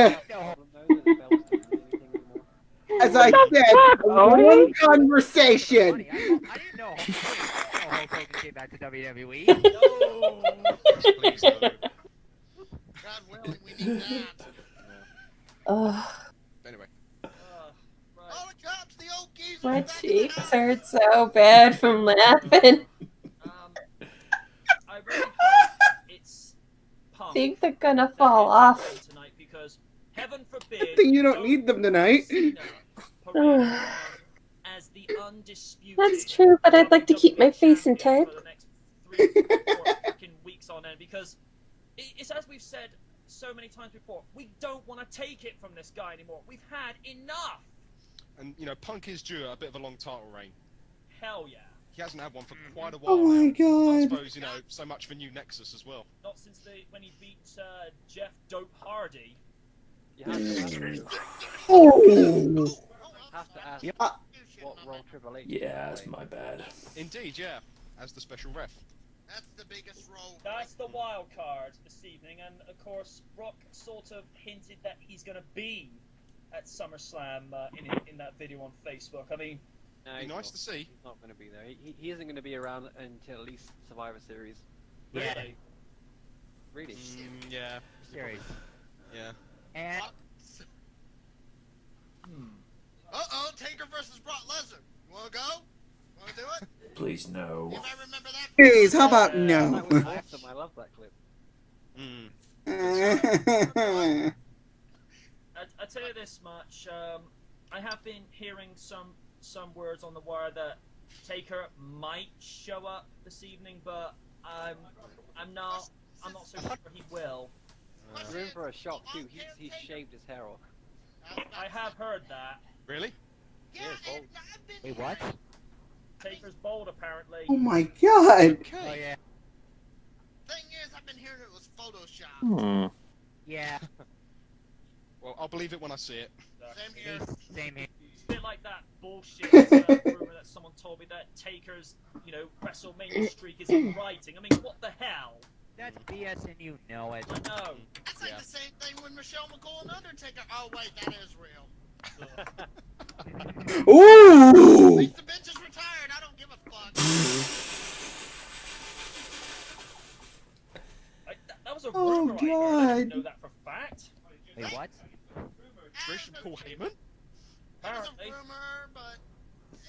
As I said, one conversation. I didn't know Hulk Hogan came back to WWE. Please no. God willing, we need that. Anyway. Right. Oh, it drops the old geezer. My back in the cheeks house. hurt so bad from laughing. think they're gonna fall off. tonight because heaven forbid Then you don't need them tonight. as the undisputed That's true, but I'd like to keep my face in champion type. for the next 3 or 4 fucking weeks on end, because it's as we've said so many times before, we don't want to take it from this guy anymore. We've had enough. And you know, Punk is due a bit of a long title reign. Hell yeah. He hasn't had one for quite a while. Oh my now. I god. suppose, you know, so much for New Nexus as well. Not since when he beat Jeff Dope Hardy. You have to ask, Oh. have to ask Yeah. what role Triple H. Yeah, that's my bad. Indeed, yeah, as the special ref. That's the biggest role. That's the wild card this evening, and of course, Rock sort of hinted that he's going to be at SummerSlam in that video on Facebook. I mean, Be nice to see. He's not going to be there. He isn't going to be around until at least Survivor Series. Yeah. Really? Yeah. Series. Yeah. And Uh-oh, Taker versus Brock Lesnar. You wanna go? Wanna do it? Please no. Anybody remember that? Jeez, how about no? That was awesome. I love that clip. I tell you this much, I have been hearing some words on the wire that Taker might show up this evening, but I'm not so sure he will. There's room for a shock too. He's shaved his hair off. I have heard that. Really? Yeah, bald. I've been wait, what? Taker's bold, apparently. Oh my god. Oh yeah. Thing is, I've been hearing it was Photoshop. Hmm. Yeah. Well, I'll believe it when I see it. Same here. Same here. It's a bit like that bullshit rumor that someone told me that Taker's, WrestleMania streak is in writing. I mean, what the hell? That's BS and you know it. I know. That's like the same thing when Michelle McCool and Undertaker. Oh wait, that is real. At Ooh. least the bitch is retired. I don't give a fuck. That was a Oh, rumor. I heard. I didn't God. know that for a fact. Wait, what? Trish and Paul Heyman? It was Apparently. a rumor, but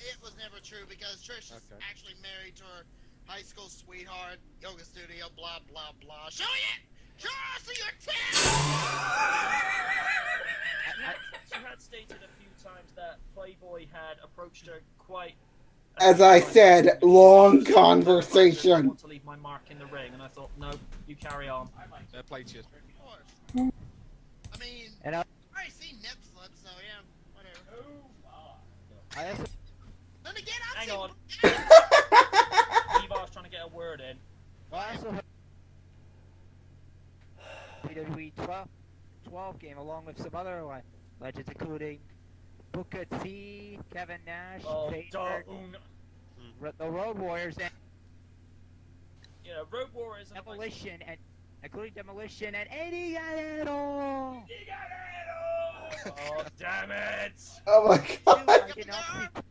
it was never true because Trish is Okay. actually married to her high school sweetheart, yoga studio, blah blah blah. Show it! Show us your tits! She had stated a few times that Playboy had approached her quite. As I said, long I conversation. want to leave my mark in the ring, and I thought, no, you carry on. Fair play to you. Of course. I mean, And I've already seen nip slips, so yeah, whatever. I also Then again, I've Hang seen. on. Evar's trying to get a word in. I also heard WWE 12 game along with some other legends, including Booker T, Kevin Nash, Oh, Taker, the Road Warriors, and Road Warriors and Demolition, and including Demolition and Eddie Guerrero. Oh, damn it! Oh my god. I did not see.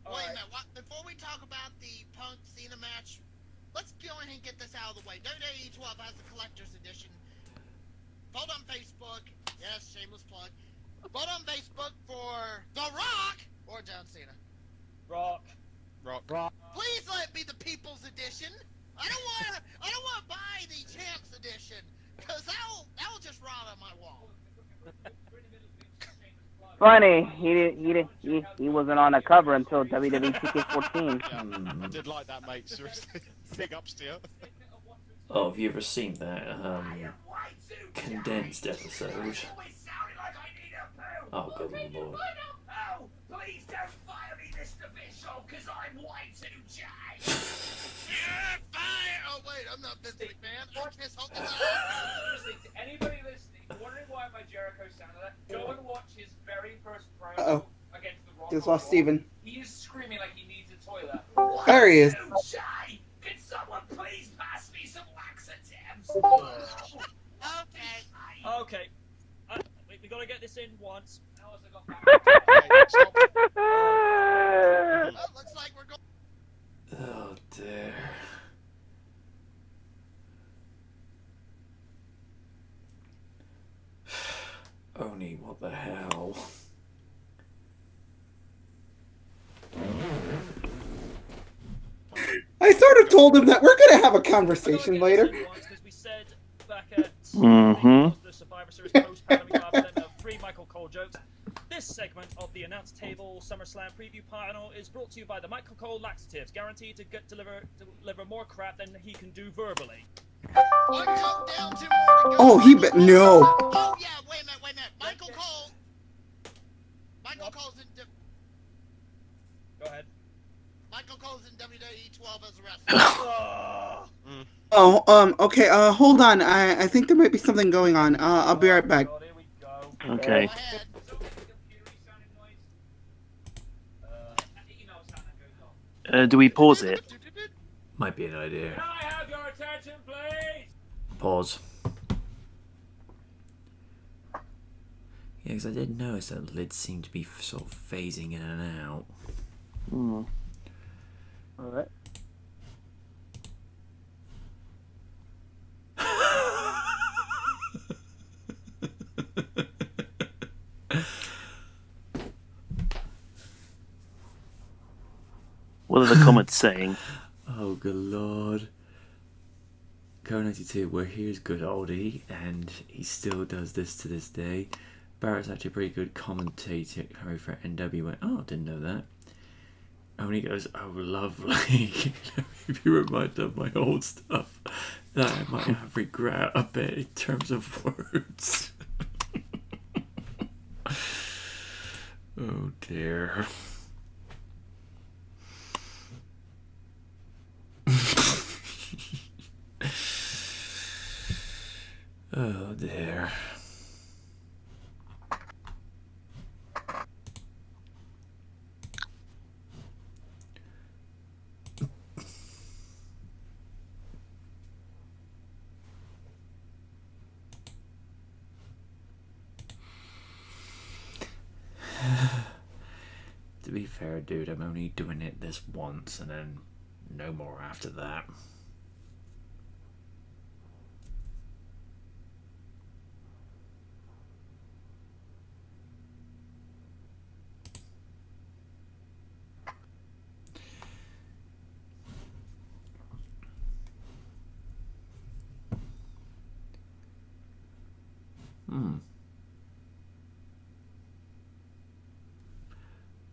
Wait a minute. Before we talk about the Punk Cena match, let's go ahead and get this out of the way. WWE 12 has the collector's edition. Vote on Facebook. Yes, shameless plug. Vote on Facebook for The Rock or John Cena. Rock. Please let it be the People's Edition. I don't want to buy the Champs Edition because that'll just rot on my wall. Funny, he wasn't on the cover until WWE 2K14. Yeah, I did like that, mate. Seriously. Big ups to you. Oh, have you ever seen that condensed episode? Oh, good lord. Oh, please don't fire me, Mr. Bischoff, because I'm Y2J. Yeah, fire! Oh wait, I'm not Vince McMahon. I'm Chris Hogan. Seriously, to anybody listening, wondering why my Jericho sounded like that, go and watch his very first promo Uh-oh. against the Rock. Just lost Steven. He is screaming like he needs a toilet. There he is. Y2J! Can someone please pass me some laxatives? Okay. Okay. We gotta get this in once. Oh, looks like we're going. Oh dear. Oni, what the hell? I sort of told him that we're gonna have a conversation later. Because we said back at Mm-hmm. The Survivor Series post-pandemic segment of 3 Michael Cole jokes. This segment of the Announce Table SummerSlam preview panel is brought to you by the Michael Cole laxatives, guaranteed to deliver more crap than he can do verbally. Oh, he bet no. Oh yeah, wait a minute. Michael Cole's in. Go ahead. Michael Cole's in WWE 12 as a wrestler. Okay, hold on. I think there might be something going on. I'll be right back. Okay. Do we pause it? Might be an idea. Can I have your attention, please? Pause. Yeah, because I did notice that the lids seemed to be sort of phasing in and out. Hmm. Alright. What are the comments saying? Oh, good lord. Co92, well, here's good oldie, and he still does this to this day. Barrett's actually a pretty good commentator for NW. Oh, didn't know that. And when he goes, oh, lovely. If you remind of my old stuff, that I might have regret a bit in terms of words. Oh, dear. Oh dear. To be fair, dude, I'm only doing it this once and then no more after that.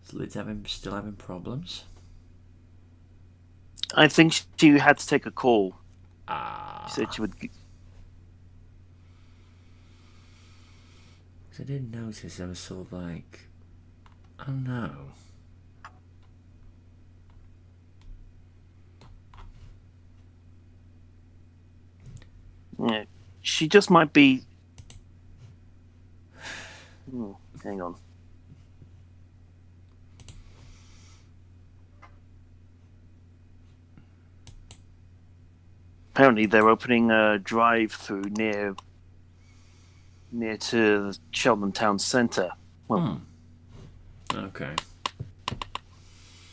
So Lid's still having problems? I think she had to take a call. Ah. She said she would. I didn't notice I was sort of like, oh no. Yeah, she just might be. Hang on. Apparently, they're opening a drive-through near to the Sheldon Town Centre. Well, okay.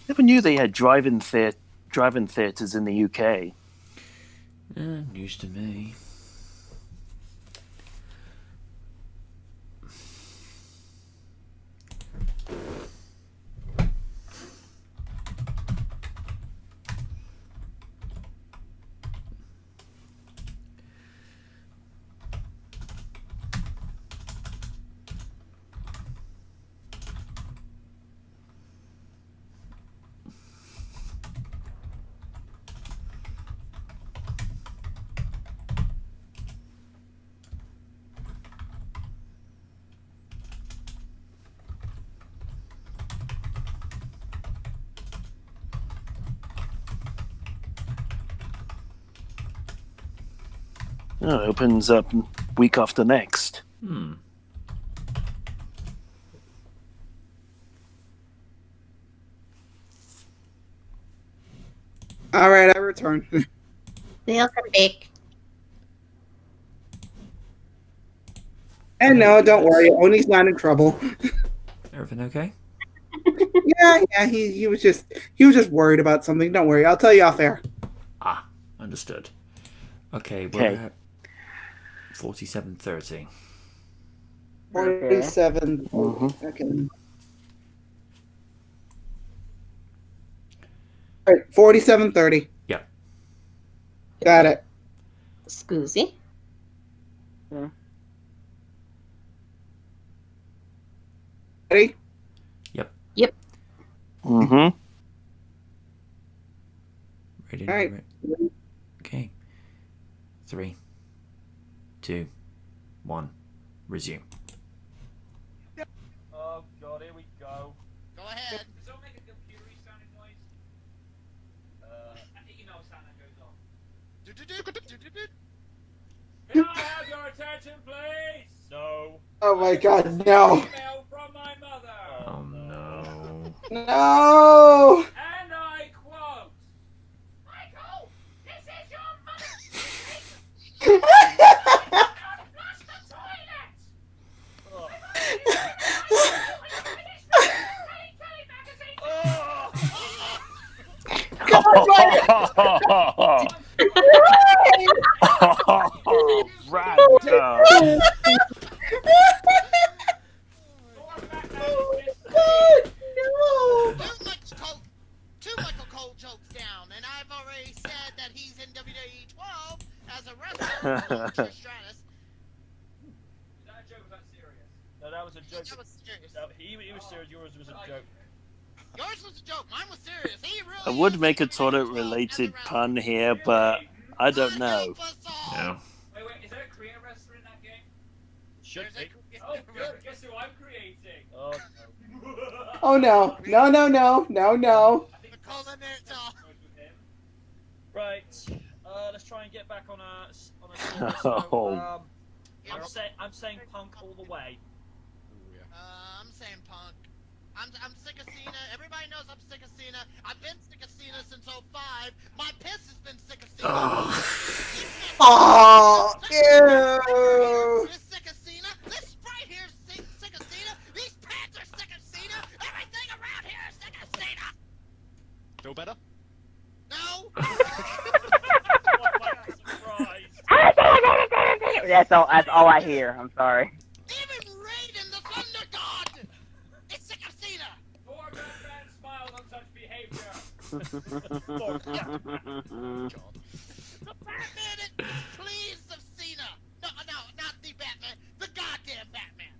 Never knew they had drive-in theatres in the UK. News to me. Oh, it opens up week after next. All right, I return. Welcome back. And no, don't worry, Oni's not in trouble. Everything okay? Yeah, he was just worried about something. Don't worry, I'll tell you off air. Ah, understood. Okay, we're at 47:30. 47. Okay. All right, 47:30. Yep. Got it. Scoozy. Ready? Yep. Yep. Mm-hmm. Ready? All right. Okay. 3, 2, 1. Resume. Oh god, here we go. Go ahead. Does that make a computer sounding noise? You know, sound that goes off. Can I have your attention, please? No. Oh my God, no. Email from my mother. Oh no. No. And I quote, Michael, this is your mother's flush the toilet. Two Michael Cole jokes down, and I've already said that he's in WWE 12 as a wrestler. Trish Stratus. Is that a joke or was that serious? No, that was a joke. That was serious. No, he was serious. Yours was a joke. Yours was a joke. Mine was serious. He really I would make a toilet-related pun here, but I don't know. No. Wait, is there a Korean wrestler in that game? Should be. Oh, good. Guess who I'm creating? Oh, Oh no. No, no, no. No, no. right. Let's try and get back on a serious Oh. note. I'm saying Punk all the way. I'm saying Punk. I'm sick of Cena. Everybody knows I'm sick of Cena. I've been sick of Cena since 05. My piss has been sick of Cena. Oh, ew. You're sick of Cena. This right here is sick of Cena. These pants are sick of Cena. Everything around here is sick of Cena. Feel better? No. That's all I hear. I'm sorry. Even Raiden, the Thunder God, is sick of Cena. Poor Batman smiled on such behavior. The Batman is pleased of Cena. No, not the Batman. The goddamn Batman.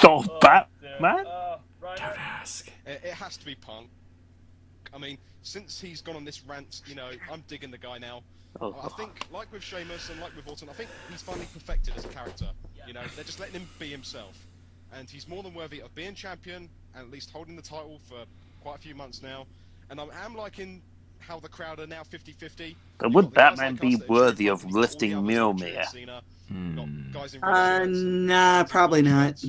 Oh, Batman? Right. Don't ask. It has to be Punk. I mean, since he's gone on this rant, you know, I'm digging the guy now. Oh. I think, like with Sheamus and like with Orton, I think he's finally perfected as a character. You know, they're just letting him be himself. And he's more than worthy of being champion, and at least holding the title for quite a few months now. And I am liking how the crowd are now 50-50. But would Batman be worthy of lifting Mjolnir? Nah, probably not.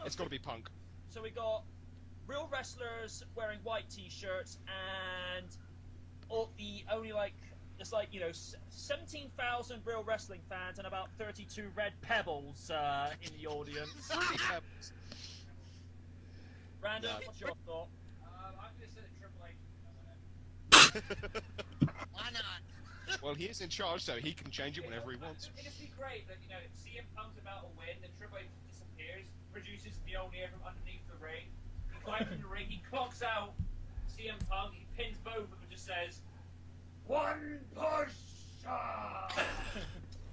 It's got to be Punk. So we got real wrestlers wearing white t-shirts and all the only it's 17,000 real wrestling fans and about 32 red pebbles in the audience. Random, what's your thought? I'm gonna say that Triple H. Why not? Well, he is in charge, so he can change it whenever he wants. It'd be great that, CM Punk's about to win, then Triple H disappears, produces Mjolnir from underneath the ring, he climbs in the ring, he clocks out CM Punk, he pins both of them and just says, "One push!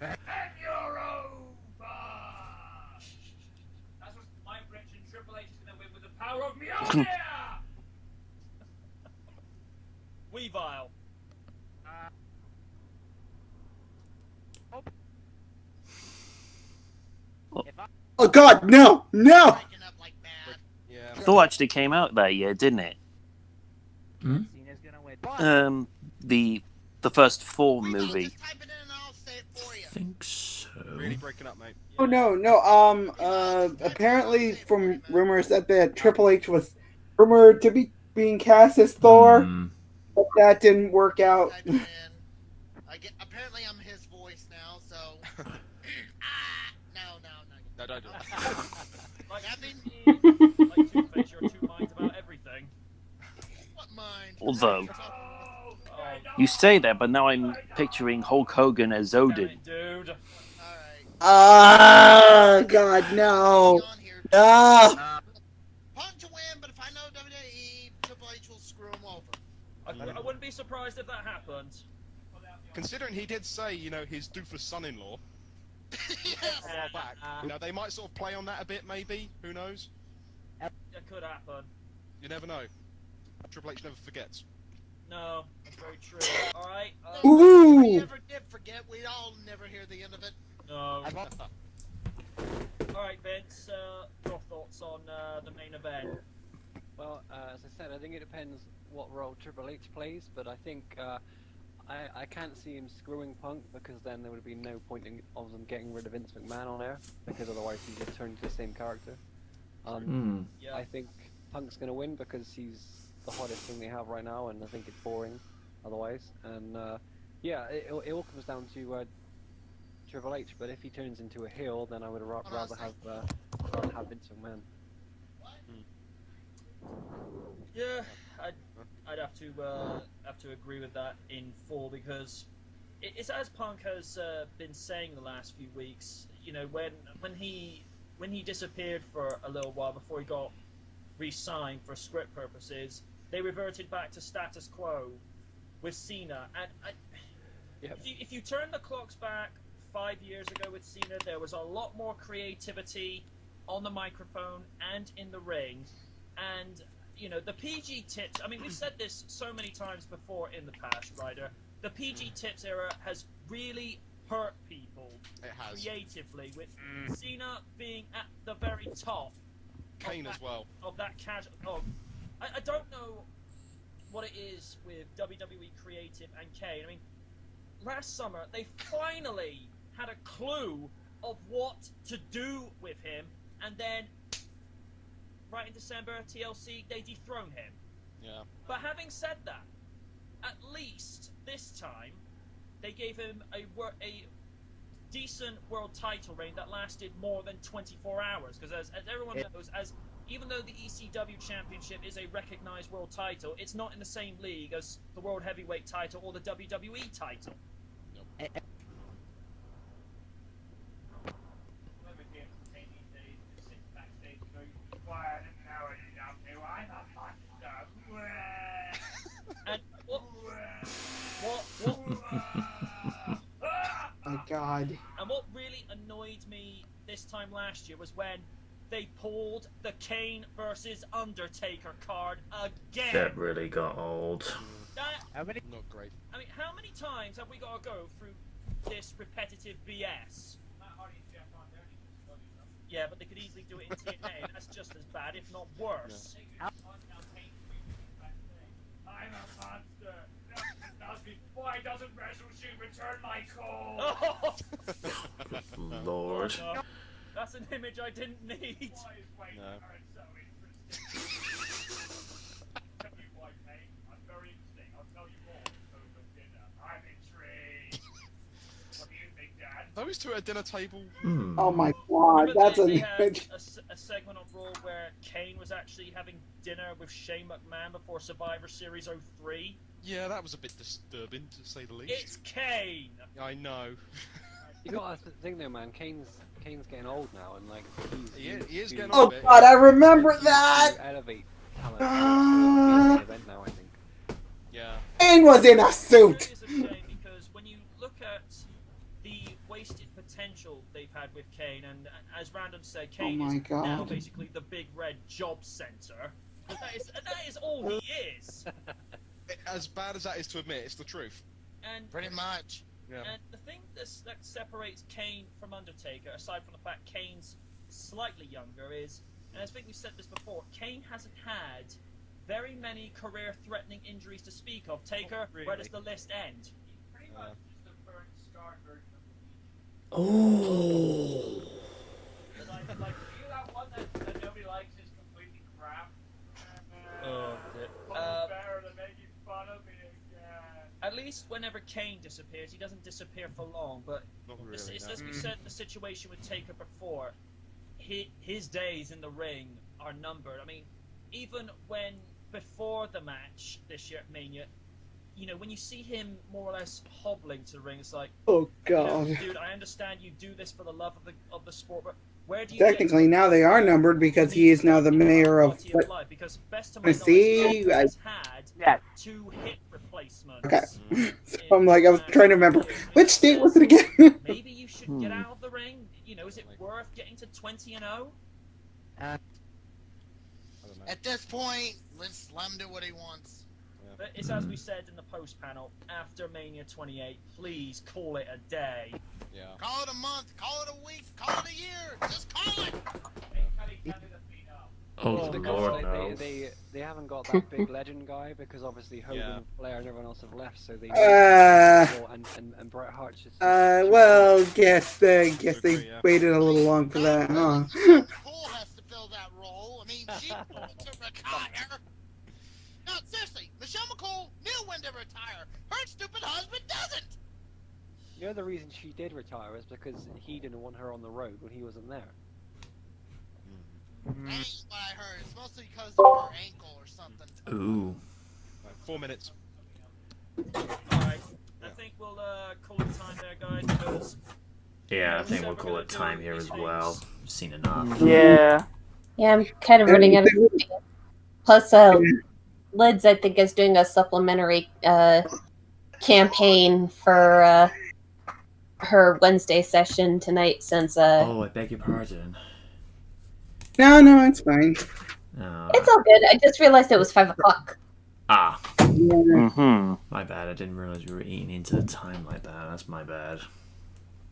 And you're over!" That's what's my prediction. Triple H is going to win with the power of Mjolnir! Weavile. Oh God, no, no. Yeah. Thor actually came out that year, didn't it? Cena's gonna win. The first Thor movie. I think so. Really breaking up, mate. Oh no. Apparently, from rumors that Triple H was rumored to be being cast as Thor, but that didn't work out. Apparently, I'm his voice now, so. No, don't do it. Like Two-Face, you're two minds about everything. What mind? Although, you say that, but now I'm picturing Hulk Hogan as Odin. Dude. Ah, God, no. No. Punk to win, but if I know WWE, Triple H will screw him over. I wouldn't be surprised if that happened. considering he did say, you know, his doofus son-in-law a while back, you know, they might sort of play on that a bit, maybe. Who knows? That could happen. You never know. Triple H never forgets. No, that's very true. Alright. Ooh. If we ever did forget, we'd all never hear the end of it. No. Alright, Vince, your thoughts on the main event? Well, as I said, I think it depends what role Triple H plays, but I think I can't see him screwing Punk, because then there would be no point of them getting rid of Vince McMahon on air, because otherwise he just turns to the same character. Yeah. I think Punk's going to win because he's the hottest thing they have right now, and I think it's boring otherwise. And yeah, it all comes down to Triple H, but if he turns into a heel, then I would rather have Vince McMahon. Yeah, I'd have to agree with that in full, because it's as Punk has been saying the last few weeks. You know, when he disappeared for a little while before he got re-signed for script purposes, they reverted back to status quo with Cena. And if you turn the clocks back 5 years ago with Cena, there was a lot more creativity on the microphone and in the ring, and you know, the PG tips, I mean, we've said this so many times before in the past, Ryder. The PG tips era has really hurt people creatively, with Cena being at the very top. Kane as well. Of that casual. I don't know what it is with WWE Creative and Kane. I mean, last summer, they finally had a clue of what to do with him, and then right in December, TLC, they dethrone him. Yeah. But having said that, at least this time, they gave him a decent world title reign that lasted more than 24 hours. Because as everyone knows, even though the ECW Championship is a recognized world title, it's not in the same league as the World Heavyweight title or the WWE title. Nope. And what My God. And what really annoyed me this time last year was when they pulled the Kane versus Undertaker card again. That really got old. Not great. I mean, how many times have we got to go through this repetitive BS? Yeah, but they could easily do it in TNA, and that's just as bad, if not worse. I'm a monster. Why doesn't WrestleShoot return my call? Lord. Oh, that's an image I didn't need. I'm very interesting. I'll tell you more over dinner. I'm intrigued. What do you think, Dad? Those two at a dinner table. Oh my God, that's an They had image. a segment on Raw where Kane was actually having dinner with Shane McMahon before Survivor Series 03. Yeah, that was a bit disturbing, to say the least. It's Kane! I know. You gotta think though, man. Kane's getting old now, and like He is getting Oh old a bit. God, I remember that. to elevate talent. Event now, I think. Yeah. Kane was in a suit. It is a shame because when you look at the wasted potential they've had with Kane, and as Random said, Kane my is now God. basically the big red job center. That is all he is. As bad as that is to admit, it's the truth. And Pretty much. Yeah. And the thing that separates Kane from Undertaker, aside from the fact Kane's slightly younger, is, and I think we've said this before, Kane hasn't had very many career-threatening injuries to speak of. Taker, where does the list end? Pretty much just a burnt, scarred version of Oh. like you that one that nobody likes is completely crap. Oh, dear. Better than making fun of me again. At least whenever Kane disappears, he doesn't disappear for long, but Not really. it's no. as we said in the situation with Taker before, his days in the ring are numbered. I mean, even before the match this year at Mania, you know, when you see him more or less hobbling to the ring, it's like, Oh you know, God. dude, I understand you do this for the love of the sport, but where do you Technically, now they are numbered because he is now the mayor of. quality of life? Because best to my I see. knowledge, he has had Yes. 2 hip replacements placements. Okay. So I'm like, I was trying to remember. Which state was it again? Maybe you should get out of the ring. You know, is it worth getting to 20-0? At this point, let's let him do what he wants. But it's as we said in the post panel, after Mania 28, please call it a day. Yeah. Call it a month, call it a week, call it a year. Just call it. Oh, because Lord, no. they haven't got that big legend guy because obviously Hogan, and Flair, and everyone else have left, so they and Bret Hart's just. Well, guess they waited a little long for that, huh? Cole has to fill that role. I mean, she wants to retire. No, seriously, Michelle McCool knew when to retire. Her stupid husband doesn't. You know the reason she did retire is because he didn't want her on the road when he wasn't there. That ain't what I heard. It's mostly because of her ankle or something. Ooh. Right, 4 minutes. Alright, I think we'll call it time there, guys, because... Yeah, I think we'll call it time here as well. We've seen enough. Yeah, I'm kind of running out of steam. Plus, Lids, I think, is doing a supplementary campaign for her Wednesday session tonight since... Oh, I beg your pardon. No, it's fine. It's all good. I just realized it was 5 o'clock. Ah. Mm-hmm. My bad. I didn't realize we were eating into the time like that. That's my bad.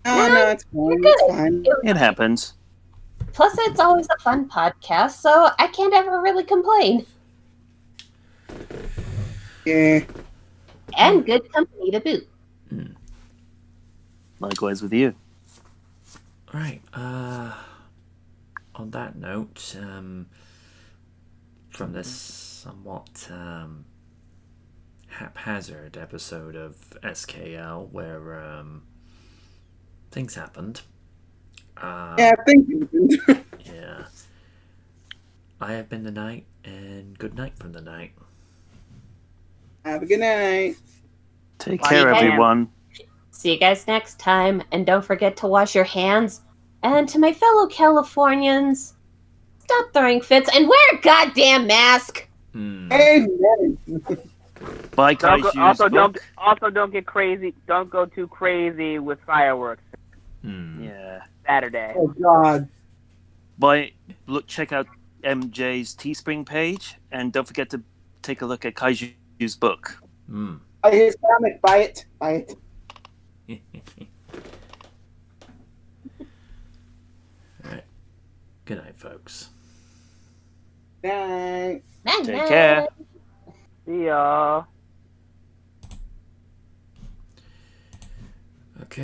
No, it's fine. It's fine. It happens. Plus, it's always a fun podcast, so I can't ever really complain. Yeah. And good company to boot. Likewise with you. Right. On that note, from this somewhat haphazard episode of SKL where things happened. Yeah, things happened. Yeah. I have been the Knight, and good night from the Knight. Have a good night. Take care, everyone. See you guys next time, and don't forget to wash your hands. And to my fellow Californians, stop throwing fits and wear a goddamn mask. Amen. Bye, Also, don't get crazy. Don't go too crazy with fireworks. Yeah. Saturday. Oh God. Check out MJ's Teespring page, and don't forget to take a look at Kaiju's book. Buy his comic. Buy it. Buy it. Alright. Good night, folks. Night. Take care. See y'all.